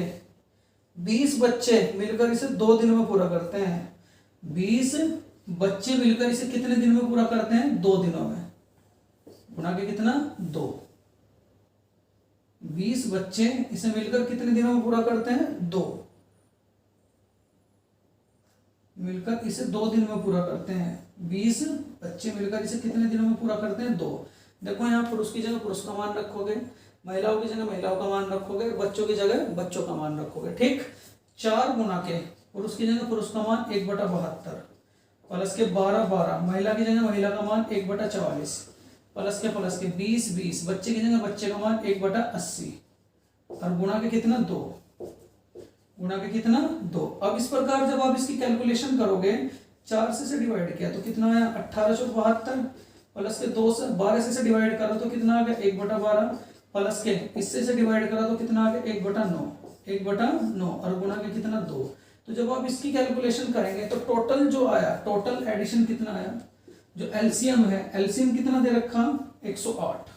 20 बच्चे मिलकर इसे 2 दिनों में पूरा करते हैं। 20 बच्चे मिलकर इसे कितने दिन में पूरा करते हैं? 2 दिनों में। गुणा के कितना? 2। 20 बच्चे इसे मिलकर कितने दिनों में पूरा करते हैं? 2। मिलकर इसे 2 दिन में पूरा करते हैं। 20 बच्चे मिलकर इसे कितने दिनों में पूरा करते हैं? 2। देखो, यहाँ पुरुष की जगह पुरुष का मान रखोगे, महिलाओं की जगह महिलाओं का मान रखोगे, बच्चों की जगह बच्चों का मान रखोगे। ठीक, 4 गुना के पुरुष की जगह पुरुष का मान 1/72 प्लस के 12 महिला की जगह महिला का मान 1/44 प्लस के 20 बच्चे की जगह बच्चे का मान 1/80 और गुणा के कितना? 2। गुणा के कितना? 2। अब इस प्रकार जब आप इसकी कैलकुलेशन करोगे, 4 से डिवाइड किया तो कितना आया? 18 चौक 72 प्लस के 2 से 12 से डिवाइड करो तो कितना आ गया 1/12, प्लस के इससे से डिवाइड करो तो कितना आ गया 1/9, 1/9 और गुणा के कितना 2। तो जब आप इसकी कैलकुलेशन करेंगे तो टोटल जो आया, टोटल एडिशन कितना आया, जो एलसीएम है, एलसीएम कितना दे रखा 108,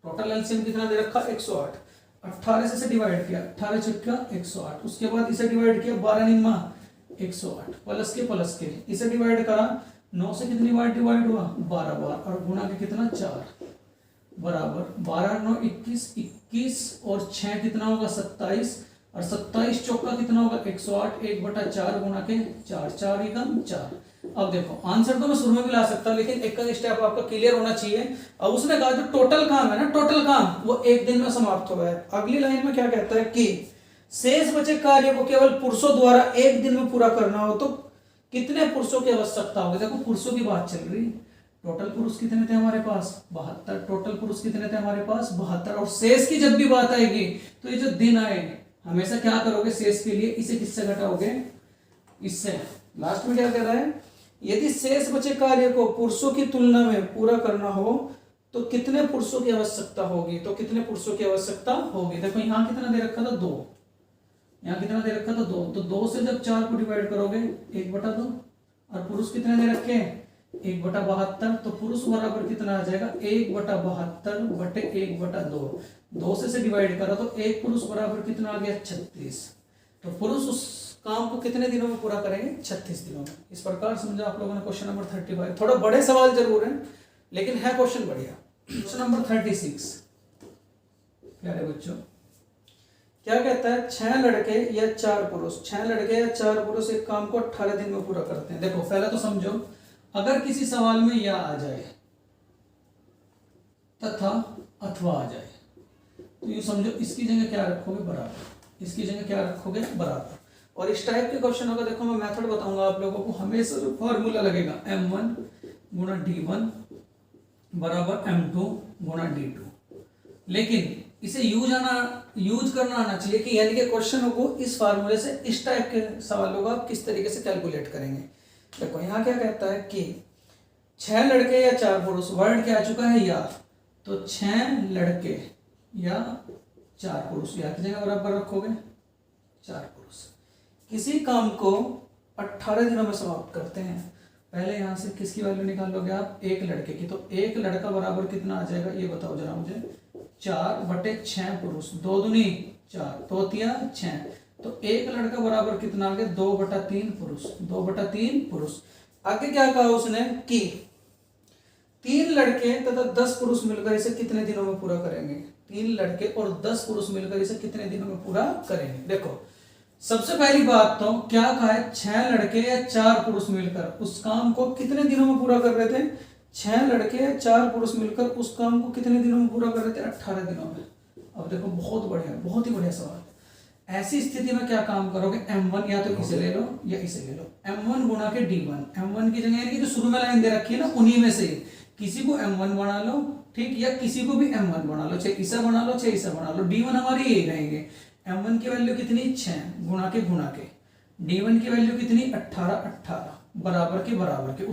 टोटल एलसीएम कितना दे रखा 108। 18 से डिवाइड किया, 18 छक्का 108, उसके बाद इसे डिवाइड किया 12 निम्मा 108, प्लस के इसे डिवाइड करा 9 से कितनी बार डिवाइड हुआ 12 बार और गुणा के कितना 4 बराबर 12 9 21, 21 और 6 कितना होगा 27 और 27 चौका कितना होगा 108, 1/4 गुणा के 4, 4 एकम 4। अब देखो आंसर तो मैं शुरू में भी ला सकता लेकिन एक का स्टेप आपका क्लियर होना चाहिए। अब उसने कहा जो टोटल काम है ना, टोटल काम वो एक दिन में समाप्त हो गया है। अगली लाइन में क्या कहता है कि शेष बचे कार्य को केवल पुरुषों द्वारा एक दिन में पूरा करना हो तो कितने पुरुषों की आवश्यकता होगी। देखो पुरुषों की बात चल रही, टोटल पुरुष कितने थे हमारे पास 72, टोटल पुरुष कितने थे हमारे पास 72, और शेष की जब भी बात आएगी तो ये जो दिन आएंगे हमेशा क्या करोगे शेष के लिए इसे किससे घटाओगे, इससे। लास्ट में क्या कह रहा है, यदि शेष बचे कार्य को पुरुषों की तुलना में पूरा करना हो तो कितने पुरुषों की आवश्यकता होगी, तो कितने पुरुषों की आवश्यकता होगी। देखो यहाँ कितना दे रखा था 2, यहाँ कितना दे रखा था 2, तो 2 से जब 4 को डिवाइड करोगे 1/2 और पुरुष कितने दे रखे 1/72, तो पुरुष बराबर कितना आ जाएगा 1/72 बटे 1/2, 2 से डिवाइड करा तो एक पुरुष बराबर कितना आ गया 36, तो पुरुष उस काम को कितने दिनों में पूरा करेंगे 36 दिनों में। इस प्रकार समझा आप लोगों ने क्वेश्चन नंबर 35। थोड़ा बड़े सवाल जरूर है लेकिन है क्वेश्चन बढ़िया। क्वेश्चन नंबर 36 प्यारे बच्चों क्या कहता है, 6 लड़के या 4 पुरुष, 6 लड़के या 4 पुरुष एक काम को 18 दिन में पूरा करते हैं। देखो पहले तो समझो, अगर किसी सवाल में या आ जाए तथा अथवा आ जाए तो ये समझो इसकी जगह क्या रखोगे बराबर, इसकी जगह क्या रखोगे बराबर। और इस टाइप के क्वेश्चन होगा, देखो मैं मेथड बताऊंगा आप लोगों को, हमेशा जो फॉर्मूला लगेगा m1 गुणा d1 बराबर m2 गुणा d2, लेकिन इसे यूज करना आना चाहिए कि यानी कि क्वेश्चनों को इस फार्मूले से इस टाइप के सवालों को आप किस तरीके से कैलकुलेट करेंगे। देखो यहाँ क्या कहता है कि 6 लड़के या 4 पुरुष, वर्ड क्या आ चुका है या, तो 6 लड़के या 4 पुरुष या की जगह बराबर रखोगे 4 पुरुष किसी काम को 18 दिनों में समाप्त करते हैं। पहले यहाँ से किसकी वैल्यू निकाल लोगे आप, एक लड़के की, तो एक लड़का बराबर कितना आ जाएगा ये बताओ जरा मुझे, 4 बटे 6 पुरुष, 2 दूनी 4, 2 तिया 6, तो एक लड़का बराबर कितना आ गया 2/3 पुरुष, 2/3 पुरुष। आगे क्या कहा उसने कि 3 लड़के तथा 10 पुरुष मिलकर इसे कितने दिनों में पूरा करेंगे, 3 लड़के और 10 पुरुष मिलकर इसे कितने दिनों में पूरा करेंगे। देखो सबसे पहली बात तो क्या कहा है, 6 लड़के या 4 पुरुष मिलकर उस काम को कितने दिनों में पूरा कर रहे थे, 6 लड़के या 4 पुरुष मिलकर उस काम को कितने दिनों में पूरा कर रहे थे 18 दिनों में। अब देखो बहुत बढ़िया, बहुत ही बढ़िया सवाल। ऐसी स्थिति में क्या काम करोगे, m1 या तो इसे ले लो या इसे ले लो, m1 गुणा के d1, m1 की जगह यानी जो शुरू में लाइन दे रखी है ना उन्हीं में से किसी को m1 बना लो, ठीक, या किसी को भी m1 बना लो, चाहे इसे बना लो चाहे इसे बना लो, d1 हमारी यही रहेंगे। m1 की वैल्यू कितनी 6 गुणा के d1 की वैल्यू कितनी 18 बराबर के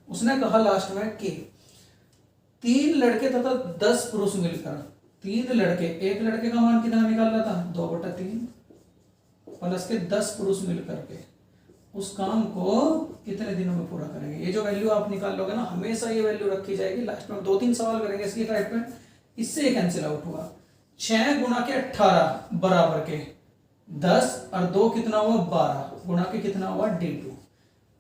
उसने कहा लास्ट में कि 3 लड़के तथा 10 पुरुष मिलकर, 3 लड़के, एक लड़के का मान कितना निकालना था 2/3 प्लस के 10 पुरुष मिलकर के उस काम को कितने दिनों में पूरा करेंगे। ये जो वैल्यू आप निकाल लोगे ना हमेशा ये वैल्यू रखी जाएगी। लास्ट में 2-3 सवाल करेंगे इसकी टाइप में, इससे कैंसिल आउट हुआ। 6 गुणा के 18 बराबर के 10 और 2 कितना हुआ 12 गुणा के कितना हुआ d2।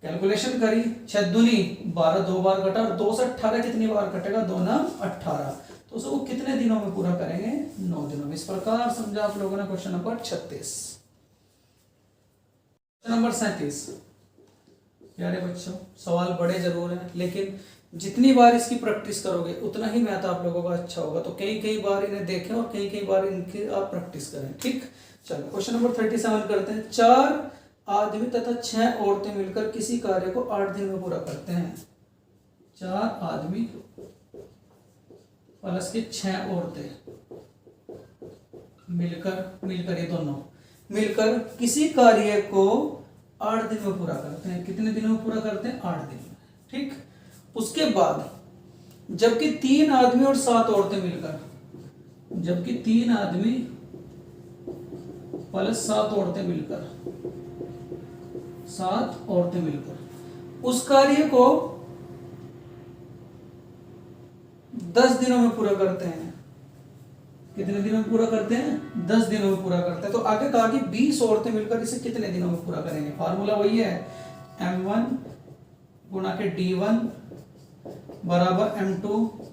कैलकुलेशन करी, 6 दूनी 12, 2 बार कटा और 2 से 18 कितनी बार कटेगा 2 ना 18, तो उसको कितने दिनों में पूरा करेंगे 9 दिनों में। इस प्रकार समझा आप लोगों ने क्वेश्चन नंबर 36। क्वेश्चन नंबर 37 प्यारे बच्चों सवाल बड़े जरूर हैं लेकिन जितनी बार इसकी प्रैक्टिस करोगे उतना ही मैथ आप लोगों का अच्छा होगा। तो कई बार इन्हें देखें और कई बार इनकी आप प्रैक्टिस करें, ठीक। चलो क्वेश्चन नंबर 37 करते हैं। 4 आदमी तथा 6 औरतें मिलकर किसी कार्य को 8 दिन में पूरा करते हैं। 4 आदमी प्लस के 6 औरतें मिलकर ये दोनों मिलकर किसी कार्य को 8 दिन में पूरा करते हैं। कितने दिनों में पूरा करते हैं? 8 दिन में। ठीक, उसके बाद जबकि 3 आदमी और 7 औरतें मिलकर, जबकि 3 आदमी प्लस 7 औरतें मिलकर, 7 औरतें मिलकर उस कार्य को 10 दिनों में पूरा करते हैं। कितने दिनों में पूरा करते हैं? 10 दिनों में पूरा करते हैं। तो आगे कहा कि 20 औरतें मिलकर इसे कितने दिनों में पूरा करेंगे? फार्मूला वही है, m1 गुणा के d1 बराबर m2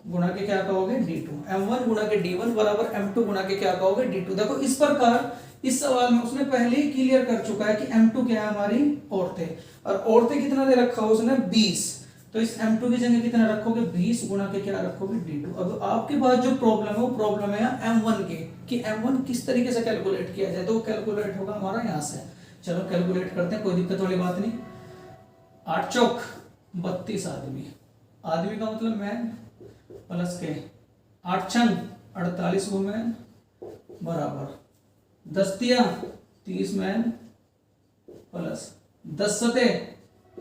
गुणा के क्या कहोगे? d2। m1 गुणा के d1 बराबर m2 गुणा के क्या कहोगे? d2। देखो इस प्रकार इस सवाल में उसने पहले ही क्लियर कर चुका है कि m2 क्या है? हमारी औरतें। और औरतें कितना दे रखा है उसने? 20। तो इस m2 की जगह कितना रखोगे? 20 गुणा के क्या रखोगे? d2। अब आपके पास जो प्रॉब्लम है वो प्रॉब्लम है m1 के, कि m1 किस तरीके से कैलकुलेट किया जाए। तो वो कैलकुलेट होगा हमारा यहाँ से। चलो कैलकुलेट करते हैं, कोई दिक्कत वाली बात नहीं। 8 चौक 32 आदमी, आदमी का मतलब मैन प्लस के 8 छंग 48 वुमेन बराबर 10 तिया 30 मैन प्लस 10 सते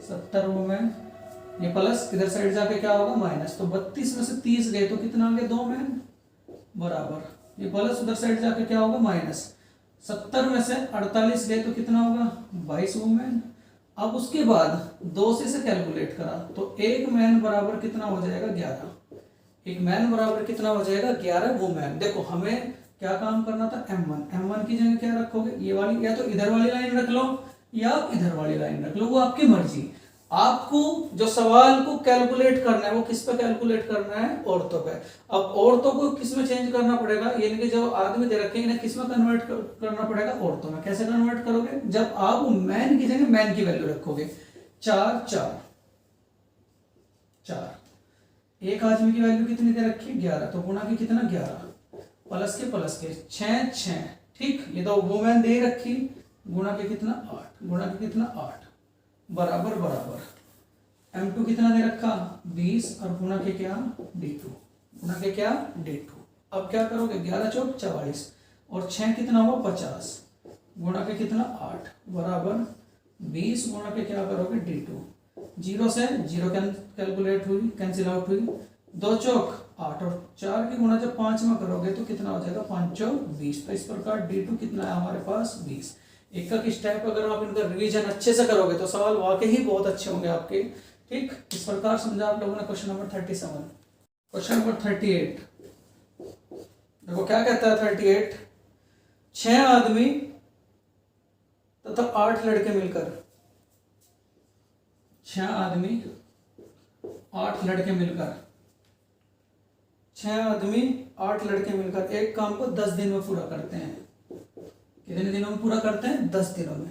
70 वुमेन, ये प्लस इधर साइड जाके क्या होगा? माइनस। तो 32 में से 30 गए तो कितना आ गया? 2 मैन बराबर, ये प्लस उधर साइड जाके क्या होगा? माइनस। 70 में से 48 गए तो कितना होगा? 22 वुमेन। अब उसके बाद 2 से इसे कैलकुलेट करा तो एक मैन बराबर कितना हो जाएगा? 11। एक मैन बराबर कितना हो जाएगा? 11 वुमेन। देखो हमें क्या काम करना था? m1 की जगह क्या रखोगे? ये वाली, या तो इधर वाली लाइन रख लो या आप इधर वाली लाइन रख लो, वो आपकी मर्जी। आपको जो सवाल को कैलकुलेट करना है वो किस पे कैलकुलेट करना है? औरतों पे। अब औरतों को किस में चेंज करना पड़ेगा? यानी कि जो आदमी दे रखे हैं इन्हें किस में कन्वर्ट करना पड़ेगा? औरतों में। कैसे कन्वर्ट करोगे? जब आप मैन की जगह मैन की वैल्यू रखोगे। 4 4 4, एक आदमी की वैल्यू कितनी दे रखी है? 11। तो गुणा की कितना? 11 प्लस के 6 6। ठीक, ये तो वुमेन दे रखी, गुणा के कितना? 8। गुणा के कितना? 8 बराबर बराबर m2 कितना दे रखा? 20 और गुणा के क्या? d2। गुणा के क्या? d2। अब क्या करोगे? 11 चौक 44 और 6 कितना हुआ? 50 गुणा के कितना? 8 बराबर 20 गुणा के क्या करोगे? d2। 0 से 0 कैलकुलेट हुई, कैंसिल आउट हुई। 2 चौक 8 और 4 की गुणा जब 5 में करोगे तो कितना हो जाएगा? 5 चौक 20। तो इस प्रकार d2 कितना है हमारे पास? 20। एक का स्टेप अगर आप इनका रिवीजन अच्छे से करोगे तो सवाल वाकई ही बहुत अच्छे होंगे आपके। ठीक, इस प्रकार समझा आप लोगों ने क्वेश्चन नंबर 37। क्वेश्चन नंबर 38 देखो क्या कहता है? 38, 6 आदमी तथा 8 लड़के मिलकर, 6 आदमी 8 लड़के मिलकर, 6 आदमी 8 लड़के मिलकर एक काम को 10 दिन में पूरा करते हैं। कितने दिनों में पूरा करते हैं? 10 दिनों में।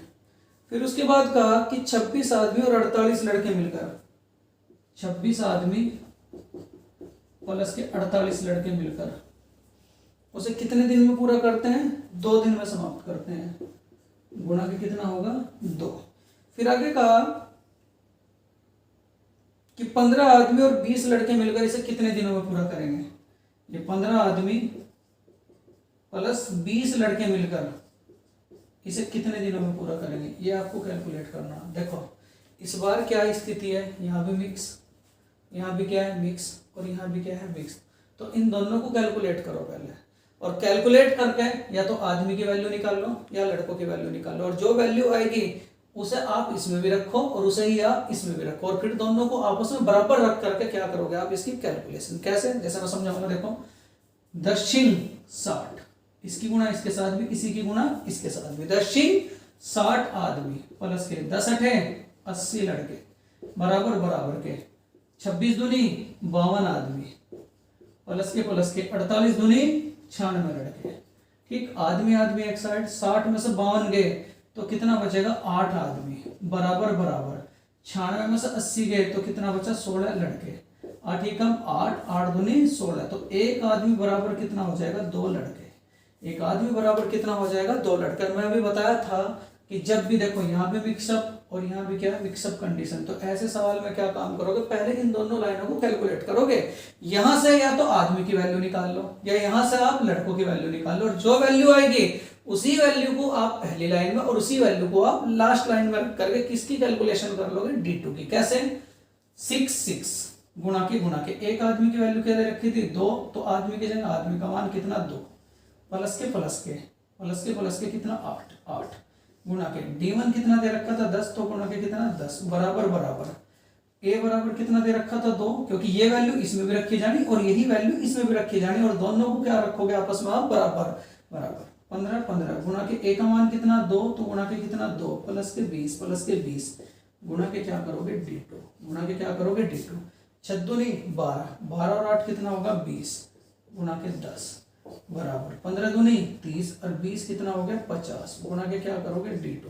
फिर उसके बाद कहा कि 26 आदमी और 48 लड़के मिलकर, 26 आदमी प्लस के 48 लड़के मिलकर उसे कितने दिन में पूरा करते हैं? 2 दिन में समाप्त करते हैं। गुणा के कितना होगा? 2। फिर आगे कहा कि 15 आदमी और 20 लड़के मिलकर इसे कितने दिनों में पूरा करेंगे? ये 15 आदमी प्लस 20 लड़के मिलकर इसे कितने दिनों में पूरा करेंगे? ये आपको कैलकुलेट करना। देखो इस बार क्या स्थिति है? यहाँ भी मिक्स, यहाँ भी क्या है? मिक्स, और यहाँ भी क्या है? मिक्स। तो इन दोनों को कैलकुलेट करो पहले, और कैलकुलेट करके या तो आदमी की वैल्यू निकाल लो या लड़कों की वैल्यू निकाल लो, और जो वैल्यू आएगी उसे आप इसमें भी रखो और उसे ही आप इसमें भी रखो, और फिर दोनों को आपस में बराबर रख करके क्या करोगे आप? इसकी कैलकुलेशन। कैसे? जैसे मैं समझाऊंगा। देखो 10 60, इसकी गुणा इसके साथ भी, इसी की गुणा इसके साथ भी। 10 60 आदमी प्लस के 10 8 80 लड़के बराबर बराबर के 26 दूनी 52 आदमी प्लस के 48 दूनी 96 लड़के। ठीक, आदमी आदमी एक साइड, 60 में से 52 गए तो कितना बचेगा? 8 आदमी बराबर बराबर 96 में से 80 गए तो कितना बचा? 16 लड़के। 8 एकम 8, 8 दूनी 16। तो एक आदमी बराबर कितना हो जाएगा? 2 लड़के। एक आदमी बराबर कितना हो जाएगा? 2 लड़के। मैं अभी बताया था कि जब भी देखो यहाँ भी मिक्सअप और यहाँ भी क्या है? Mix up condition. तो ऐसे सवाल में क्या काम करोगे? पहले इन दोनों लाइनों को कैलकुलेट करोगे। यहां से या तो आदमी की वैल्यू निकाल लो या यहां से आप लड़कों की वैल्यू निकाल लो, और जो वैल्यू आएगी उसी वैल्यू को आप पहली लाइन में और उसी वैल्यू को आप लास्ट लाइन में रख करके किसकी कैलकुलेशन कर लोगे, D2 की। कैसे? 6 गुणा के एक आदमी की वैल्यू क्या दे रखी थी 2, तो आदमी की जगह आदमी का मान कितना 2, प्लस के कितना 8 गुणा के D1 कितना दे रखा था 10, तो गुणा के कितना 10 बराबर A बराबर कितना दे रखा था 2, क्योंकि ये वैल्यू इसमें भी रखी जानी और यही वैल्यू इसमें भी रखी जानी, और दोनों को क्या रखोगे आपस में आप बराबर 15 गुणा के A का मान कितना 2, तो गुणा के कितना 2 प्लस के 20 गुणा के क्या करोगे D2 6 नहीं 12 और 8 कितना होगा 20 गुणा के 10 बराबर 15 दूनी 30 और 20 कितना हो गया 50 गुणा के क्या करोगे D2।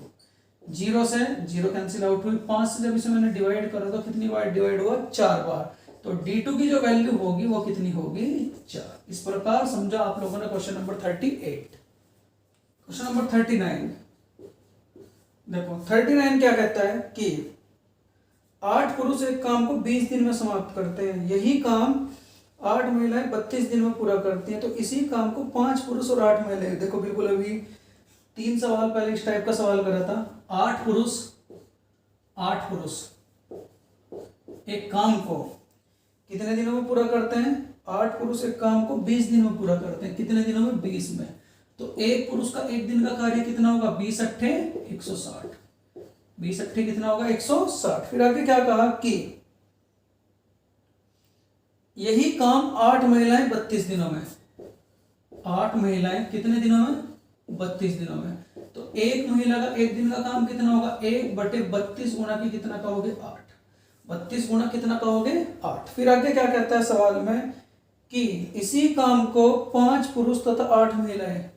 0 से 0 कैंसिल आउट हुई, 5 से जब इसे मैंने डिवाइड करा तो कितनी बार डिवाइड हुआ 4 बार, तो D2 की जो वैल्यू होगी वो कितनी होगी 4। इस प्रकार समझा आप लोगों ने क्वेश्चन नंबर 38। क्वेश्चन नंबर 39 देखो, 39 क्या कहता है कि 8 पुरुष एक काम को 20 दिन में समाप्त करते हैं, यही काम 8 महिलाएं 32 दिन में पूरा करती हैं, तो इसी काम को 5 पुरुष और 8 महिलाएं, देखो बिल्कुल अभी 3 सवाल पहले इस टाइप का सवाल करा था। 8 पुरुष एक काम को कितने दिनों में पूरा करते हैं, 8 पुरुष एक काम को 20 दिन में पूरा करते हैं, कितने दिनों में 20 में, तो एक पुरुष का एक दिन का कार्य कितना होगा 20 अट्ठे 160, 20 अट्ठे कितना होगा 160। फिर आगे क्या कहा कि यही काम 8 महिलाएं 32 दिनों में, 8 महिलाएं कितने दिनों में 32 दिनों में, तो एक महिला का एक दिन का काम कितना होगा 1/32 गुणा की कितना कहोगे 8, 32 गुणा कितना कहोगे 8। फिर आगे क्या कहता है सवाल में कि इसी काम को 5 पुरुष तथा 8 महिलाएं,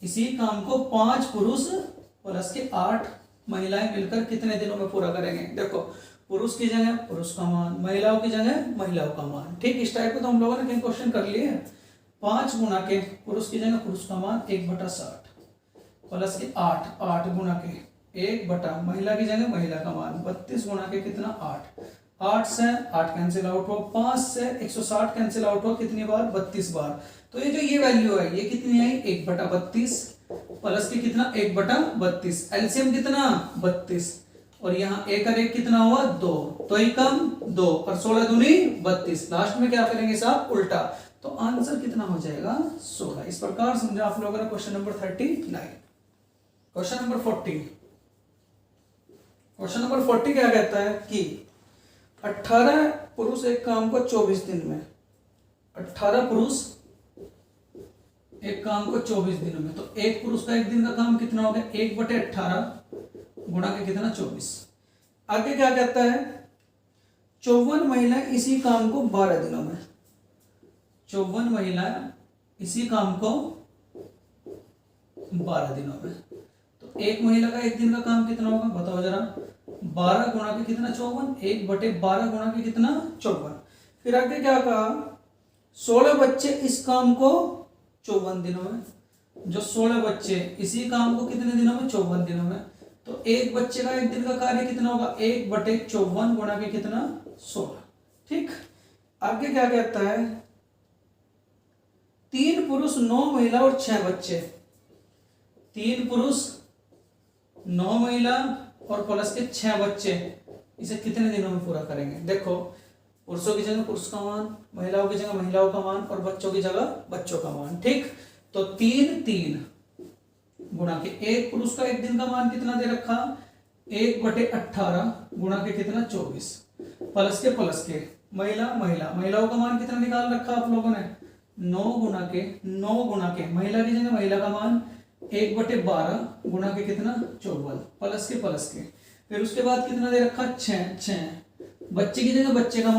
इसी काम को 5 पुरुष प्लस के 8 महिलाएं मिलकर कितने दिनों में पूरा करेंगे। देखो पुरुष की जगह पुरुष का मान, महिलाओं की जगह महिलाओं का मान, ठीक इस टाइप को तो हम लोगों ने कई क्वेश्चन कर लिए हैं। 5 गुणा के पुरुष की जगह पुरुष का मान 1/60 प्लस के 8 गुणा के 1 महिला की जगह महिला का मान 32 गुणा के कितना 8 से 8 कैंसिल आउट हो, 5 से 160 कैंसिल आउट हो कितनी बार 32 बार, तो ये जो ये वैल्यू है ये कितनी आई 1/32 प्लस के कितना 1/32, एलसीएम कितना 32 और यहाँ एक और एक कितना हुआ 2, तो ही कम 2 और 16 दूनी 32, लास्ट में क्या करेंगे साहब उल्टा, तो आंसर कितना हो जाएगा 16। इस प्रकार समझा आप लोगों ने question number 39। Question number 40, question number 40 क्या कहता है कि 18 पुरुष एक काम को 24 दिन में, 18 पुरुष एक काम को 24 दिनों में, तो एक पुरुष का एक दिन का काम कितना हो गया 1/18 गुणा के कितना 24। आगे क्या कहता है 54 महिलाएं इसी काम को 12 दिनों में, 54 महिलाएं इसी काम को 12 दिनों में, तो एक महिला का एक दिन का काम कितना होगा बताओ जरा 12 गुणा के कितना 54, 1/12 गुणा के कितना 54। फिर आगे क्या कहा 16 बच्चे इस काम को 54 दिनों में, जो 16 बच्चे इसी काम को कितने दिनों में 54 दिनों में, तो एक बच्चे का एक दिन का कार्य कितना होगा 1/54 गुणा के कितना 16। ठीक आगे क्या कहता है 3 पुरुष 9 महिला और 6 बच्चे, 3 पुरुष 9 महिला और प्लस के 6 बच्चे इसे कितने दिनों में पूरा करेंगे। देखो पुरुषों की जगह पुरुष का मान, महिलाओं की जगह महिलाओं का मान और बच्चों की जगह बच्चों का मान, ठीक तो 3 गुणा के एक पुरुष का एक दिन का मान कितना दे रखा 1/18 गुणा के कितना 24 प्लस के महिलाओं का मान कितना निकाल रखा आप लोगों ने 9 गुणा के महिला की जगह महिला का मान 1/12 गुणा के कितना 54 प्लस के फिर उसके बाद कितना दे रखा 6 बच्चे की जगह बच्चे का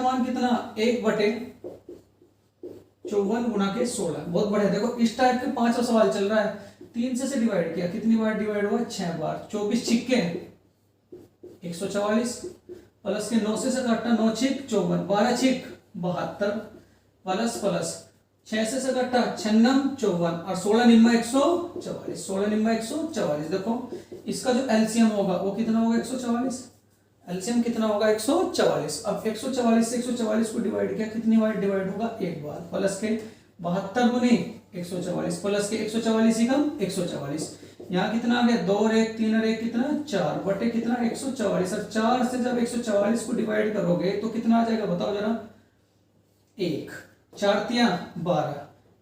मान कितना 1/54 गुणा के 16। बहुत बढ़िया, देखो इस टाइप के 5 सवाल चल रहा है, 3 से डिवाइड किया, कितनी बार डिवाइड हुआ 6 बार, 24 छिक्के 144 प्लस के 9 से काटना 9 छिक 54, 12 छिक 72 प्लस 6 से काटा 56 54 और 16 निम्मा 144, 16 निम्मा 144। देखो इसका जो एलसीएम होगा वो कितना होगा 144, एलसीएम कितना होगा 144। अब 144 से 144 को डिवाइड किया, कितनी बार डिवाइड होगा 1 बार, प्लस के 72 गुनी 144 प्लस के 144 ही कम 144, यहाँ कितना आ गया 2 और 1 3 और 1 कितना 4 बटे कितना 144, और 4 से जब 144 को डिवाइड करोगे तो कितना आ जाएगा बताओ जरा, 1 4 तिया 12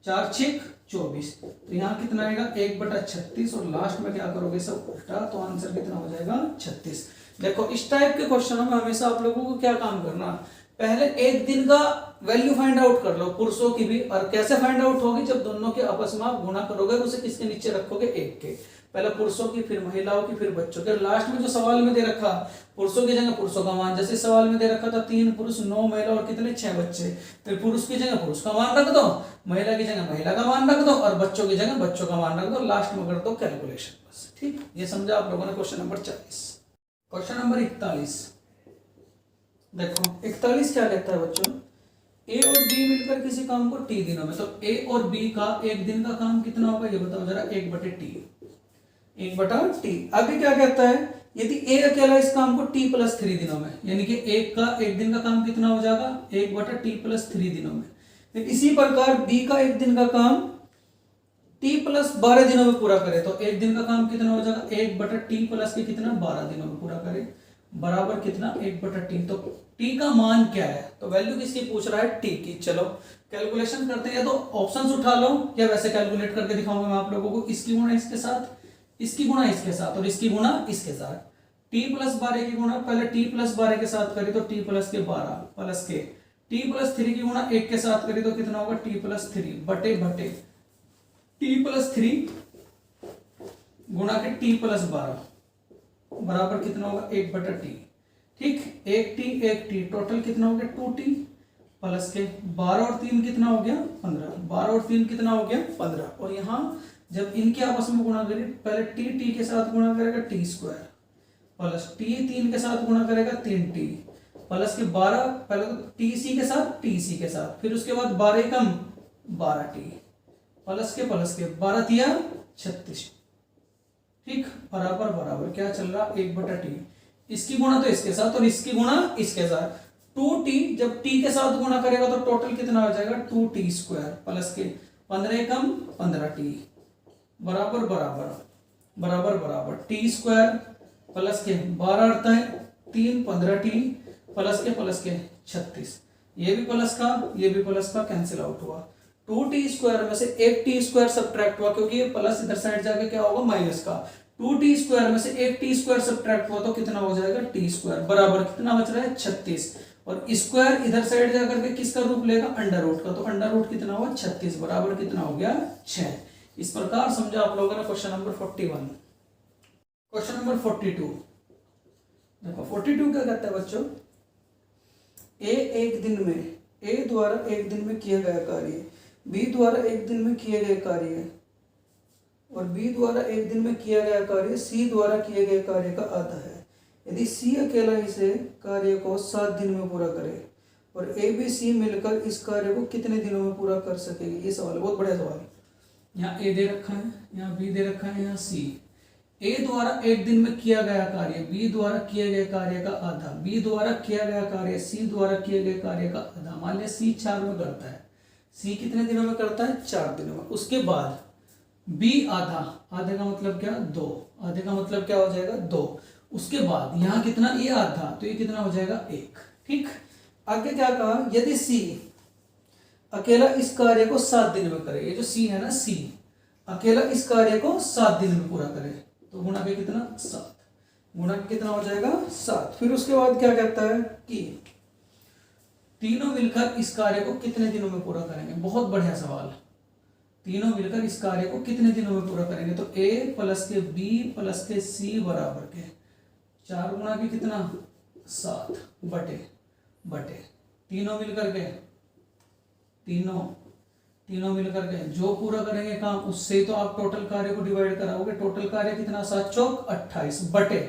4 6 24, तो यहाँ कितना आएगा 1/36, और लास्ट में क्या करोगे सब उल्टा, तो आंसर कितना हो जाएगा 36। देखो इस टाइप के क्वेश्चनों में हमेशा आप लोगों को क्या काम करना, पहले एक दिन का वैल्यू फाइंड आउट कर लो पुरुषों की भी, और कैसे फाइंड आउट होगी, जब दोनों के आपस में आप गुणा करोगे, उसे किसके नीचे रखोगे 1 के, पहले पुरुषों की फिर महिलाओं की फिर बच्चों के, लास्ट में जो सवाल में दे रखा पुरुषों की जगह पुरुषों का मान, जैसे सवाल में दे रखा था 3 पुरुष 9 महिला और कितने 6 बच्चे, फिर पुरुष की जगह पुरुष का मान रख दो, महिला की जगह महिला का मान रख दो, और बच्चों की जगह बच्चों का मान रख दो, लास्ट में कर दो कैलकुलेशन बस। ठीक, ये समझा आप लोगों ने क्वेश्चन नंबर 40। क्वेश्चन नंबर 41, देखो 41 क्या कहता है बच्चों, ए और बी मिलकर किसी काम को टी दिनों में, तो ए और बी का एक दिन का काम कितना होगा ये बताओ जरा, 1/t, 1/t। आगे क्या कहता है, यदि ए अकेला इस काम को t + 3 दिनों में, यानी कि एक दिन का काम कितना हो जाएगा 1/t + 3 दिनों में, फिर इसी प्रकार बी का एक दिन का काम t + 12 दिनों में पूरा करे, तो एक दिन का काम कितना हो जाएगा 1/t + के कितना 12 दिनों में पूरा करे, बराबर कितना 1/t। तो t का मान क्या है, तो वैल्यू किसकी पूछ रहा है t की। चलो कैलकुलेशन करते हैं, या तो ऑप्शंस उठा लो या वैसे कैलकुलेट करके दिखाऊंगा मैं आप लोगों को, इसकी गुणा इसके साथ, इसकी गुणा इसके साथ, और इसकी गुणा इसके साथ। t + 12 की गुणा पहले t + 12 के साथ करी तो t + के 12 प्लस के t + 3 की गुणा 1 के साथ करी तो कितना होगा t + 3 बटे t + 3 गुणा के t + 12 बराबर कितना होगा 1/t। ठीक, 1t टोटल कितना हो गया 2t प्लस के 12 और 3 कितना हो गया 15, 12 और 3 कितना हो गया 15, और यहाँ जब इनके आपस में गुणा करें, पहले t के साथ गुणा करेगा t² प्लस t 3 के साथ गुणा करेगा 3t प्लस के 12, पहले तो tc के साथ, फिर उसके बाद 12 कम 12t प्लस के 12 तिया 36। ठीक, बराबर क्या चल रहा 1/t, इसकी गुणा तो इसके साथ और इसकी गुणा इसके साथ, 2t जब t के साथ गुणा करेगा तो टोटल कितना हो जाएगा 2t² प्लस के 15 कम 15t बराबर t² प्लस के 12 अड़ता है 3 15t प्लस के 36, ये भी प्लस का कैंसिल आउट हुआ, 2t² में से 1t² सब्ट्रैक्ट हुआ, क्योंकि ये प्लस इधर साइड जाके क्या होगा माइनस का, 2t² में से 1t² सब्ट्रैक्ट हुआ तो कितना हो जाएगा t² बराबर कितना बच रहा है 36, और स्क्वायर इधर साइड जाकर के किसका रूप लेगा अंडर रूट का, तो अंडर रूट कितना हुआ 36 बराबर कितना हो गया 6। इस प्रकार समझा आप लोगों ने क्वेश्चन नंबर 41। क्वेश्चन नंबर 42, देखो 42 क्या कहता है बच्चों, ए द्वारा एक दिन में किया गया कार्य बी द्वारा एक दिन में किए गए कार्य और बी द्वारा एक दिन में किया गया कार्य सी द्वारा किए गए कार्य का आधा है। यदि सी अकेला इसे कार्य को 7 दिन में पूरा करे और ए बी सी मिलकर इस कार्य को कितने दिनों में पूरा कर सकेगी, ये सवाल है, बहुत बढ़िया सवाल है। यहाँ ए दे रखा है, यहाँ बी दे रखा है, यहाँ सी। ए द्वारा एक दिन में किया गया कार्य बी द्वारा किए गए कार्य का आधा, बी द्वारा किया गया कार्य सी द्वारा किए गए कार्य का आधा। मान लिया सी 4 में करता है, सी कितने दिनों में करता है 4 दिनों में। उसके बाद बी आधा, आधे का मतलब क्या 2, आधे का मतलब क्या हो जाएगा 2। उसके बाद यहाँ कितना, ये आधा, तो ये कितना हो जाएगा 1। ठीक, आगे क्या कहा, यदि सी अकेला इस कार्य को 7 दिन में करे, ये जो सी है ना, सी अकेला इस कार्य को 7 दिन में पूरा करे, तो गुणा के कितना 7, गुणा के कितना हो जाएगा 7। फिर उसके बाद क्या कहता है कि तीनों मिलकर इस कार्य को कितने दिनों में पूरा करेंगे। बहुत बढ़िया सवाल, तीनों मिलकर इस कार्य को कितने दिनों में पूरा करेंगे, तो a प्लस के b प्लस के c बराबर के 4 गुणा के कितना 7 बटे तीनों मिलकर के तीनों मिलकर के जो पूरा करेंगे काम, उससे तो आप टोटल कार्य को डिवाइड कराओगे। टोटल कार्य कितना 7 चौक 28 बटे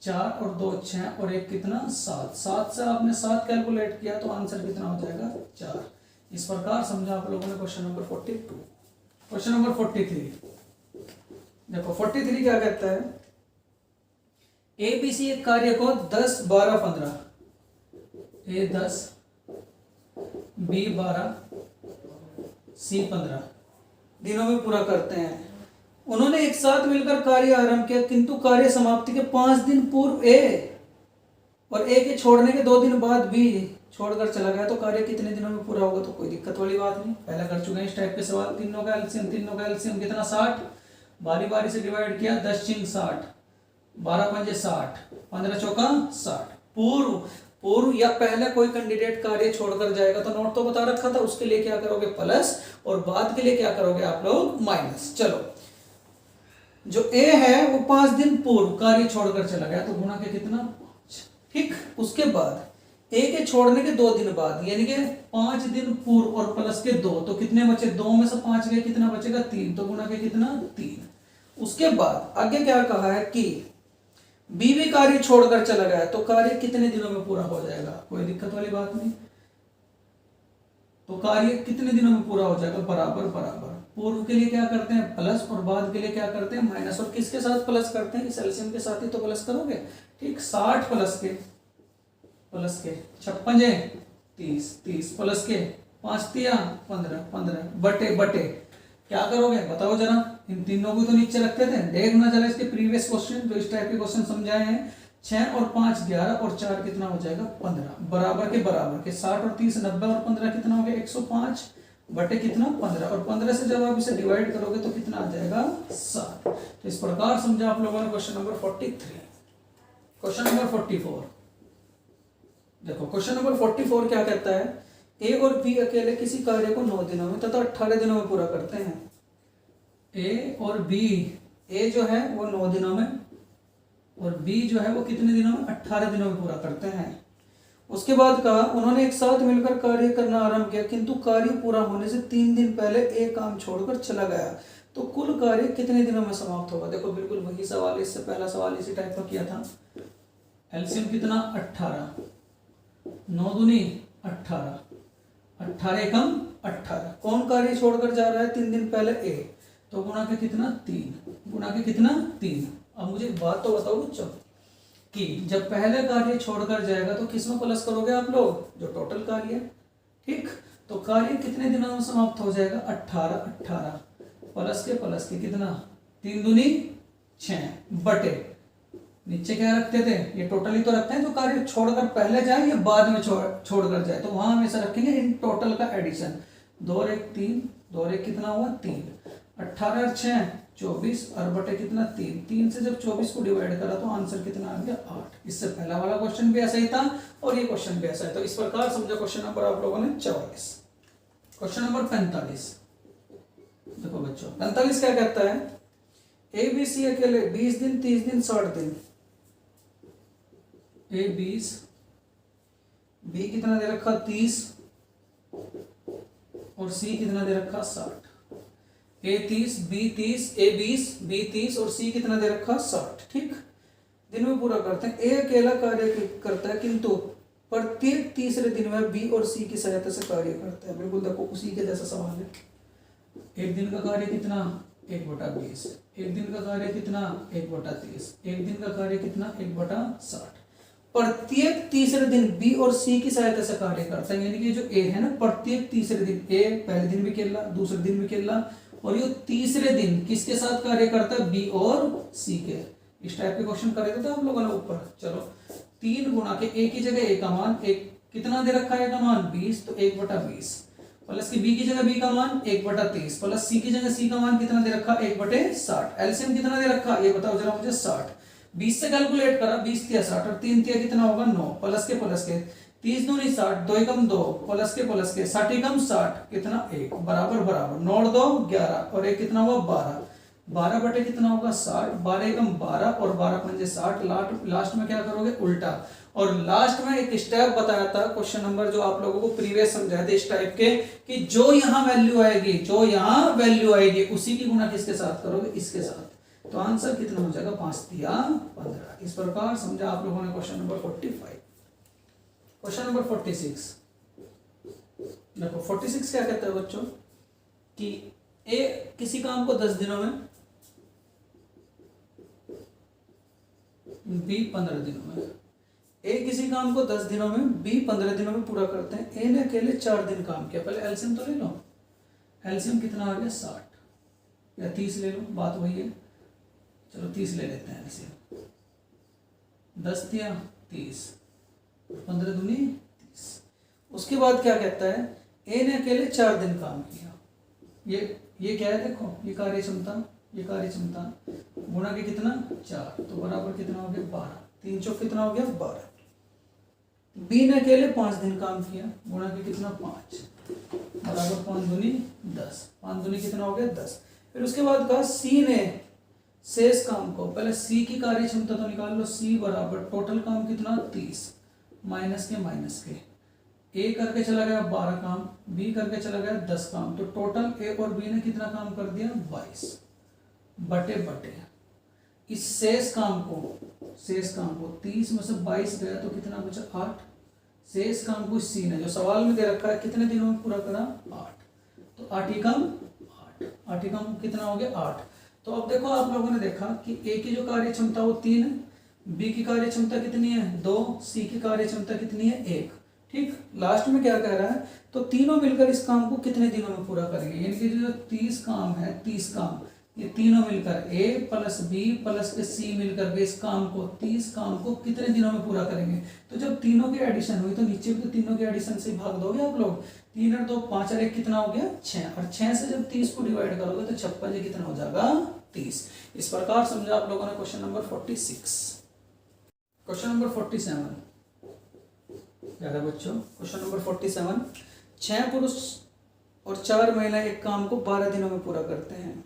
4 और 2 6 और 1 कितना 7। 7 से आपने 7 कैलकुलेट किया तो आंसर कितना हो जाएगा 4। इस प्रकार समझा आप लोगों ने क्वेश्चन नंबर 42। क्वेश्चन नंबर 43, देखो 43 क्या कहता है, ए बी सी एक कार्य को 10 12 15, ए 10 बी 12 सी 15 दिनों में पूरा करते हैं। उन्होंने एक साथ मिलकर कार्य आरंभ किया, किंतु कार्य समाप्ति के 5 दिन पूर्व ए और ए के छोड़ने के 2 दिन बाद बी छोड़कर चला गया, तो कार्य कितने दिनों में पूरा होगा? तो कोई दिक्कत वाली बात नहीं, पहले कर चुके हैं इस टाइप के सवाल। तीनों का एलसीएम कितना? 60। बारी बारी से डिवाइड किया, 10 × 60, 12 × 5 = 60, 15 × 4 = 60। पूर्व या पहले कोई कैंडिडेट कार्य छोड़कर जाएगा तो नोट तो बता रखा था, उसके लिए क्या करोगे? प्लस, और बाद के लिए क्या करोगे आप लोग? माइनस। चलो, जो ए है वो 5 दिन पूर्व कार्य छोड़कर चला गया, तो गुणा के कितना? 5। ठीक, उसके बाद ए के छोड़ने के 2 दिन बाद, यानी कि 5 दिन पूर्व और प्लस के 2, तो कितने बचे? 2 में से 5 गए, कितना बचेगा? 3, तो गुणा के कितना? 3। उसके बाद आगे क्या कहा है कि बी भी कार्य छोड़कर चला गया, तो कार्य कितने दिनों में पूरा हो जाएगा? कोई दिक्कत वाली बात नहीं, तो कार्य कितने दिनों में पूरा हो जाएगा? बराबर बराबर। पूर्व के लिए क्या करते हैं? प्लस, और बाद के लिए क्या करते हैं? माइनस। और किसके साथ प्लस करते हैं? इस एलसीएम के साथ ही तो प्लस करोगे। ठीक, 60 प्लस के 56 है 30, 30 प्लस के 5 × 15, 15 बटे क्या करोगे? बताओ जरा। इन तीनों को तो नीचे रखते थे, देखना जरा इसके प्रीवियस क्वेश्चन, जो इस टाइप के क्वेश्चन समझाए हैं। 6 और 5 11 और 4 कितना हो जाएगा? 15। बराबर के 60 और 30 90 और 15 कितना हो गया? 105 बटे कितना? 15। और 15 से जब आप इसे डिवाइड करोगे तो कितना आ जाएगा? 7। तो इस प्रकार समझा आप लोगों ने क्वेश्चन नंबर 43। क्वेश्चन नंबर 44 देखो। क्वेश्चन नंबर 44 क्या कहता है? ए और बी अकेले किसी कार्य को 9 दिनों में तथा 18 दिनों में पूरा करते हैं। ए और बी, ए जो है वो 9 दिनों में और बी जो है वो कितने दिनों में? 18 दिनों में पूरा करते हैं। उसके बाद कहा उन्होंने एक साथ मिलकर कार्य करना आरंभ किया, किंतु कार्य पूरा होने से 3 दिन पहले ए काम छोड़कर चला गया, तो कुल कार्य कितने दिनों में समाप्त होगा? देखो बिल्कुल वही सवाल, इससे पहला सवाल इसी टाइप का किया था। एलसीएम कितना? 18, 9 दूनी 18, 18 एकम 18। कौन कार्य छोड़कर जा रहा है 3 दिन पहले? ए, तो गुणा के कितना? 3, गुणा के कितना? 3। अब मुझे एक बात तो बताओ बच्चों कि जब पहले कार्य छोड़कर जाएगा तो किसमें प्लस करोगे आप लोग? जो टोटल कार्य है। ठीक, तो कार्य कितने दिनों में समाप्त हो जाएगा? 18 प्लस के कितना? 3 दूनी 6 बटे, नीचे क्या रखते थे? ये टोटल ही तो रखते हैं, जो कार्य छोड़कर पहले जाए या बाद में छोड़कर जाए, तो वहां हमेशा रखेंगे इन टोटल का एडिशन। 2 और 1 3, 2 और 1 कितना हुआ? 3। 18 और 6 24 और बटे कितना? 3। 3 से जब 24 को डिवाइड करा तो आंसर कितना आ गया? 8। इससे पहला वाला क्वेश्चन भी ऐसा ही था और ये क्वेश्चन भी ऐसा है। तो इस प्रकार समझो क्वेश्चन नंबर आप लोगों ने 44। क्वेश्चन नंबर 45 देखो बच्चों। 45 क्या कहता है? ए बी सी अकेले 20 दिन 30 दिन 60 दिन। ए 20, बी कितना दे रखा? 30 और सी कितना दे रखा? 60। ए 30, बी 30, ए 20, बी 30 और सी कितना दे रखा? 60। ठीक, दिन में पूरा करते हैं। ए अकेला कार्य करता है, किंतु प्रत्येक तीसरे दिन में बी और सी की सहायता से कार्य करता है। बिल्कुल देखो उसी के जैसा सवाल है। एक दिन का कार्य कितना? 1/20। एक दिन का कार्य कितना? 1/30। एक दिन का कार्य कितना? 1/60। प्रत्येक तीसरे दिन बी और सी की सहायता से कार्य करता है, यानी कि जो ए है ना, प्रत्येक तीसरे दिन, ए पहले दिन भी खेलना, दूसरे दिन भी खेलना, और ये तीसरे दिन किसके साथ कार्य करता है? बी और सी के। इस टाइप के क्वेश्चन करे थे आप लोगों ने ऊपर। चलो 3 गुणा के ए की जगह ए का मान एक कितना दे रखा है? का मान 20, तो 1/20 प्लस की बी की जगह बी का मान 1/30 प्लस सी की जगह सी का मान कितना दे रखा? 1/60। एलसीएम कितना दे रखा? ये बताओ जरा मुझे। 60। 20 से कैलकुलेट करा, 20 × 60 और 3 × कितना होगा? 9 प्लस के 30 दूनी 60, 2 एकम 2 प्लस के 60 एकम 60 कितना? 1 बराबर 9 2 11 और 1 कितना हुआ? 12। 12 बटे कितना होगा? 60। 12 एकम 12 और 12 पंजे 60। लास्ट में क्या करोगे? उल्टा। और लास्ट में एक स्टेप बताया था क्वेश्चन नंबर जो आप लोगों को प्रीवियस समझाए थे इस टाइप के, कि जो यहाँ वैल्यू आएगी उसी की गुणा किसके साथ करोगे? इसके साथ। तो आंसर कितना हो जाएगा? 5 × 15। इस प्रकार समझा आप लोगों ने क्वेश्चन नंबर 45। क्वेश्चन नंबर 46 देखो। 46 क्या कहता है बच्चों कि ए किसी काम को 10 दिनों में, बी 15 दिनों में। ए किसी काम को 10 दिनों में, बी 15 दिनों में पूरा करते हैं। ए ने अकेले 4 दिन काम किया। पहले एलसीएम तो ले लो। एलसीएम कितना आ गया 60 या 30 ले लो, बात वही है, चलो 30 ले लेते हैं एलसीएम। 10 दिया 30, 15 दूनी 30। उसके बाद क्या कहता है, ए ने अकेले 4 दिन काम किया, ये क्या है देखो, ये कार्य क्षमता गुणा के कितना 4, तो बराबर कितना हो गया 12, 3 चौक कितना हो गया 12। बी ने अकेले 5 दिन काम किया, गुणा के कितना 5, बराबर 5 दूनी 10, 5 दूनी कितना हो गया 10। फिर उसके बाद कहा सी ने शेष काम को, पहले सी की कार्य क्षमता तो निकाल लो, सी बराबर टोटल काम कितना 30 माइनस के ए करके चला गया 12 काम, बी करके चला गया 10 काम, तो टोटल ए और बी ने कितना काम कर दिया 22 बटे इस शेष काम को 30 में से 22 गया तो कितना बचा 8। शेष काम को सी ने जो सवाल में दे रखा है कितने दिनों में पूरा करा 8, तो 8 ही कम कितना हो गया 8। तो अब देखो आप लोगों ने देखा कि ए की जो कार्य क्षमता वो 3 है, बी की कार्य क्षमता कितनी है 2, सी की कार्य क्षमता कितनी है 1। ठीक, लास्ट में क्या कह रहा है, तो तीनों मिलकर इस काम को कितने दिनों में पूरा करेंगे, यानी कि जो 30 काम है 30 काम ये तीनों मिलकर ए प्लस बी प्लस के सी मिलकर के इस काम को 30 काम को कितने दिनों में पूरा करेंगे। तो जब तीनों की एडिशन हुई तो नीचे भी तो तीनों के एडिशन से भाग दोगे आप लोग, 3 और 2 5 और 1 कितना हो गया 6, और 6 से जब 30 को डिवाइड करोगे तो 56 ये कितना हो जाएगा 30। इस प्रकार समझा आप लोगों ने क्वेश्चन नंबर 46। क्वेश्चन नंबर 47 क्या है बच्चों, क्वेश्चन नंबर 47, 6 पुरुष और 4 महिलाएं एक काम को 12 दिनों में पूरा करते हैं,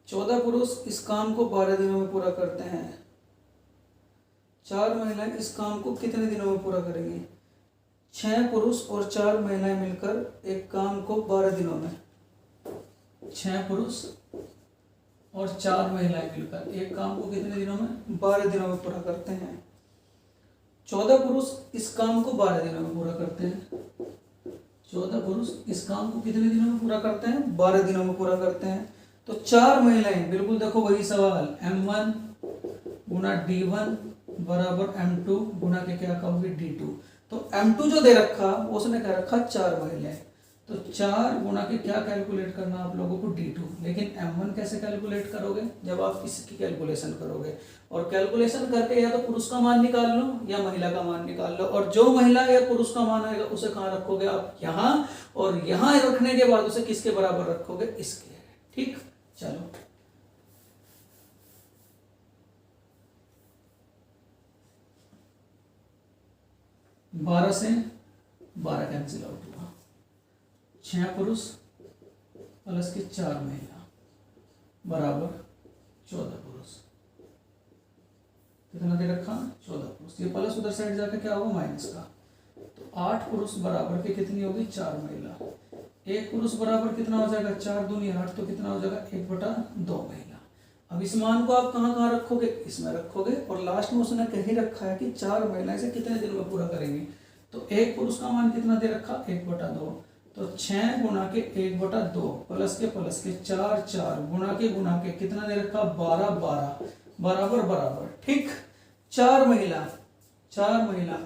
14 पुरुष इस काम को 12 दिनों में पूरा करते हैं, 4 महिलाएं इस काम को कितने दिनों में पूरा करेंगी। 6 पुरुष और 4 महिलाएं मिलकर एक काम को 12 दिनों में, 6 पुरुष और 4 महिलाएं मिलकर एक काम को कितने दिनों में 12 दिनों में पूरा करते हैं। 14 पुरुष इस काम को 12 दिनों में पूरा करते हैं, 14 पुरुष इस काम को कितने दिनों में पूरा करते हैं 12 दिनों में पूरा करते हैं। तो 4 महिलाएं, बिल्कुल देखो वही सवाल, M1 गुना D1 बराबर M2 गुना के क्या कहोगे D2। तो M2 जो दे रखा उसने कह रखा 4 महिलाएं, तो 4 गुना के क्या कैलकुलेट करना आप लोगों को D2, लेकिन M1 कैसे कैलकुलेट करोगे जब आप इसकी कैलकुलेशन करोगे, और कैलकुलेशन करके या तो पुरुष का मान निकाल लो या महिला का मान निकाल लो, और जो महिला या पुरुष का मान आएगा उसे कहाँ रखोगे आप यहाँ, और यहाँ रखने के बाद उसे किसके बराबर रखोगे इसके। ठीक, चलो बारह से 12 कैंसिल आउट हुआ, 6 पुरुष प्लस के 4 महिला बराबर 14 पुरुष, कितना दे रखा 14 पुरुष, ये प्लस उधर साइड जाकर क्या होगा माइनस का, तो 8 पुरुष बराबर के कितनी होगी 4 महिला, 1 पुरुष बराबर कितना हो जाएगा 4 दूनी 8, तो कितना हो जाएगा 1/2 महिला। अब इस मान को आप कहाँ रखोगे, इसमें रखोगे, और लास्ट में उसने कह ही रखा है कि 4 महिलाएं से कितने दिन में पूरा करेंगे, तो 1 पुरुष का मान कितना दे रखा 1/2, तो 6 गुना के 1/2 प्लस के 4 गुना के कितना दे रखा 12 बराबर। ठीक, 4 महिला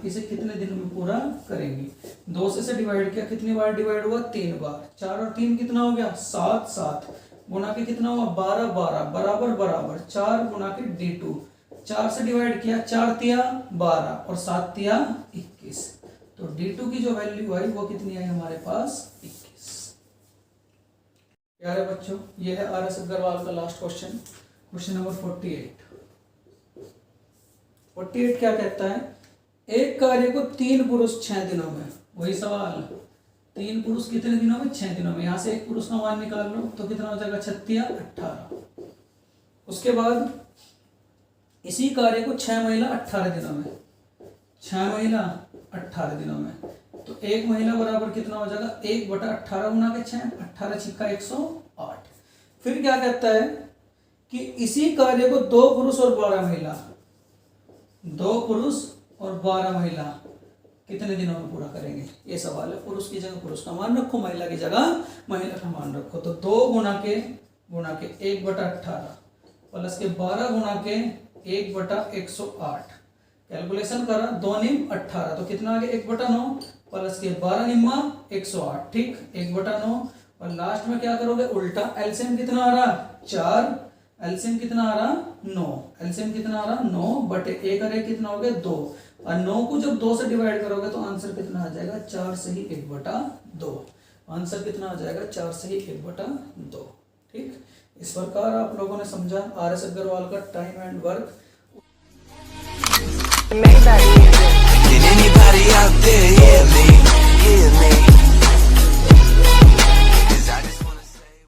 इसे कितने दिन में पूरा करेंगी, 2 से डिवाइड किया, कितनी बार डिवाइड हुआ 3 बार, 4 और 3 कितना हो गया 7 गुना के कितना हुआ 12 बराबर 4 गुना के D2, 4 से डिवाइड किया, 4 तिया 12 और 7 तिया 21, तो D2 की जो वैल्यू आई वो कितनी आई हमारे पास 21। प्यारे बच्चों, ये है RS अग्रवाल का लास्ट क्वेश्चन, क्वेश्चन नंबर 48 क्या कहता है, एक कार्य को 3 पुरुष 6 दिनों में, वही सवाल, 3 पुरुष कितने दिनों में 6 दिनों में, यहां से 1 पुरुष का मान निकाल लो तो कितना हो जाएगा 36 18। उसके बाद इसी कार्य को 6 महिला 18 दिनों में, 6 महिला 18 दिनों में, तो 1 महिला बराबर कितना हो जाएगा 1/18 गुना के 6, 18 छिक्का 108। फिर क्या कहता है कि इसी कार्य को 2 पुरुष और 12 महिला, 2 पुरुष और 12 महिला कितने दिनों में पूरा करेंगे, ये सवाल है। पुरुष की जगह पुरुष का मान रखो, महिला की जगह महिला का मान रखो, तो 2 गुना के 1/18 प्लस के 12 गुना के 1/108, कैलकुलेशन करा, 2 निम 18, तो कितना आ गया 1/9 प्लस के 12 निम्मा 108। ठीक, 1/9 और लास्ट में क्या करोगे उल्टा। एलसीएम कितना आ रहा 4, एलसीएम कितना आ रहा 9, एलसीएम कितना आ रहा 9 बटे 1 और 1 कितना हो गया 2, और 9 को जब 2 से डिवाइड करोगे तो आंसर कितना आ जाएगा 4 से ही 1/2। आंसर कितना आ जाएगा 4 से ही 1/2। ठीक, इस प्रकार आप लोगों ने समझा RS अग्रवाल का time and work.
Can anybody out there hear me? Hear me?